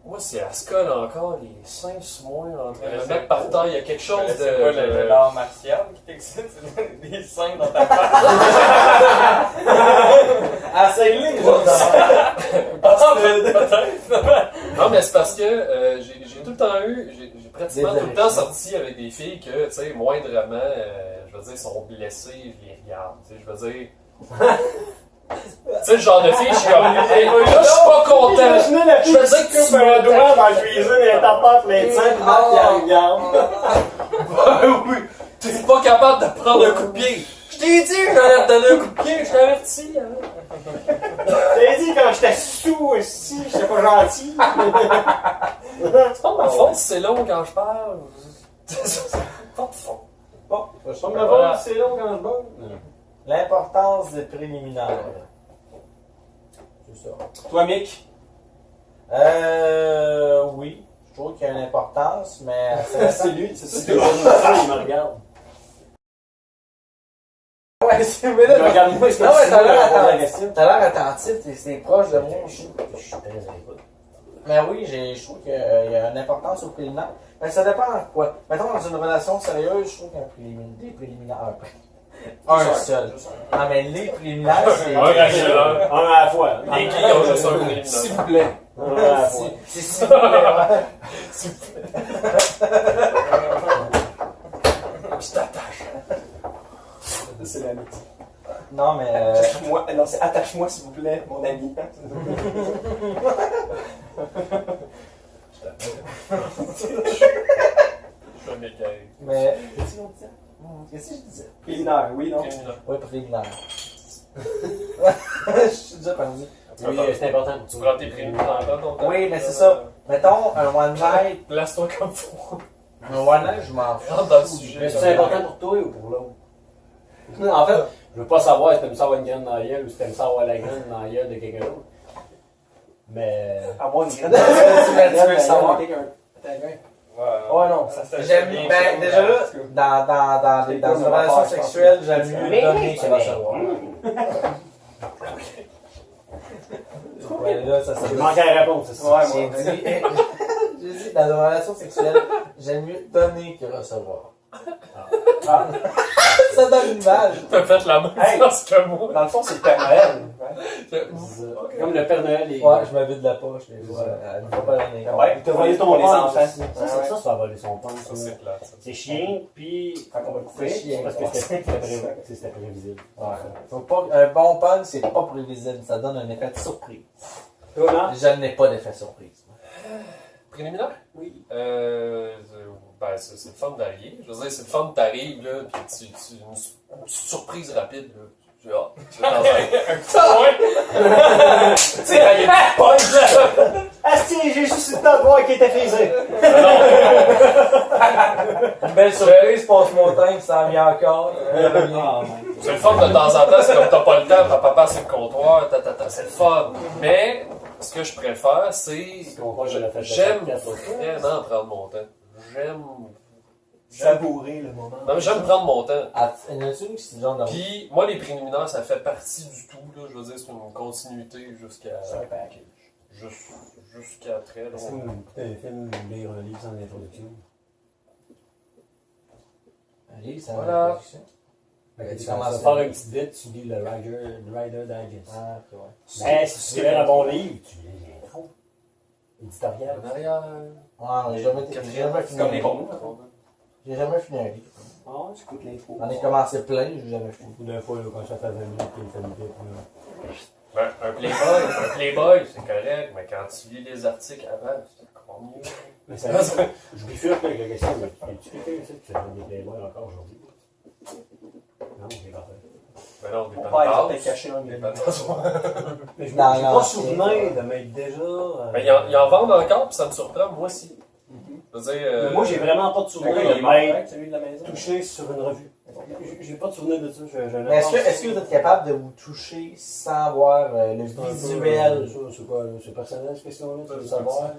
S3: Moi, c'est elle se colle encore les seins sous moi en train de me
S6: c'est
S3: mettre par terre. Il y a quelque chose de.
S6: C'est pas l'art martial qui t'excite, c'est des seins dans ta face.
S5: Essaye-les,
S3: Non, mais c'est parce que j'ai tout le temps eu, j'ai pratiquement
S5: Des
S3: tout le temps
S5: élections.
S3: sorti avec des filles que, tu sais, moindrement, je veux dire, sont blessées, je les regarde. Tu sais, je veux dire. Tu sais, le genre de fille, je suis comme. Hey, là, je suis pas content.
S4: Imaginez la fille
S3: Je veux
S4: qui
S3: dire que
S4: coupe
S3: tu
S4: un
S3: m'as
S4: doigt dans la cuisine et elle tapote les seins, puis Marc, il la regarde.
S3: Oui, t'es pas capable de prendre un coup de pied. Je t'ai dit, j'allais te donner un coup de pied, je t'ai averti. Hein.
S4: T'as dit quand j'étais sous aussi, j'étais pas gentil.
S3: C'est pas ma faute si c'est long quand je parle. C'est pas de faute.
S5: Bon, je
S4: Comme
S5: sais
S4: la
S5: pas.
S4: vôtre, c'est long quand je bois.
S5: L'importance des préliminaires. C'est ça.
S2: Toi, Mick.
S5: Oui. Je trouve qu'il y a une importance, mais
S4: C'est lui, c'est ça. Il me regarde.
S5: Ouais, c'est mais là,
S4: Regarde-moi, est-ce que
S5: non,
S4: tu
S5: ouais, t'as
S4: veux
S5: l'air
S4: répondre à la
S5: attentif.
S4: question?
S5: T'as l'air attentif, c'est proche de moi.
S4: Je suis très à l'écoute.
S5: Mais oui, je trouve qu'il y a une importance au préliminaire. Mais ça dépend de quoi. Mettons, dans une relation sérieuse, je trouve qu'il y a des préliminaires. Un seul. Non, mais les préliminaires, c'est.
S3: Un racheleur.
S4: Un à la fois.
S3: Les qui ont juste un
S2: S'il
S3: préliminaire.
S2: vous plaît.
S4: Un à la fois.
S5: C'est s'il vous plaît,
S3: Je t'attache.
S2: C'est l'amitié.
S5: Non, mais.
S2: Attache-moi. Non, c'est attache-moi, s'il vous plaît, mon ami.
S3: Je suis un écaille.
S5: Mais. Qu'est-ce que je disais?
S2: Préliminaire, oui, non?
S3: Préliminaire.
S5: Ouais, préliminaire. Je suis déjà perdu.
S4: Oui, c'est important pour
S3: Tu
S4: toi.
S3: prends tes préliminaires dans ton temps.
S5: Oui, mais c'est ça. Mettons, un one night.
S3: Place-toi comme faut.
S5: Un one night, je m'en fous.
S3: Rentre dans le sujet.
S4: Mais c'est important pour toi ou pour l'autre? Non, en fait, je veux pas savoir si t'aimes ça avoir une graine dans la gueule ou si t'aimes ça avoir la graine dans la gueule de quelqu'un d'autre. Mais.
S2: Avoir une graine.
S5: Tu veux savoir?
S2: Ouais, non, ça fait.
S5: J'aime
S6: bien
S5: ben,
S6: ça.
S5: déjà là, dans une relation sexuelle, j'aime mieux donner que recevoir. Ouais, là, ça
S4: Je
S5: c'est
S4: manquais la réponse, c'est ça.
S2: Ouais,
S5: J'ai
S2: moi.
S5: dit, j'ai dit, dans une relation sexuelle, j'aime mieux donner que recevoir.
S2: Ah.
S5: Ça donne une image.
S3: T'as fait la même
S2: Hey.
S3: chose que moi.
S2: Dans le fond, c'est le Père Noël.
S4: Comme le Père Noël et.
S5: Ouais, je me vide la poche des fois. Elle ne faut pas donner.
S2: Ouais,
S4: Il t'a volé ton
S2: pour les
S4: punch.
S2: enfants.
S4: Ça, ça va voler son punch.
S3: Ça, c'est plate. ça.
S4: C'est chiant, puis.
S2: Fait qu'on va le couper.
S5: C'est chiant.
S4: Parce que c'était prévisible.
S5: Ouais. Faut pas, un bon pun, c'est pas prévisible. Ça donne un effet de surprise.
S4: Toi, non?
S5: Je n'ai pas d'effet surprise.
S3: Préliminaire?
S4: Oui.
S3: Ben, c'est le fun d'allier. Je veux dire, c'est le fun, t'arrives, là, pis une petite surprise rapide, là. J'ai hâte. Tu sais, quand il y a du punch,
S4: Ah, si, j'ai juste eu le temps de voir qu'il était frisé.
S5: Une belle surprise, passe mon temps, puis ça en vient encore.
S3: c'est le fun de temps en temps, c'est comme t'as pas le temps, ton papa c'est le comptoir, c'est le fun. Mais, ce que je préfère, c'est. J'aime vraiment prendre mon temps. J'aime
S2: Savourer le moment.
S3: Non, mais j'aime prendre mon temps.
S5: Ah, il y en a une qui c'est genre dans.
S3: Puis, moi, les préliminaires, ça fait partie du tout, là. Je veux dire, c'est une continuité jusqu'à.
S2: C'est un package.
S3: Jusqu'à très
S4: Est-ce que
S3: loin.
S4: vous écoutez un film ou lire un livre sans introduction?
S5: Allez, ça
S3: Voilà.
S5: va.
S4: Tu commences à faire une petite vite, tu lis le Rider Digest.
S5: Ah, ok, ouais.
S4: Mais si tu lis un bon livre, tu lis l'intro. Éditorial.
S3: En arrière.
S5: Ouais, j'ai jamais fini.
S2: Comme les bons.
S5: J'ai jamais fini un livre.
S4: Ah, j'écoute l'intro.
S5: J'en ai commencé plein, j'ai jamais fini.
S4: Ou d'un fois, là, quand ça fait 20 minutes, il fait une vite.
S3: Ben, un Playboy, c'est correct, mais quand tu lis les articles avant, c'est encore mieux.
S4: Mais ça, je bifurque avec la question. Es-tu quelqu'un ici qui fait des Playboy encore aujourd'hui? Non, j'ai pas fait.
S3: Ben non, des
S2: Mon père, il
S3: pantalons.
S2: a caché un
S3: Des
S2: million.
S3: pantalons.
S4: Mais je
S5: Non,
S4: n'ai
S5: non,
S4: pas
S5: c'est-
S4: souvenir de m'être déjà.
S3: Ben, ils en vendent encore, puis ça me surprend, moi aussi. Je veux dire.
S4: Mais moi, j'ai vraiment pas de souvenir
S2: Il
S4: de
S2: est mort,
S4: m'être
S2: hein, celui de la maison.
S4: touché sur une revue. J'ai pas de souvenir de ça.
S5: Mais est-ce que vous êtes capable de vous toucher sans voir le visuel?
S4: C'est quoi, c'est personnel cette question-là? Tu veux savoir?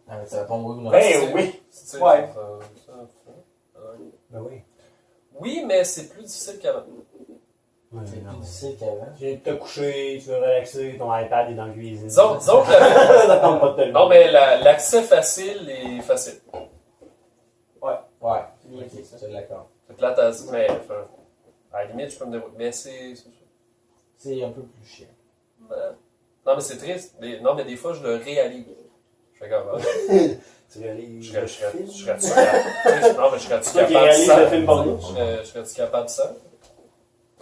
S5: Ah, mais tu réponds oui ou non.
S4: Ben oui!
S3: C'est-
S2: Ouais.
S4: Ben oui.
S3: Oui, mais c'est plus difficile qu'avant.
S5: C'est plus difficile qu'avant.
S4: Tu viens de te coucher, tu veux relaxer, ton iPad est dans la cuisine.
S3: Disons que
S4: Ça tente pas de te lever.
S3: non, mais l'accès facile est facile.
S5: Ouais. Ok, ça, c'est d'accord.
S3: Fait que là, t'as dit, mais à la limite, je peux me débrouiller. Mais c'est.
S5: C'est un peu plus chiant.
S3: Non, mais c'est triste. Non, mais des fois, je le réalise. Je fais comme.
S4: Tu réalises.
S3: Je serais-tu capable? Non, mais je serais-tu
S4: Toi qui
S3: capable de
S4: réalises
S3: ça?
S4: le film porno.
S3: Je serais-tu capable de ça?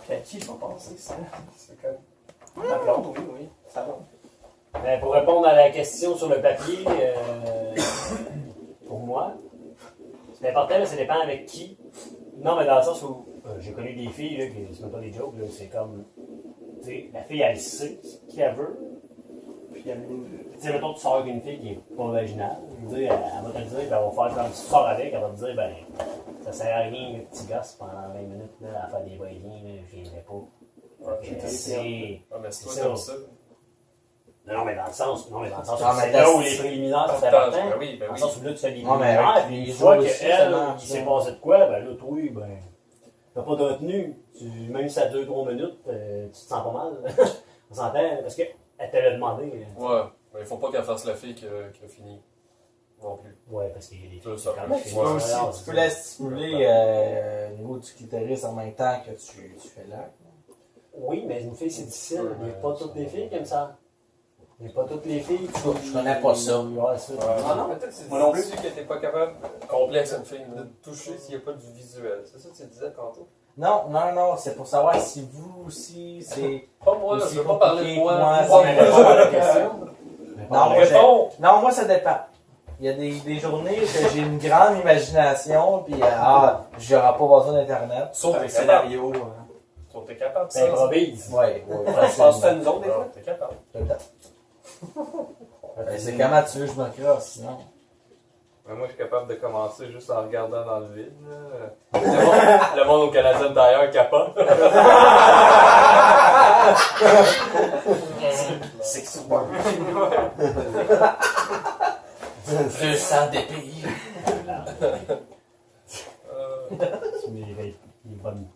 S2: Puis à qui il faut penser ça? C'est comme. Ma blonde, oui, ça va.
S4: Ben, pour répondre à la question sur le papier, pour moi, c'est important, mais ça dépend avec qui. Non, mais dans le sens où j'ai connu des filles, là, qui c'est même pas des jokes, là, c'est comme. Tu sais, la fille, elle sait ce qu'elle veut. Puis, tu sais, mettons, tu sors avec une fille qui est pas vaginale. Je veux dire, elle va te le dire, ben, on va faire quand tu sors avec, elle va te dire, ben, ça sert à rien, le petit gosse, pendant 20 minutes, là, à faire des va-et-vient, là, je viendrai pas. C'est.
S3: Ah, mais c'est toi
S4: C'est
S3: comme
S4: ça.
S3: ça.
S4: Non, mais dans le sens,
S5: Ah,
S4: c'est
S5: mais
S4: là où
S5: t'as-
S4: les préliminaires sont
S3: Ben
S4: importants.
S3: oui, ben
S4: Dans le
S3: oui.
S4: sens où là, tu fais des
S5: Non, mais
S4: préliminaires,
S5: avec
S4: puis
S5: les
S4: une fois
S5: autres aussi, ça
S4: qu'elle,
S5: marche,
S4: il s'est
S5: ça.
S4: passé de quoi, ben là, toi, ben, t'as pas de retenue. Même si ça dure 3 minutes, tu te sens pas mal. On s'entend, parce qu'elle te l'a demandé.
S3: Ouais, mais il faut pas qu'elle fasse la fille qui a fini. non plus.
S4: Ouais, parce qu'il y a des
S3: Ça,
S4: filles
S3: ça
S4: quand
S3: peut-
S4: même
S5: Tu
S4: qui
S5: peux
S4: font
S5: aussi,
S4: ça.
S5: tu peux la stimuler au niveau du clitoris en même temps que tu fais l'acte.
S4: Oui, mais une fille, c'est difficile. Il n'y a pas toutes les filles qui aiment ça. Il n'y a pas toutes les filles qui...
S5: Je connais pas ça.
S4: Ouais, ça.
S2: Ah non,
S6: Peut-être que c'est
S2: Moi non plus.
S6: difficile que t'es pas capable
S3: Complexe une fille.
S6: de te toucher s'il n'y a pas du visuel. C'est ça que tu disais tantôt?
S5: Non, c'est pour savoir si vous aussi, c'est...
S3: Pas moi, là,
S5: Aussi
S3: je veux pas parler de moi.
S5: compliqué que
S4: Pas
S5: moi,
S4: mais répondre à la question.
S5: Non, moi,
S3: Réponds!
S5: Non, moi, ça dépend. Il y a des journées que j'ai une grande imagination, puis j'aurai pas besoin d'Internet.
S3: Sauf
S2: Avec
S3: t'es
S2: le
S3: capable.
S2: scénario.
S3: Sauf t'es capable,
S4: Ça improvise.
S5: Ouais,
S2: Je pense que c'est à nous autres, des fois.
S3: T'es capable.
S5: C'est comment tu veux que je me crosse, sinon?
S6: Mais moi, je suis capable de commencer juste en regardant dans le vide. Là. Le monde au Canadien d'ailleurs capote.
S2: C'est super.
S5: 200 DPI.
S4: Mais il est bonne.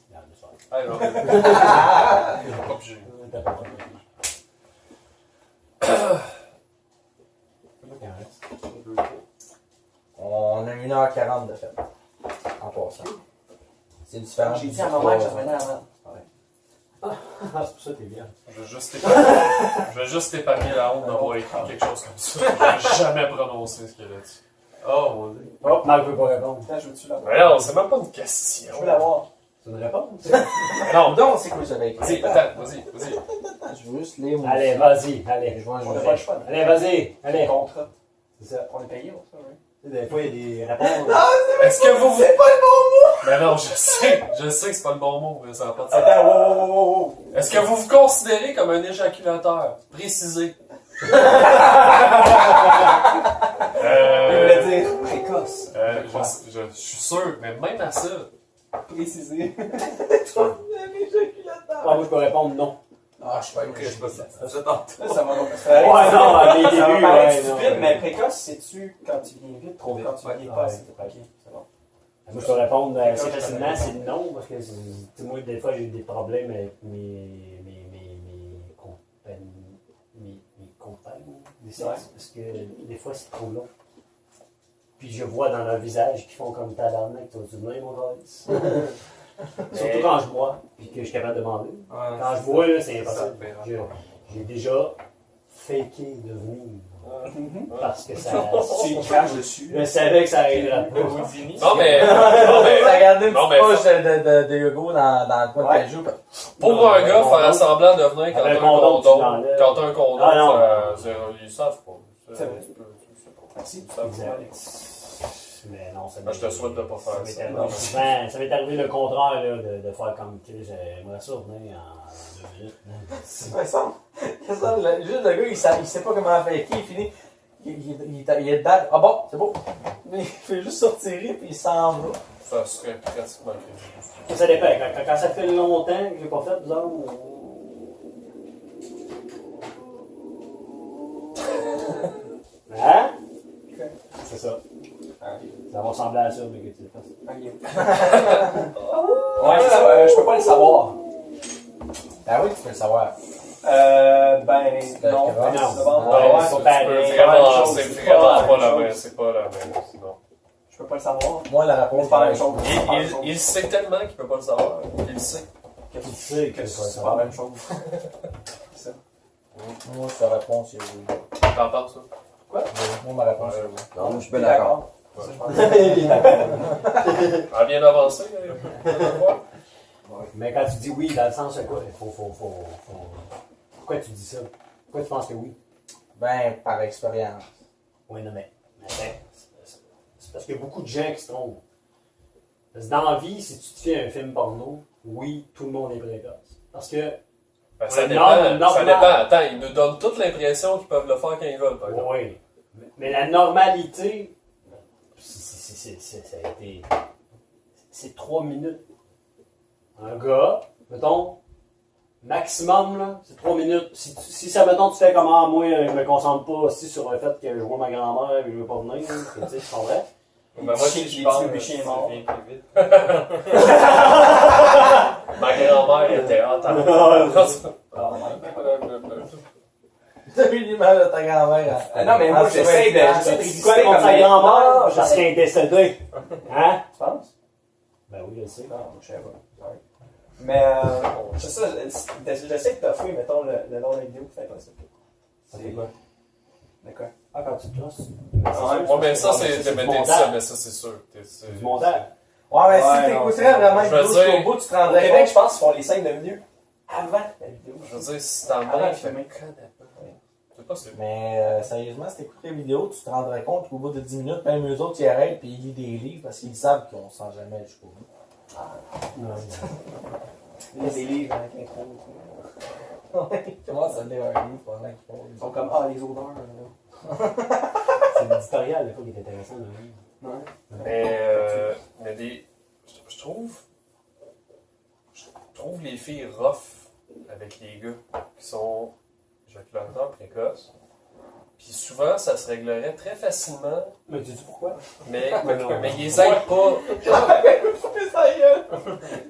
S3: Ah, non. Pas pigé.
S5: On a 1h40 de fait. En passant. C'est différent.
S2: J'ai dit à ma mère que je revenais avant.
S4: Ah, c'est pour ça que t'es bien.
S3: Je veux juste épargner la honte d'avoir écrit quelque chose comme ça. J'ai jamais prononcé ce qu'il y a là-dessus. Oh mon dieu.
S4: Oh, Marc veut pas répondre.
S2: Putain, je veux-tu l'avoir?
S3: Mais non, c'est même pas une question.
S2: Je veux l'avoir.
S4: Tu veux une réponse?
S5: Non, donc, c'est quoi j'avais écrit?
S3: Vas-y, attends, vas-y.
S5: Je veux juste lire mon.
S4: Allez, vas-y, allez.
S5: Je vois, je
S2: On n'a
S5: vais-
S2: pas le choix.
S4: Allez, vas-y, allez.
S2: Contrat.
S4: C'est ça.
S2: On est payé pour ça, oui.
S4: Des fois, il y a des réponses.
S3: Est-ce que vous.
S5: C'est pas le bon
S3: Mais non, je sais que c'est pas le bon mot, mais ça n'a pas de sens.
S2: Attends, wow.
S3: Est-ce que vous vous considérez comme un éjaculateur? Précisez.
S2: Il voulait dire précoce.
S3: Je suis sûr, mais même à ça.
S2: Précisé.
S4: Ah, moi, je peux répondre non.
S5: Ah, je suis pas
S6: Ok, je sais pas si
S2: Là, ça va donc.
S4: Ouais, non, à mes débuts,
S2: Ça va paraître
S4: ouais, non.
S2: stupide, mais précoce, c'est-tu quand tu viens vite, trop
S4: Ouais.
S2: quand tu viens
S4: Ouais.
S2: pas? Ok, c'est bon.
S4: Moi, je peux répondre assez facilement, c'est non, parce que moi, des fois, j'ai eu des problèmes avec mes compagnes, des sexes, parce que des fois, c'est trop long. Puis je vois dans leur visage qu'ils font comme tabarnak, tu vas-tu venir, mon gars? Surtout quand je bois, puis que je suis capable de demander. Quand je bois, là, c'est impossible. J'ai déjà faké de venir. Parce que ça.
S2: Tu craches dessus.
S4: Je savais que ça arriverait pas.
S3: Non, mais.
S5: T'as regardé une
S3: Non,
S5: petite
S3: mais-
S5: poche de Hugo dans le coin de la joue.
S3: Pour un gars, faire semblant de venir quand
S4: Avec
S3: t'as
S4: un
S3: un
S4: condom, tu
S3: condom.
S4: l'enlèves.
S3: Quand t'as un condom,
S4: Ah, non.
S3: ils savent pas.
S2: C'est vrai.
S3: Tu sais pas.
S2: Merci.
S3: Ils savent pas.
S4: Mais non, ça
S3: Ah, je te souhaite de pas faire
S4: m'est
S3: ça.
S4: arrivé souvent- ça m'est arrivé le contraire, là, de faire comme, tu sais, j'aimerais ça venir en 2 minutes.
S5: C'est ça, juste le gars, il sait pas comment faker, il finit. Il est dedans. Ah bon, c'est beau. Il fait juste sortir puis il s'en va.
S3: Ça serait pratiquement crédible.
S4: Ça dépend. Quand ça fait longtemps que j'ai pas fait, disons. Hein? C'est ça. Ça va ressembler à ça, mais que tu le fasses.
S2: Ouais, c'est ça, je peux pas le savoir.
S5: Ah oui, tu peux le savoir.
S2: Ben, non.
S5: Non.
S4: Ouais, c'est pas
S3: Tu peux
S4: pareil.
S3: vraiment,
S2: chose.
S3: c'est
S2: C'est
S3: vraiment
S2: pas la
S3: pas
S2: même
S3: la
S2: chose.
S3: même. C'est pas la même. Sinon.
S2: Je peux pas le savoir.
S5: Moi, la
S2: Mais
S5: réponse,
S2: c'est pas la même chose. C'est pas la même
S3: Il
S2: chose.
S3: sait tellement qu'il peut pas le savoir. Il le sait.
S2: Que
S4: Tu sais que
S2: c'est pas la même chose. C'est ça.
S5: Moi, sa réponse, c'est oui.
S3: T'en penses, ça?
S5: Moi, ma réponse, c'est oui.
S1: Non, moi, je suis bien d'accord.
S2: C'est ça, je pense.
S3: Elle a bien avancé.
S4: Mais quand tu dis oui, dans le sens de quoi? Pourquoi tu dis ça? Pourquoi tu penses que oui?
S5: Ben, par expérience.
S4: Oui, non, mais c'est parce qu'il y a beaucoup de gens qui se trompent. Parce que dans la vie, si tu te fais un film porno, oui, tout le monde est précoce. Parce que,
S3: Ben, ça
S4: Ouais,
S3: dépend.
S4: non,
S3: Ça
S4: non,
S3: dépend. Attends, ils nous donnent toute l'impression qu'ils peuvent le faire quand ils veulent, par exemple.
S4: oui, mais la normalité, ça a été. C'est 3 minutes. Un gars, mettons, maximum, là, c'est 3 minutes. Si ça, mettons, tu fais comment, moi, je me concentre pas aussi sur le fait que je vois ma grand-mère et je veux pas venir, hein, tu sais, tu comprends?
S6: Ben, moi, si je
S2: Les
S6: parle,
S2: petits chiens morts.
S6: ça vient plus vite.
S3: Ma grand-mère était en temps.
S5: T'as vu l'image de ta grand-mère.
S2: Non, mais moi, j'essaie de
S4: C'est
S2: résister
S4: quoi contre sa
S2: comme...
S4: grand-mère?
S2: Non,
S4: Parce qu'elle est décédée. Hein?
S2: Tu penses?
S4: Ben oui, je le sais.
S2: Non, je sais pas. Sorry. Mais, c'est ça, j'essaie de t'offrir, mettons, le nom de la vidéo, c'est impossible.
S4: C'est quoi?
S2: De quoi?
S4: Ah, quand tu te crosses.
S3: Ouais, mais ça, c'est.
S4: du
S3: Mais t'es dit ça, mais ça, c'est sûr. C'est
S4: du montage.
S5: Ouais, mais si
S2: Ouais, non,
S5: t'écouterais vraiment
S3: je
S5: une
S3: veux
S5: douche
S3: dire-
S5: au bout, tu te
S2: Au
S5: rendrais
S2: Québec,
S5: compte.
S2: je pense qu'ils font les 5 de mieux avant la vidéo.
S3: Je veux dire, si t'en
S2: Avant
S3: manques,
S2: de filmer.
S3: c'est pas sûr.
S5: Mais sérieusement, si t'écouterais la vidéo, tu te rendrais compte qu'au bout de 10 minutes, même eux autres, ils arrêtent et ils lisent des livres parce qu'ils savent qu'on sent jamais jusqu'au bout.
S2: Il y a des livres avec l'intro et tout.
S5: Comment ça lire un livre pendant qu'ils font
S2: Ils sont comme, ah, les odeurs, là.
S4: C'est l'éditorial, des fois, qui est intéressant. Là.
S2: Ouais.
S3: Mais je trouve les filles rough avec les gars qui sont éjaculateurs précoces. Puis souvent, ça se réglerait très facilement,
S4: Mais tu dis pourquoi?
S3: mais ils les aident pas.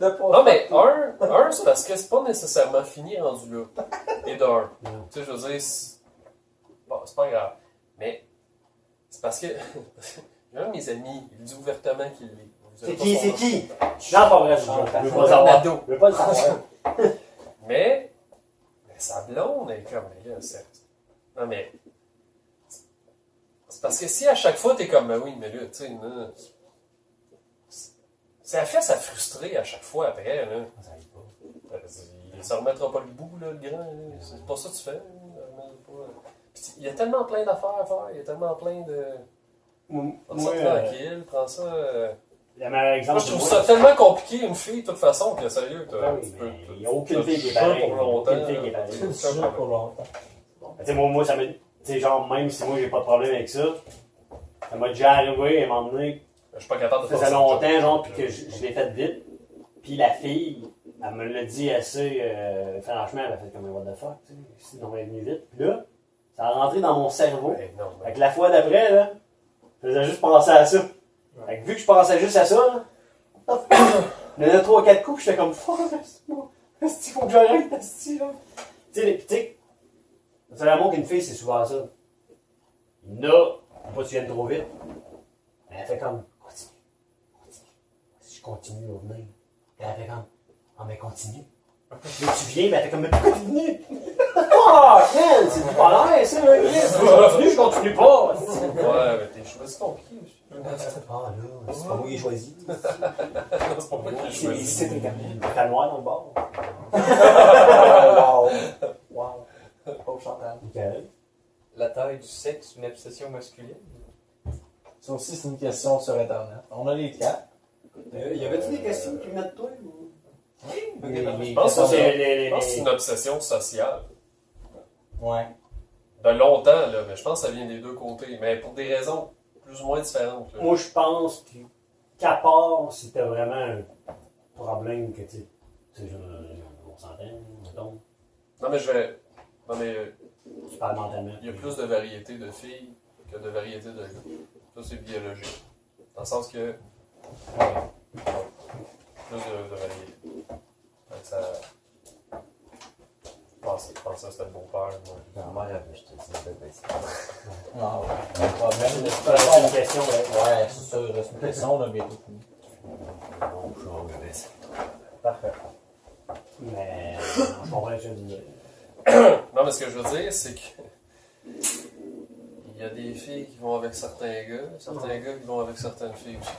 S5: de
S3: Non, mais c'est parce que c'est pas nécessairement fini rendu là. Et d'un. Tu sais, je veux dire, bon, c'est pas grave. Mais c'est parce que j'ai un de mes amis, il dit ouvertement qu'il l'est. Vous savez
S4: C'est
S3: pas
S4: qui?
S3: son
S4: C'est
S3: nom.
S4: qui? Non, pas vrai, je veux pas le savoir. Je veux pas le savoir.
S3: Mais sa blonde est comme, mais là, c'est. Non, mais. C'est parce que si à chaque fois t'es comme, ben oui, mais là, tu sais, non, ça fait ça frustrer à chaque fois après, là.
S4: Ça arrive pas.
S3: Il se remettra pas le bout, là, le grand. Là. C'est pas ça que tu fais. Puis il y a tellement plein d'affaires à faire. Il y a tellement plein de. Prends ça tranquille, prends ça.
S4: Le meilleur exemple.
S3: Moi, je trouve ça tellement compliqué, une fille, de toute façon, que sérieux.
S4: Il n'y a aucune fille qui est pareille.
S3: Pour longtemps.
S4: Aucune fille qui est pareille.
S5: C'est sûr pour longtemps.
S4: Tu sais, moi, ça me. Tu sais, genre, même si moi, j'ai pas de problème avec ça, ça m'a déjà arrivé à un moment donné.
S3: Je suis pas capable de
S4: Ça
S3: faire
S4: faisait
S3: ça.
S4: longtemps, genre, puis que je l'ai fait vite. Puis la fille, elle me l'a dit assez franchement, elle a fait comme un what the fuck, tu sais, si on est venu vite. Puis là, ça a rentré dans mon cerveau.
S3: Mais non, mais-
S4: Fait que la fois d'après, là, je faisais juste penser à ça. Fait que vu que je pensais juste à ça, là, il y en a 3-4 coups, j'étais comme, fuck, est-ce qu'il faut que j'arrête, est-ce là? Tu sais, c'est l'amour qu'une fille, c'est souvent ça. Il y en a, faut pas que tu viennes trop vite. Mais elle fait comme, continue. Si je continue, on va venir. Puis elle fait comme, ah, mais continue. Mais tu viens, mais elle fait comme, mais pourquoi tu venais? Oh, man, c'est du bonheur, ça, là. Je continue pas.
S3: Ouais, mais t'es choisi compliqué aussi.
S4: Ah, là, c'est pas moi qui ai choisi.
S3: C'est pas moi qui ai choisi.
S2: C'est éternel.
S4: Il fait noir dans le bar.
S2: Wow. Wow. Pauvre Chantal.
S4: Nickel.
S6: La taille du sexe, une obsession masculine.
S5: Ça aussi, c'est une question sur Internet. On a les quatre.
S4: Y avait-tu des questions qui venaient de toi?
S3: Je pense que
S5: questions-
S3: je pense que c'est une obsession sociale.
S5: Ouais.
S3: De longtemps, là, mais je pense que ça vient des deux côtés. Mais pour des raisons plus ou moins différentes. Là.
S4: Moi, je pense qu'à part si t'as vraiment un problème que tu sais, on s'entend, mettons,
S3: Non, mais je vais. Non, mais
S4: tu parles mentalement.
S3: il y a plus de variété de filles que de variété de gars. Ça, c'est biologique. Dans le sens que. Plus de variété. Donc, ça. Je pensais que c'était le beau-père. Moi.
S1: Ma mère avait acheté ça, c'était bête.
S5: Ah ouais. Pas de problème. De toute
S4: C'est
S5: façon,
S4: une question,
S5: ouais, c'est sûr. C'est une question, là, bientôt fini.
S4: Parfait. Mais, je comprends ce que tu veux dire.
S3: Non, mais ce que je veux dire, c'est que. Il y a des filles qui vont avec certains gars qui vont avec certaines filles aussi.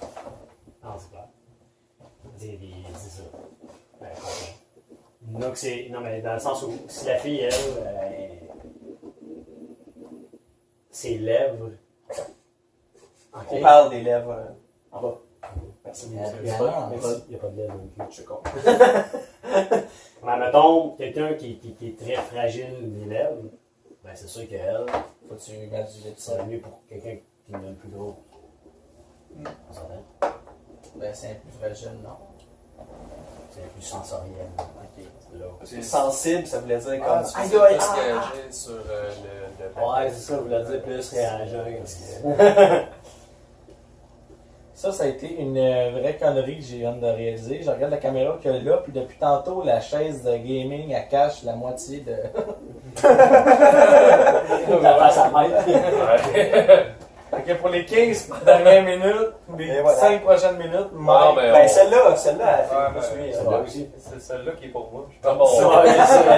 S4: Non, c'est clair. C'est ça. Ben, je comprends. Donc, c'est. Non, mais dans le sens où, si la fille, elle. Ses lèvres.
S2: On
S4: Ok.
S2: parle des lèvres en bas. Merci.
S5: Il y a
S4: Il n'y a pas de lèvres non plus.
S2: Je suis con.
S4: Mais mettons, quelqu'un qui est très fragile des lèvres, ben c'est sûr qu'elle,
S5: Faut que tu mettes du lait de
S4: ça
S5: ça.
S4: va mieux pour quelqu'un qui est plus gros. On s'entend?
S5: Ben, c'est un plus fragile, non?
S4: C'est plus sensoriel.
S5: Ok.
S4: Là.
S2: C'est sensible, ça voulait dire comme.
S3: Ah,
S2: Aïe,
S3: tu
S2: aïe,
S3: plus
S2: aïe, aïe.
S3: réagir sur le
S4: Ouais, c'est ça, je voulais dire plus réagir.
S5: Ça a été une vraie connerie que j'ai viens de réaliser. Je regarde la caméra qu'il y a là, puis depuis tantôt, la chaise de gaming, elle cache la moitié de
S4: La face à mère.
S3: Ouais.
S5: Ok, pour les 15 dernières minutes, les
S2: Et voilà.
S5: 5 prochaines minutes,
S3: Non, mais
S2: Ben,
S3: on-
S2: celle-là, elle fait
S6: Ouais,
S2: plus lui.
S4: C'est là aussi.
S6: C'est celle-là qui est pour moi.
S3: Comme on,
S2: Ouais,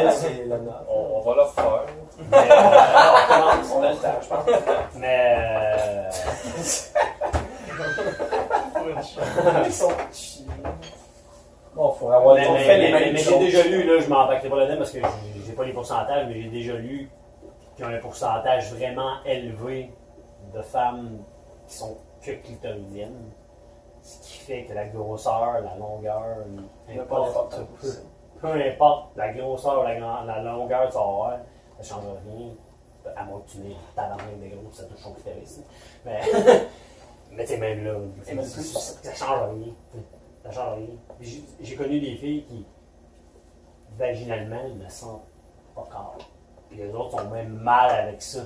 S2: c'est la note.
S3: on va le refaire.
S2: On a le temps, je pense.
S4: Mais.
S2: Ils sont chiants.
S5: bon, faut avoir
S4: Mais,
S5: les
S2: on
S4: mais-
S2: fait les
S4: mais-
S2: mêmes
S4: mais j'ai
S2: choses.
S4: déjà lu, là, je m'en bacterai pas là-dedans parce que j'ai pas les pourcentages, mais j'ai déjà lu qu'il y a un pourcentage vraiment élevé de femmes qui sont que clitoridiennes. Ce qui fait que la grosseur, la longueur, importe peu importe la grosseur, la longueur de son hair, ça change rien. À moins que tu n'aies ta langue de gros, ça touche son clitoris. Mais, mais tu sais, même là,
S2: C'est même plus.
S4: ça change rien. Ça change rien. J'ai connu des filles qui, vaginalement, ne sentent pas corps. Puis les autres sont même mal avec ça.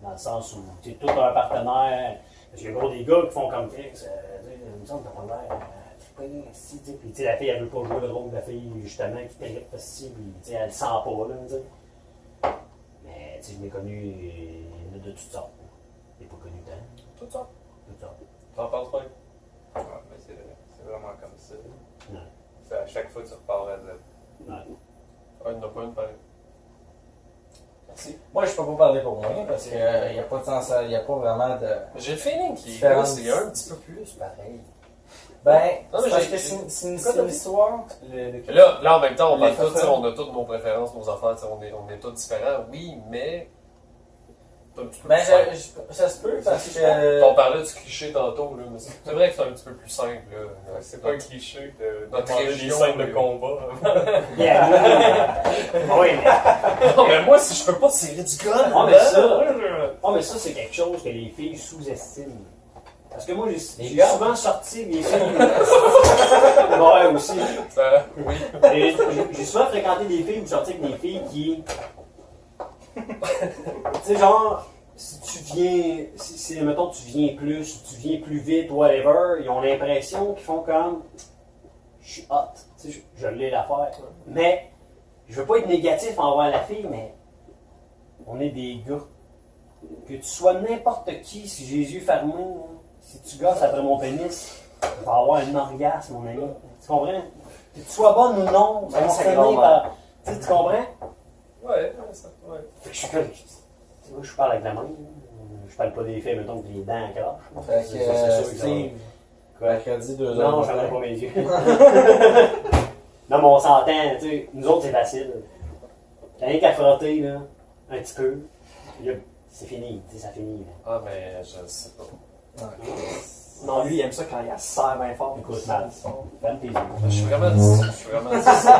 S4: Dans le sens où, tu sais, tout un partenaire. Parce qu'il y a gros des gars qui font comme Chris. Il me semble que t'as pas l'air. Si, tu sais. Puis, tu sais, la fille, elle veut pas jouer le rôle de la fille, justement, qui trippe aussi. Puis, tu sais, elle le sent pas, là, tu sais. Mais, tu sais, je l'ai connu de toutes sortes. Je l'ai pas connu tant.
S3: Tout ça.
S4: Toutes sortes.
S3: T'en penses pas?
S6: Ouais, mais c'est vraiment comme ça.
S4: Ouais.
S6: C'est à chaque fois que tu repars à zéro.
S4: Ouais.
S3: Ah, il n'y en a pas une pareille.
S2: Merci.
S5: Moi, je peux pas parler pour moi parce qu'il n'y a pas de sens, il n'y a pas vraiment de.
S3: J'ai le feeling qu'il
S5: Différence.
S3: c'est un petit peu plus pareil.
S5: Ben,
S3: Non, mais
S5: c'est parce
S3: j'ai-
S5: que c'est une histoire.
S3: Là, en même temps, on
S2: Les
S3: parle tous, tu sais,
S2: façons.
S3: on a toutes nos préférences, nos affaires, tu sais, on est tous différents, oui, mais. t'as un petit peu
S5: Ben,
S3: plus simple.
S5: ça se peut parce que.
S3: On parlait du cliché tantôt, là, mais c'est vrai que c'est un petit peu plus simple, là.
S6: Ouais, c'est pas un cliché de
S3: Notre
S6: demander des
S3: région,
S6: scènes de
S3: mais-
S6: combat.
S4: Yeah. Oui, mais.
S3: Non, mais moi, si je peux pas tirer du gun,
S4: Ah, mais
S3: là,
S4: ça-
S3: là,
S4: Ah, mais ça, c'est quelque chose que les filles sous-estiment. Parce que moi, j'ai
S5: gars?
S4: souvent sorti des filles. Ouais, aussi.
S3: ça- oui.
S4: Et j'ai souvent fréquenté des filles ou sorti avec des filles qui. Tu sais, genre, si tu viens. Si, mettons, tu viens plus vite, whatever, ils ont l'impression qu'ils font comme. Je suis hot. Tu sais, je l'ai l'affaire. Mais, je veux pas être négatif envers la fille, mais. On est des gars. Que tu sois n'importe qui, si j'ai les yeux fermés, là, si tu gosses après mon pénis, tu vas avoir un orgasme, mon ami. Tu comprends? Que tu sois bonne ou non, ça va
S2: c'est
S4: finir
S2: grand,
S4: par. Tu comprends?
S3: Ouais, ça, ouais.
S4: Fait que je suis comme. Tu vois, je parle avec la main. Je parle pas des faits, mettons, que les dents crochent.
S5: Fait que,
S4: C'est sûr que ça va.
S5: Steve,
S4: Quoi?
S5: mercredi, 2 heures.
S4: Non, j'en ai pas mes yeux. Non, mais on s'entend, tu sais. Nous autres, c'est facile. T'as rien qu'à frotter, là, un petit peu. Là, c'est fini, tu sais, ça finit. Là.
S3: Ah, mais je sais pas.
S2: Non, lui, il aime ça quand il a serre bien fort.
S4: Écoute, mal. Ferme tes yeux.
S3: Je suis vraiment difficile. Je suis vraiment difficile.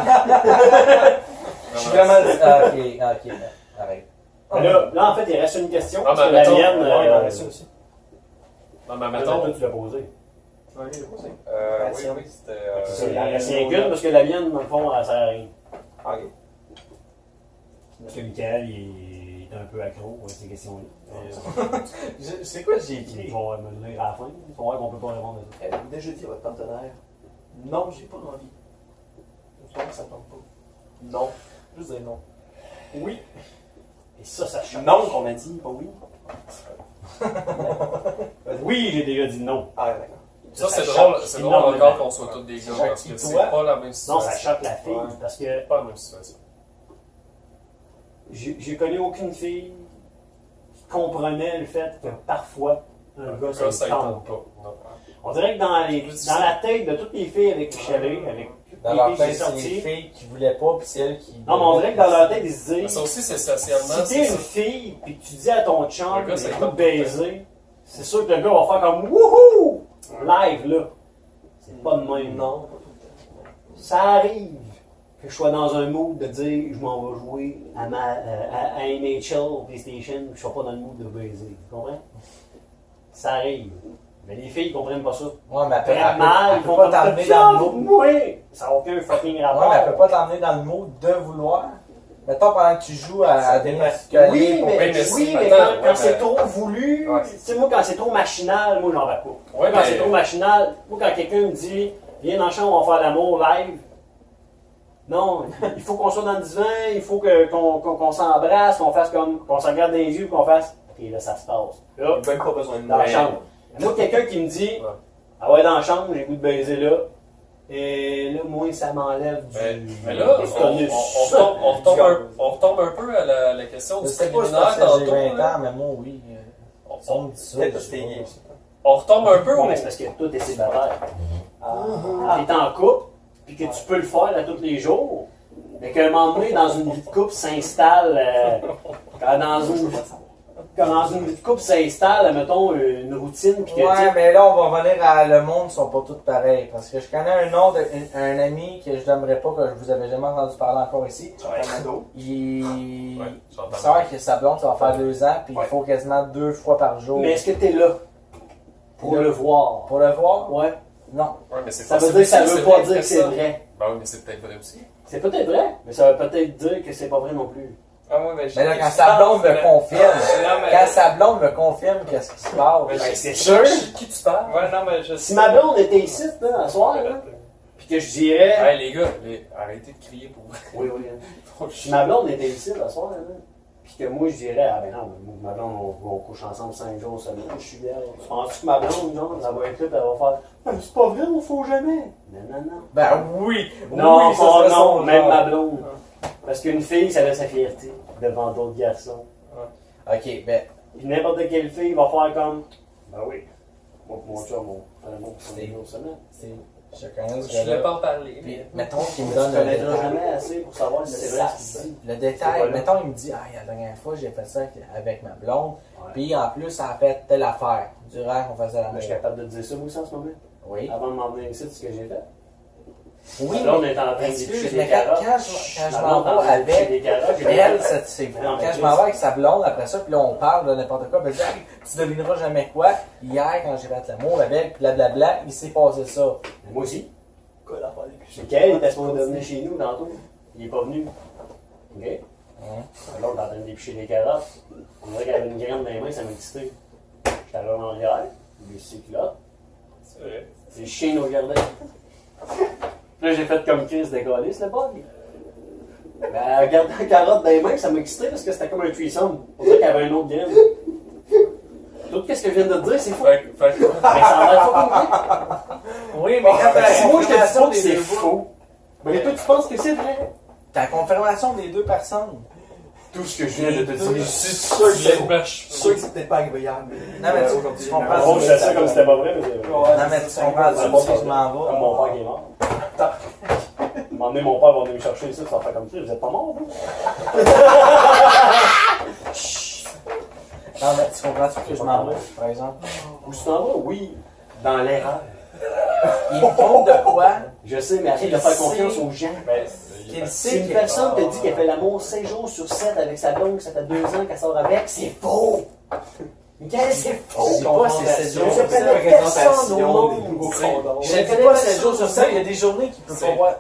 S5: Je suis vraiment. Ah, ok, arrête.
S4: Mais là, en fait, il reste une question.
S3: Ah,
S4: parce
S3: ben,
S4: que la
S3: mettons,
S4: mienne.
S2: Ouais, il en reste une aussi.
S3: Non, mais
S4: Mettons,
S3: mettons.
S4: toi, tu l'as posé.
S2: Ouais, il est posé.
S6: Oui, c'était.
S4: C'est ça, il en reste rien qu'une parce que la mienne, dans le fond, elle sert à rien.
S2: Ok.
S4: Parce que Michael, il est un peu accro à ces questions-là.
S5: C'est quoi j'ai
S4: Il
S5: écrit?
S4: va me le lire à la fin. Il va voir qu'on peut pas répondre à ça.
S2: Avez-vous déjà dit à votre partenaire non, j'ai pas envie. Toi, ça tombe pas. Non. Juste dire non. Oui.
S4: Et ça choque.
S2: Non qu'on a dit, pas oui.
S4: Oui, j'ai déjà dit non.
S2: Ah, d'accord.
S3: Ça, c'est
S4: choque
S3: drôle, c'est drôle
S4: énormément.
S3: encore qu'on soit tous des gars,
S2: Ça
S3: parce que
S2: choque
S3: c'est
S2: toi?
S3: pas la même
S4: Non,
S3: situation.
S4: ça choque la fille
S2: Ouais.
S4: parce que
S3: C'est pas la même situation.
S4: j'ai connu aucune fille qui comprenait le fait que parfois un gars,
S3: Ça,
S4: ça
S3: il
S4: ne
S3: tente
S4: tente pas.
S3: pas. Non.
S4: On dirait que dans la tête de toutes les filles avec qui je suis allé, avec toutes
S5: Dans
S4: les
S5: leur
S4: filles que j'ai
S5: tête, c'est les
S4: sorties,
S5: filles qui voulaient pas, puis c'est elles qui.
S4: non, mais on dirait que dans leur tête, ils se
S3: Mais
S4: disent
S3: ça aussi, c'est socialement.
S4: si t'es
S3: c'est
S4: une
S3: ça.
S4: fille et que tu dis à ton chum
S3: Le gars, ça
S4: de
S3: écoute
S4: baiser, c'est sûr que le gars va faire comme wouhou! Live là. C'est pas de même.
S2: Non, pas tout le temps.
S4: Ça arrive que je sois dans un mood de dire je m'en vais jouer à NHL au PlayStation, puis je sois pas dans le mood de baiser. Tu comprends? Ça arrive. Mais les filles ils comprennent pas ça.
S5: Ouais, mais
S4: Très mal,
S5: elle
S4: ils
S5: peut
S4: vont
S5: pas t'emmener dans le mood.
S4: moi! Ça n'a aucun fucking
S5: Ouais,
S4: rapport.
S5: mais elle peut pas t'emmener dans le mood de vouloir. Mettons pendant que tu joues à
S2: Ça
S5: des
S2: dépend.
S4: Oui, mais,
S3: mais
S4: oui,
S3: attends,
S4: mais quand,
S3: ouais,
S4: quand c'est
S3: mais-
S4: trop voulu,
S3: Ouais.
S4: tu sais, moi, quand c'est trop machinal, moi, j'en vais pas.
S3: Ouais,
S4: Quand
S3: mais-
S4: c'est trop machinal, moi, quand quelqu'un me dit, viens dans la chambre, on va faire l'amour live, Non, il faut qu'on soit dans le divan, il faut qu'on s'embrasse, qu'on fasse comme. Qu'on se regarde dans les yeux, qu'on fasse. Ok, là, ça se passe. Là,
S2: Même pas besoin de
S4: dans la
S3: Ouais.
S4: chambre. Moi, quelqu'un qui me dit, ah ouais, dans la chambre, j'ai le goût de baiser là. Et là, moi, ça m'enlève du.
S3: Mais là,
S4: du
S3: on
S4: tonus.
S3: retombe un peu à la question
S5: Je
S3: du
S5: sais pas si
S3: préliminaire
S5: parce que j'ai
S3: tantôt.
S5: 20
S3: là.
S5: ans, mais moi, oui.
S3: On-
S5: On me dit ça.
S2: Peut-être
S5: je
S2: parce que
S5: sais
S2: t'es
S5: pas.
S2: gay.
S3: On retombe un peu
S4: Ouais,
S3: au.
S4: mais c'est parce que toi, t'es célibataire. T'es en couple, puis que tu peux le faire à tous les jours. Mais qu'à un moment donné, dans une vie de couple, s'installe. Quand dans une vie de couple s'installe, mettons, une routine, puis que
S5: Ouais, mais là, on va revenir à le monde, ils sont pas tous pareils. Parce que je connais un ami que je n'aimerais pas, que je vous avais jamais entendu parler encore ici. Il.
S3: Ouais, j'entends.
S5: C'est vrai que sa blonde, ça va faire 2 ans, puis il faut quasiment 2 fois par jour.
S4: Mais est-ce que t'es là pour le voir?
S5: Pour le voir?
S4: Ouais.
S5: Non.
S3: Ouais, mais c'est
S4: Ça veut
S3: possible
S4: dire que ça
S3: aussi,
S4: veut
S3: c'est
S4: pas
S3: vrai
S4: dire que c'est
S3: ça.
S4: vrai.
S3: Ben oui, mais c'est peut-être vrai aussi.
S4: C'est peut-être vrai, mais ça veut peut-être dire que c'est pas vrai non plus.
S6: Ah ouais, mais
S5: Mais là, quand sa blonde me confirme,
S6: Non, mais.
S5: quand sa blonde me confirme qu'est-ce qui se passe,
S6: Mais
S4: Ben, c'est
S3: Je
S4: sûr.
S3: sais de qui tu parles.
S6: Ouais, non, mais je
S4: Si
S6: sais.
S4: ma blonde était ici, là, un soir, là, puis que je dirais.
S3: Hey les gars, arrêtez de crier pour vrai.
S4: Oui, oui. Si ma blonde était ici, un soir, là, puis que moi je dirais, ah ben non, moi, ma blonde, on couche ensemble 5 jours seulement, je suis bien. Tu penses que ma blonde, genre, ça va être là, puis elle va faire, ah, c'est pas vrai, on faut jamais. Non, non, non.
S5: ben oui!
S4: Non,
S5: oui, ça
S4: pas
S5: serait
S4: non,
S5: son
S4: même
S5: genre.
S4: ma blonde. Parce qu'une fille, ça a sa fierté devant d'autres garçons.
S5: Ok, ben,
S4: Puis n'importe quelle fille va faire comme, ben oui, moi, mon chum, on fait l'amour 5 jours seulement.
S5: c'est. Je connais ce
S3: Je voulais
S5: gars-là.
S3: pas en parler.
S5: Puis,
S3: mais-
S5: mettons qu'il me
S4: Tu
S5: donne le
S4: connaîtras
S5: détail.
S4: jamais assez pour savoir si c'est vrai ce qu'il dit.
S5: Le
S4: C'est
S5: détail,
S4: pas là.
S5: mettons, il me dit, ah, la dernière fois, j'ai fait ça avec ma blonde,
S4: Ouais.
S5: puis en plus, ça a fait telle affaire, durant qu'on faisait
S4: Moi,
S5: l'amour.
S4: je suis capable de te dire ça, moi aussi, en ce moment.
S5: Oui.
S4: Avant de m'en venir ici, c'est ce que j'ai fait.
S5: Oui,
S4: Là, on est en train de
S5: excuse,
S4: déplucher
S5: mais
S4: des
S5: quand
S4: carottes.
S5: je
S4: Ma
S5: m'en
S4: blonde est en
S5: vais
S4: train de déplucher
S5: avec
S4: des carottes, j'ai
S5: elle,
S4: dit,
S5: c'est
S4: Mais non, mais
S5: quand je
S4: Chris.
S5: m'en vais avec sa blonde, après ça, puis là, on parle de n'importe quoi, puis elle dit, hey, tu devineras jamais quoi. Hier, quand j'ai fait l'amour avec, blablabla, il s'est passé ça.
S4: Moi aussi. C'est qu'elle était supposée de venir chez nous tantôt. Il est pas venu. OK? Alors, on est en train de déplucher des carottes. On dirait qu'elle avait une graine dans les mains, ça m'a excité. J'étais allé en arrière, lui, ses culottes.
S6: C'est vrai.
S4: C'est le chien au jardin. Puis là, j'ai fait comme Chris de Gaulis, le bug. Ben, elle regardait la carotte dans les mains, ça m'a excité parce que c'était comme un threesome. On dirait qu'il y avait un autre graine. Tout ce que je viens de te dire, c'est faux.
S3: Fait
S4: Mais ça a l'air pas comme
S5: Oui, mais quand t'as
S4: Si moi, je te dis pas
S5: confirmation
S4: que
S5: des
S4: c'est
S5: deux
S4: faux, mais toi, tu penses que c'est vrai.
S5: t'as la confirmation des 2 personnes.
S4: Tout ce que je viens de te dire.
S2: C'est sûr que
S3: que
S2: c'est
S3: c'est
S2: Je suis sûr que c'est peut-être pas arrivé hier, mais.
S5: Non, mais tu
S2: aujourd'hui,
S5: comprends.
S4: Oh, je fais ça comme si c'était pas vrai, mais c'est vrai.
S5: Non, mais tu comprends, tu sais que je m'en
S4: Comme
S5: vais.
S4: mon père qui est mort. À un moment donné, mon père va venir me chercher ici, ça va faire comme ça. Vous êtes pas mort, vous?
S5: Non, mais tu comprends que je m'en vais, par exemple.
S4: Où tu t'en vas? Oui. Dans l'erreur.
S5: Il me compte de quoi?
S4: Je sais, mais arrête de faire confiance aux gens.
S3: Mais,
S5: Qu'il
S4: Si
S5: sait
S4: une
S5: que...
S4: personne te dit qu'elle fait l'amour 5 jours sur 7 avec sa blonde, ça fait 2 ans qu'elle sort avec, c'est faux! Michael, c'est faux!
S5: Je sais pas si c'est 7 jours
S4: Je
S5: sur
S4: connais
S5: 7.
S4: personne au monde.
S5: Je ne connais pas 7 jours sur 7, il y a des journées qui peuvent pas voir.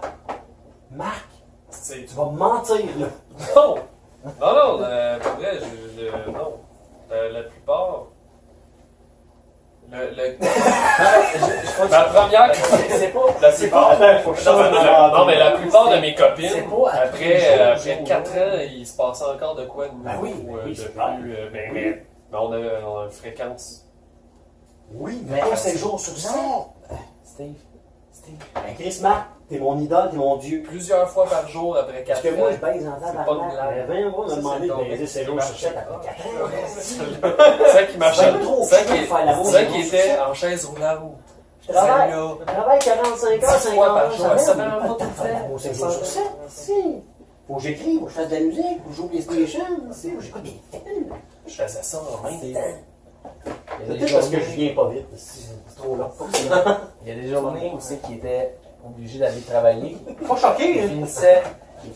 S4: Marc,
S3: c'est-
S4: tu vas me mentir, là.
S3: Non! Non, pour vrai, non. La plupart. Ma première.
S5: C'est pas...
S3: La plupart.
S4: Attends, faut que je change de
S3: Non, mais la plupart de mes
S5: C'est
S3: copines,
S5: pas à tous les
S3: après,
S5: jours,
S3: après
S5: jour,
S3: 4 ans, il se passait encore de quoi de nouveau,
S4: Ben oui,
S3: de
S4: c'est
S3: plus.
S4: clair.
S3: Mais on a une fréquence.
S4: Oui, mais pas 5 jours sur 7.
S5: Steve.
S4: Ben, Chris, Marc, t'es mon idole, t'es mon dieu.
S3: Plusieurs fois par jour après 4
S4: Parce
S3: ans.
S4: que moi, je baise en
S3: C'est pas de
S4: tabarnak.
S3: blague.
S4: Mais 20 mois, on m'a
S3: Ça,
S4: demandé
S3: c'est
S4: de
S3: ton
S4: baiser
S3: mec
S4: 5
S3: qui
S4: jours sur
S3: marchait.
S4: 7 après 4 ans.
S3: C'est ça qui marchait.
S4: C'est trop
S3: C'est ça
S4: fou de
S3: qui,
S4: faire l'amour
S3: c'est ça
S4: cinq
S3: qui
S4: jours
S3: était
S4: sur
S3: en chaise roulante.
S4: Je travaille,
S3: Celle-là.
S4: je travaille 45 heures,
S3: 10 fois par
S4: 50
S3: jour.
S4: heures.
S3: Ça
S4: Ça
S3: fait un
S4: va
S3: autre
S4: pas faire l'amour 5 jours sur 7. Si. Faut que j'écrive, faut que je fasse de la musique, faut que je joue PlayStation, si, faut que j'écoute des films.
S3: Je faisais ça en même temps.
S5: Il y a des
S4: Peut-être parce que je
S5: journées,
S4: viens pas vite, c'est trop long.
S5: il y a des journées aussi qu'il était obligé d'aller travailler.
S4: Pas choqué,
S5: Il
S4: hein?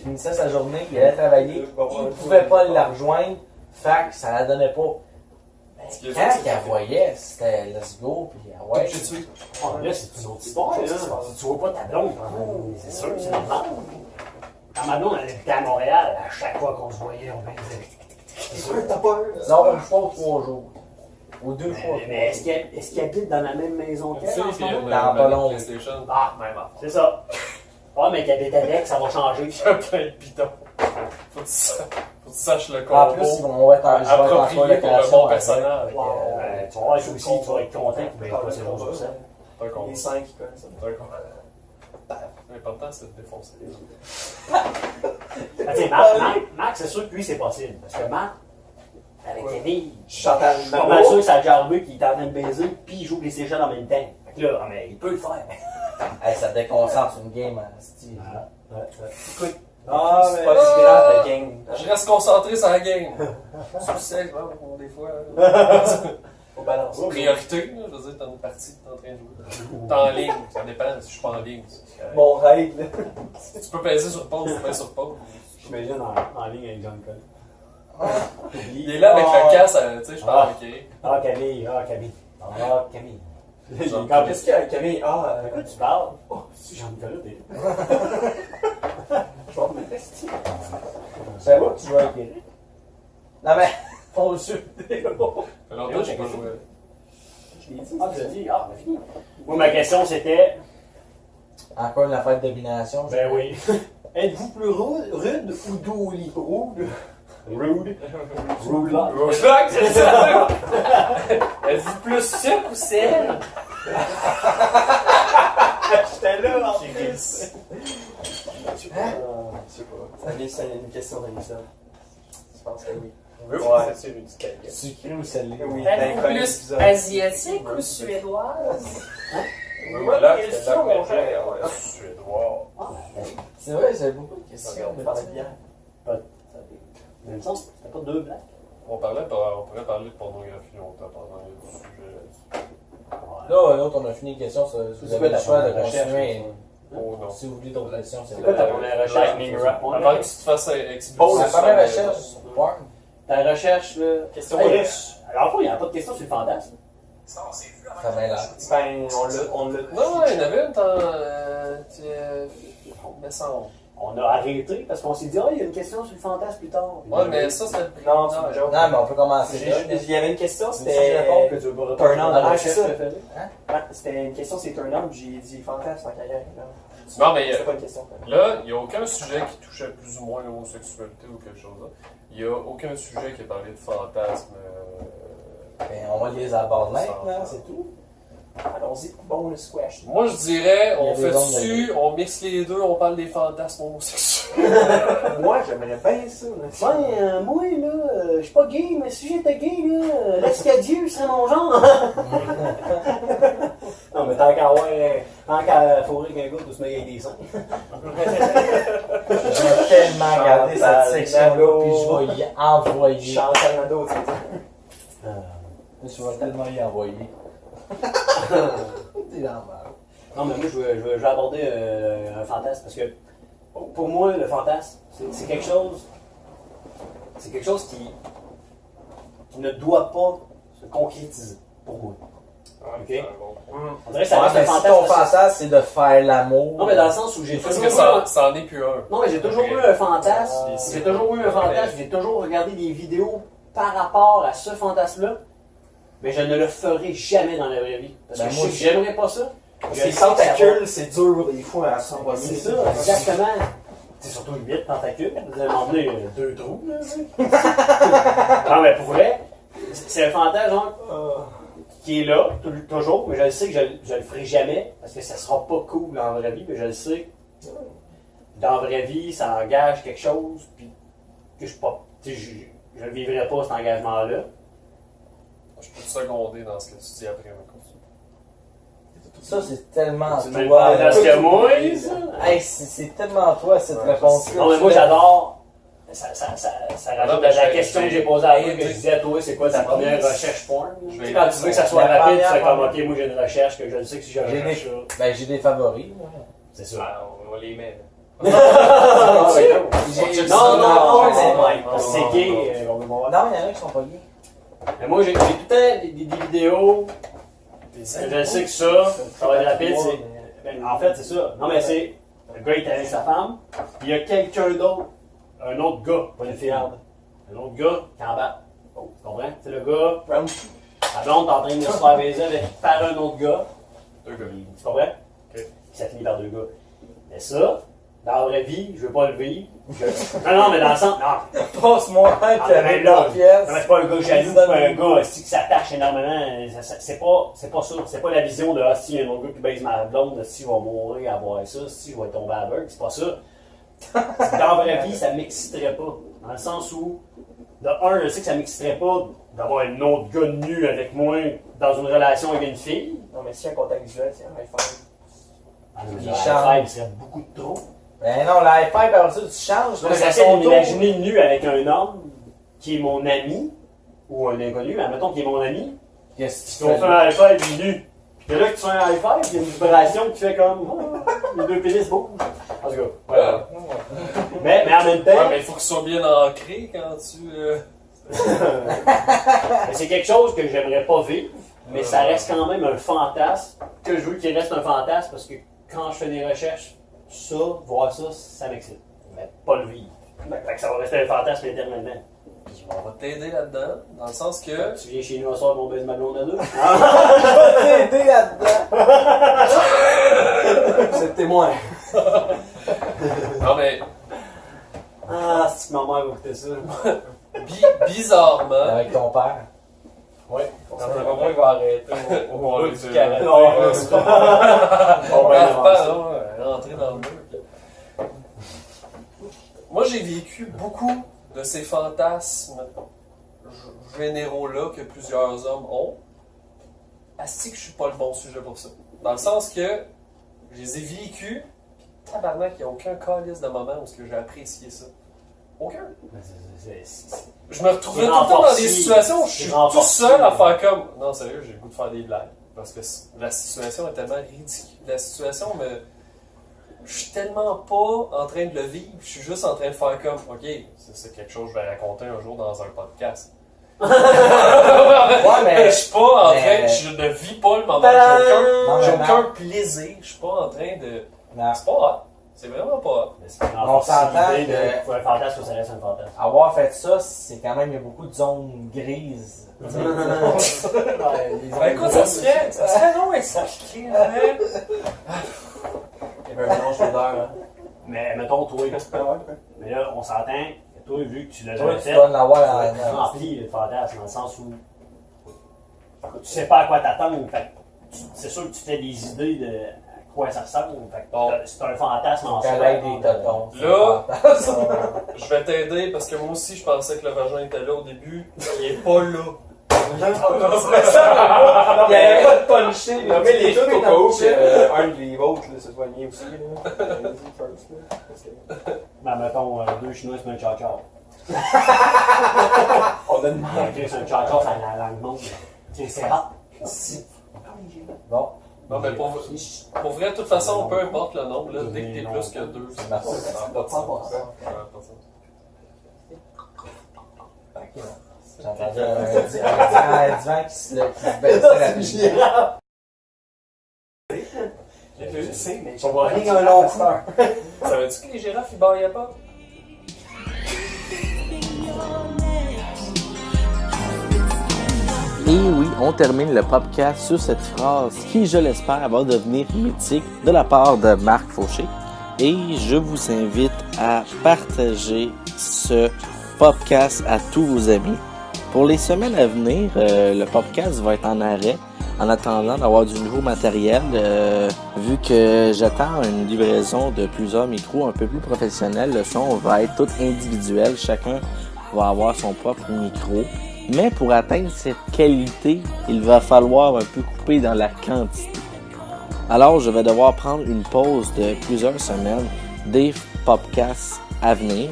S5: finissait sa journée, il allait travailler, il pouvait pas la rejoindre, fait que ça la donnait pas.
S3: Ce qui est
S5: Quand
S3: sûr, c'est
S5: qu'elle
S3: que-
S5: voyait, c'était let's go, puis
S3: Tout
S5: ouais.
S3: de suite.
S4: Ah, là, c'est une autre histoire, là. Tu vois pas ta blonde, c'est sûr, c'est normal. Quand ma blonde, elle habitait à Montréal, à chaque fois qu'on se voyait, on baisait. C'est sûr, t'as peur.
S5: Non, une fois ou 3 jours. Ou 2 fois.
S4: Mais est-ce qu'il habite dans la même maison
S3: Tu
S4: qu'elle
S3: sais,
S4: en ce
S3: puis
S4: moment?
S3: on
S5: Dans
S3: a
S5: pas
S3: une
S5: long.
S3: PlayStation.
S4: Ah,
S3: Même affaire.
S4: c'est ça. Ouais, mais qu'elle est avec, ça va changer.
S3: Il y a plein de bidons. Faut que tu saches le
S5: En plus,
S3: combo.
S5: on va être en
S3: Approprié pour le bon personnage.
S4: Tu vas voir, ça aussi, tu vas être content qu'il ne pas ces 11%.
S3: C'est un combo.
S2: Les 5 qui connaissent ça.
S3: C'est un combo. L'important, c'est de défoncer.
S4: Tu sais, Marc, c'est sûr que lui, c'est possible. Parce que Marc, avec Camille,
S2: Chantal
S4: je suis pas mal sûr que ça a déjà arrivé qu'il est en train de baiser puis il joue les Seychelles en même temps. Fait que là, mais il peut le faire.
S5: Hey, ça déconcentre une game à style.
S2: Écoute, c'est pas si grave la game.
S3: Je reste concentré sur la game. Sur le sexe, des fois.
S2: Faut balancer.
S3: Priorité, là, je veux dire, t'es en partie, t'es en train de jouer. T'es en ligne, ça dépend si je suis pas en ligne.
S2: Mon rêve, là.
S3: Tu peux peser sur pause, tu pèses sur pause.
S4: J'imagine en ligne avec John Cole.
S3: Il est là avec le casque, tu sais, je parle avec Eric.
S4: Ah, Camille, ah, Camille. Ah, Camille.
S2: Quand qu'est-ce qu'il y a, Camille?
S4: De quoi tu parles? Oh, si Jean-Nicolas, t'es là.
S2: Je vais me rester.
S5: C'est moi que tu joues avec Eric? Non, mais, on le suit.
S3: Ça fait longtemps que j'ai pas joué.
S2: Je l'ai dit.
S4: Ah, tu l'as dit? Ah, ben fini. Moi, ma question, c'était...
S5: Encore une affaire de domination.
S4: Ben oui. Êtes-vous plus rude ou douli? Rude. Rude là.
S3: Roadblock, c'est ça! Êtes-vous plus sucre ou sel?
S4: J'étais là, en
S2: J'ai
S4: plus.
S2: réussi. Je sais pas. C'est une question d'Anissa. Je pense que oui.
S6: Ouais, c'est une petite qualité.
S5: Sucré ou salé?
S2: Oui,
S7: Êtes-vous
S2: ben,
S7: plus
S2: épisode.
S7: asiatique ou suédoise?
S6: Là, c'est là qu'on gère. Suédois.
S5: C'est vrai, j'avais beaucoup de questions.
S2: On parlait de bière.
S4: Mais il me semble que c'était pas deux blagues.
S3: On pourrait parler de pornographie longtemps pendant le sujet.
S5: Là, l'autre, on a fini les questions. Si vous
S2: C'est
S5: avez
S2: quoi
S5: le
S2: ta
S5: choix de
S2: première recherche,
S5: continuer.
S3: Oh non.
S5: Si vous voulez d'autres questions, c'est
S4: C'est quoi ta première recherche, Name Rap?
S3: Avant que tu te fasses expulser.
S5: Oh, la première recherche sur porn.
S4: Ta recherche, là.
S2: Question
S4: Hey,
S2: riche.
S4: alors, il n'y a pas de question sur le fantasme.
S5: Ça m'a l'air.
S2: Ben, on l'a.
S3: Non, il y en avait une temps. Mais ça.
S4: On a arrêté parce qu'on s'est dit, il y a une question sur le fantasme plus tard.
S3: Ouais, mais ça, c'était.
S2: Non, c'est une joke.
S5: Non, mais on peut commencer là.
S2: Il y avait une question,
S4: Si je
S2: c'était.
S4: réponds que tu veux pas
S2: Turn on.
S4: répondre à la
S2: Ah, c'est
S4: recherche
S2: ça.
S4: préférée.
S2: Ouais, c'était une question, c'est turn on, j'ai dit fantasme en carrière.
S3: Non, mais
S2: C'était pas une question.
S3: là, il n'y a aucun sujet qui touchait plus ou moins l'homosexualité ou quelque chose là. Il n'y a aucun sujet qui a parlé de fantasme.
S5: Ben, on va les aborder maintenant, c'est tout.
S2: Allons-y, bonus question.
S3: Moi, je dirais,
S5: Il y a
S3: on
S5: des
S3: fait
S5: ondes
S3: dessus, on mixe les deux, on parle des fantasmes homosexuels.
S2: Moi, j'aimerais bien ça. Là.
S4: Ouais, moi, là, je suis pas gay, mais si j'étais gay, là, l'escadier serait mon genre. Non, mais tant qu'à fourrer qu'un gars peut se mettre avec des seins.
S5: J'aimerais tellement regarder cette section-là, puis je vais y envoyer.
S2: Chantal Nadeau, tu sais.
S5: Je vais tellement y envoyer. T'es dans le mal.
S4: Non, mais moi, je veux aborder un fantasme parce que pour moi, le fantasme, c'est quelque chose. C'est quelque chose qui ne doit pas se concrétiser pour moi. Ok. On dirait que ça
S5: Ouais,
S4: reste un
S5: mais si
S4: fantasme.
S5: ton
S4: parce que-
S5: fantasme, c'est de faire l'amour.
S4: Non, mais dans le sens où j'ai
S3: Parce
S4: toujours.
S3: que ça en est plus un.
S4: Non, mais j'ai toujours eu un fantasme.
S3: Ah.
S4: J'ai toujours eu un fantasme. J'ai toujours regardé des vidéos par rapport à ce fantasme-là. Mais je ne le ferai jamais dans la vraie vie. Parce
S5: Ben,
S4: que
S5: moi
S4: je sais que j'aimerais pas ça. Je
S2: Les
S4: sais que ça va-
S2: tentacules, c'est dur des fois à
S4: C'est
S2: s'envoyer.
S4: ça, exactement. C'est surtout 8 tentacules. Vous allez m'emmener 2 trous, là. Non, mais pour vrai, c'est un fantasme, genre, qui est là, toujours, mais je le sais que je le ferai jamais, parce que ça sera pas cool dans la vraie vie, mais je le sais. Dans la vraie vie, ça engage quelque chose, puis que je pas. Tu sais, je ne vivrai pas cet engagement-là.
S3: Je peux te seconder dans ce que tu dis après, mais continue.
S5: Ça, c'est tellement
S4: C'est même
S5: toi.
S4: fantasme que moi, ça.
S5: Hey, c'est tellement toi, cette réponse-là.
S4: Non, mais moi, j'adore. Ça rajoute
S3: Non, mais
S4: à la
S3: je-
S4: question que
S3: je-
S4: j'ai posée à toi, que
S3: je-
S4: je disais à toi, c'est quoi ta première recherche porn?
S3: Je
S4: Tu
S3: vais-
S4: sais, quand tu veux que ça soit
S5: La
S4: rapide, tu fais
S5: première
S4: comme, ok, moi j'ai une recherche que je sais que si je
S5: J'ai
S4: recherche ça.
S5: Ben, j'ai des favoris. là.
S4: C'est ça.
S6: Ah, on les met.
S5: J'ai-
S4: Non, non,
S5: ouais, c'est
S4: non, parce que c'est gay, on veut voir.
S5: Non, il y en a qui sont pas gays.
S4: Mais moi, j'ai tout le temps des vidéos, que je sais que ça va être rapide, c'est. Ben, en fait, c'est ça. Non, mais c'est le gars est avec sa femme, puis il y a quelqu'un d'autre, un autre gars, pas une fille, un autre gars qui embarque. Oh, tu comprends? C'est le gars, la blonde est en train de se faire baiser par un autre gars.
S3: Deux gars.
S4: Tu comprends?
S3: Ok.
S4: Ça finit par 2 gars. Mais ça, dans la vraie vie, je veux pas le vivre. Non, mais dans le sens, non.
S5: Passe-moi un qui
S4: Ah,
S5: avait
S4: ben là,
S5: la pièce.
S4: non, mais c'est pas un gars jaloux, c'est pas un gars qui s'attache énormément. C'est pas ça. C'est pas la vision de si il y a un autre gars qui baise ma blonde, si je vais mourir à voir ça, si je vais tomber aveugle. C'est pas ça. Dans la vraie vie, ça m'exciterait pas. Dans le sens où, de un, je sais que ça m'exciterait pas d'avoir un autre gars nu avec moi dans une relation avec une fille.
S2: Non, mais si un contact visuel, c'est un high five.
S4: Ah, mais
S5: Il
S4: le
S5: change.
S4: high five serait beaucoup de trop.
S5: Ben non, la high five, après ça, tu changes.
S4: Donc, j'essaie de m'imaginer nu avec un homme qui est mon ami, ou un inconnu, mais admettons qu'il est mon ami,
S5: Qu'est-ce
S4: puis on fait un high five nu. Puis là que tu fais un high five, il y a une vibration qui fait comme les deux pénis bougent. En tout cas, voilà. Mais en même temps,
S3: Ouais, mais il faut que ce soit bien ancré quand tu.
S4: c'est quelque chose que j'aimerais pas vivre, mais ça reste quand même un fantasme, que je veux qu'il reste un fantasme, parce que quand je fais des recherches, ça, voir ça, ça m'excite. Mais pas le vivre. Fait que ça va rester un fantasme éternellement.
S3: On va t'aider là-dedans, dans le sens que.
S4: Tu viens chez nous un soir qu'on baise ma blonde à deux?
S5: t'aider là-dedans.
S2: C'est témoin.
S3: Non, mais
S4: Ah, si ma mère va écouter ça.
S3: bizarrement.
S5: Avec ton père.
S6: Vraiment, il va arrêter au bout du karaté.
S4: Non, là, c'est pas. On va
S3: Bref,
S4: avancer.
S3: rentrer dans le mur. Moi, j'ai vécu beaucoup de ces fantasmes généraux-là que plusieurs hommes ont. Asti que je suis pas le bon sujet pour ça. Dans le sens que je les ai vécus, pis tabarnak, il n'y a aucun calice de moment où j'ai apprécié ça. Aucun. Je me retrouvais tout le temps dans des situations où je suis tout seul à faire comme. Non, sérieux, j'ai le goût de faire des blagues. Parce que la situation est tellement ridicule. La situation me. Je suis tellement pas en train de le vivre, je suis juste en train de faire comme. Ok, c'est quelque chose que je vais raconter un jour dans un podcast.
S5: Ouais, mais.
S3: Je suis pas en train. Je ne vis pas le moment. J'ai aucun plaisir. Je suis pas en train de.
S5: Non.
S3: C'est pas hot. C'est vraiment pas hot.
S5: On s'entend
S4: l'idée
S5: que-
S4: pour un fantasme, ça reste un fantasme.
S5: Avoir fait ça, c'est quand même, il y a beaucoup de zones grises.
S3: Ben écoute, ça serait non expliqué, hein?
S2: Il y avait un mélange d'odeurs, hein.
S4: Mais mettons, toi.
S2: Ah ouais,
S4: Mais là, on s'entend que toi, vu que tu l'as
S5: Toi,
S4: jamais
S5: tu
S4: fait,
S5: dois en avoir
S4: ça va être rempli le fantasme, dans le sens où tu sais pas à quoi t'attendre. Fait que c'est sûr que tu te fais des idées de à quoi ça ressemble. Fait que
S3: Bon.
S4: c'est un fantasme en soi.
S5: Câlin des totons.
S3: Là, je vais t'aider parce que moi aussi je pensais que le vagin était là au début. Il est pas là.
S2: Il n'y avait pas de puncher. Non, mais les trucs au cas où un des vôtres se soignait aussi. Vas-y, first.
S4: Ben, mettons, deux Chinois, c'est un cha-cha.
S2: On a demandé.
S4: C'est un cha-cha, ça a la langue monte. C'est rare.
S5: Bon,
S3: Non, mais pour vrai, de toute façon, peu importe le nombre, là, dès que t'es plus que 2,
S5: c'est ma faute.
S3: ça n'a pas de sens.
S5: J'entendais un divan qui se baissait rapidement.
S2: Je sais, mais
S4: On va rien
S2: un long coup.
S3: Savais-tu que les girafes ils baillaient pas?
S1: Et oui, on termine le podcast sur cette phrase qui, je l'espère, va devenir mythique de la part de Marc Fauché. Et je vous invite à partager ce podcast à tous vos amis. Pour les semaines à venir, le podcast va être en arrêt en attendant d'avoir du nouveau matériel, vu que j'attends une livraison de plusieurs micros un peu plus professionnels. Le son va être tout individuel, chacun va avoir son propre micro. Mais pour atteindre cette qualité, il va falloir un peu couper dans la quantité. Alors, je vais devoir prendre une pause de plusieurs semaines des podcasts à venir.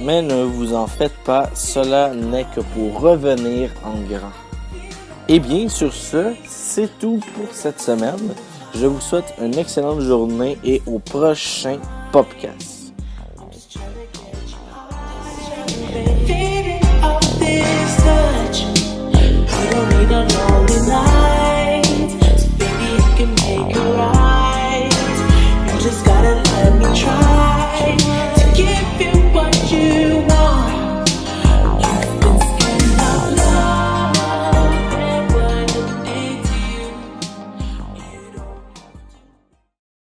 S1: Mais ne vous en faites pas, cela n'est que pour revenir en grand. Et bien, sur ce, c'est tout pour cette semaine. Je vous souhaite une excellente journée et au prochain podcast.
S8: Feeling of this touch. You don't need a lonely night.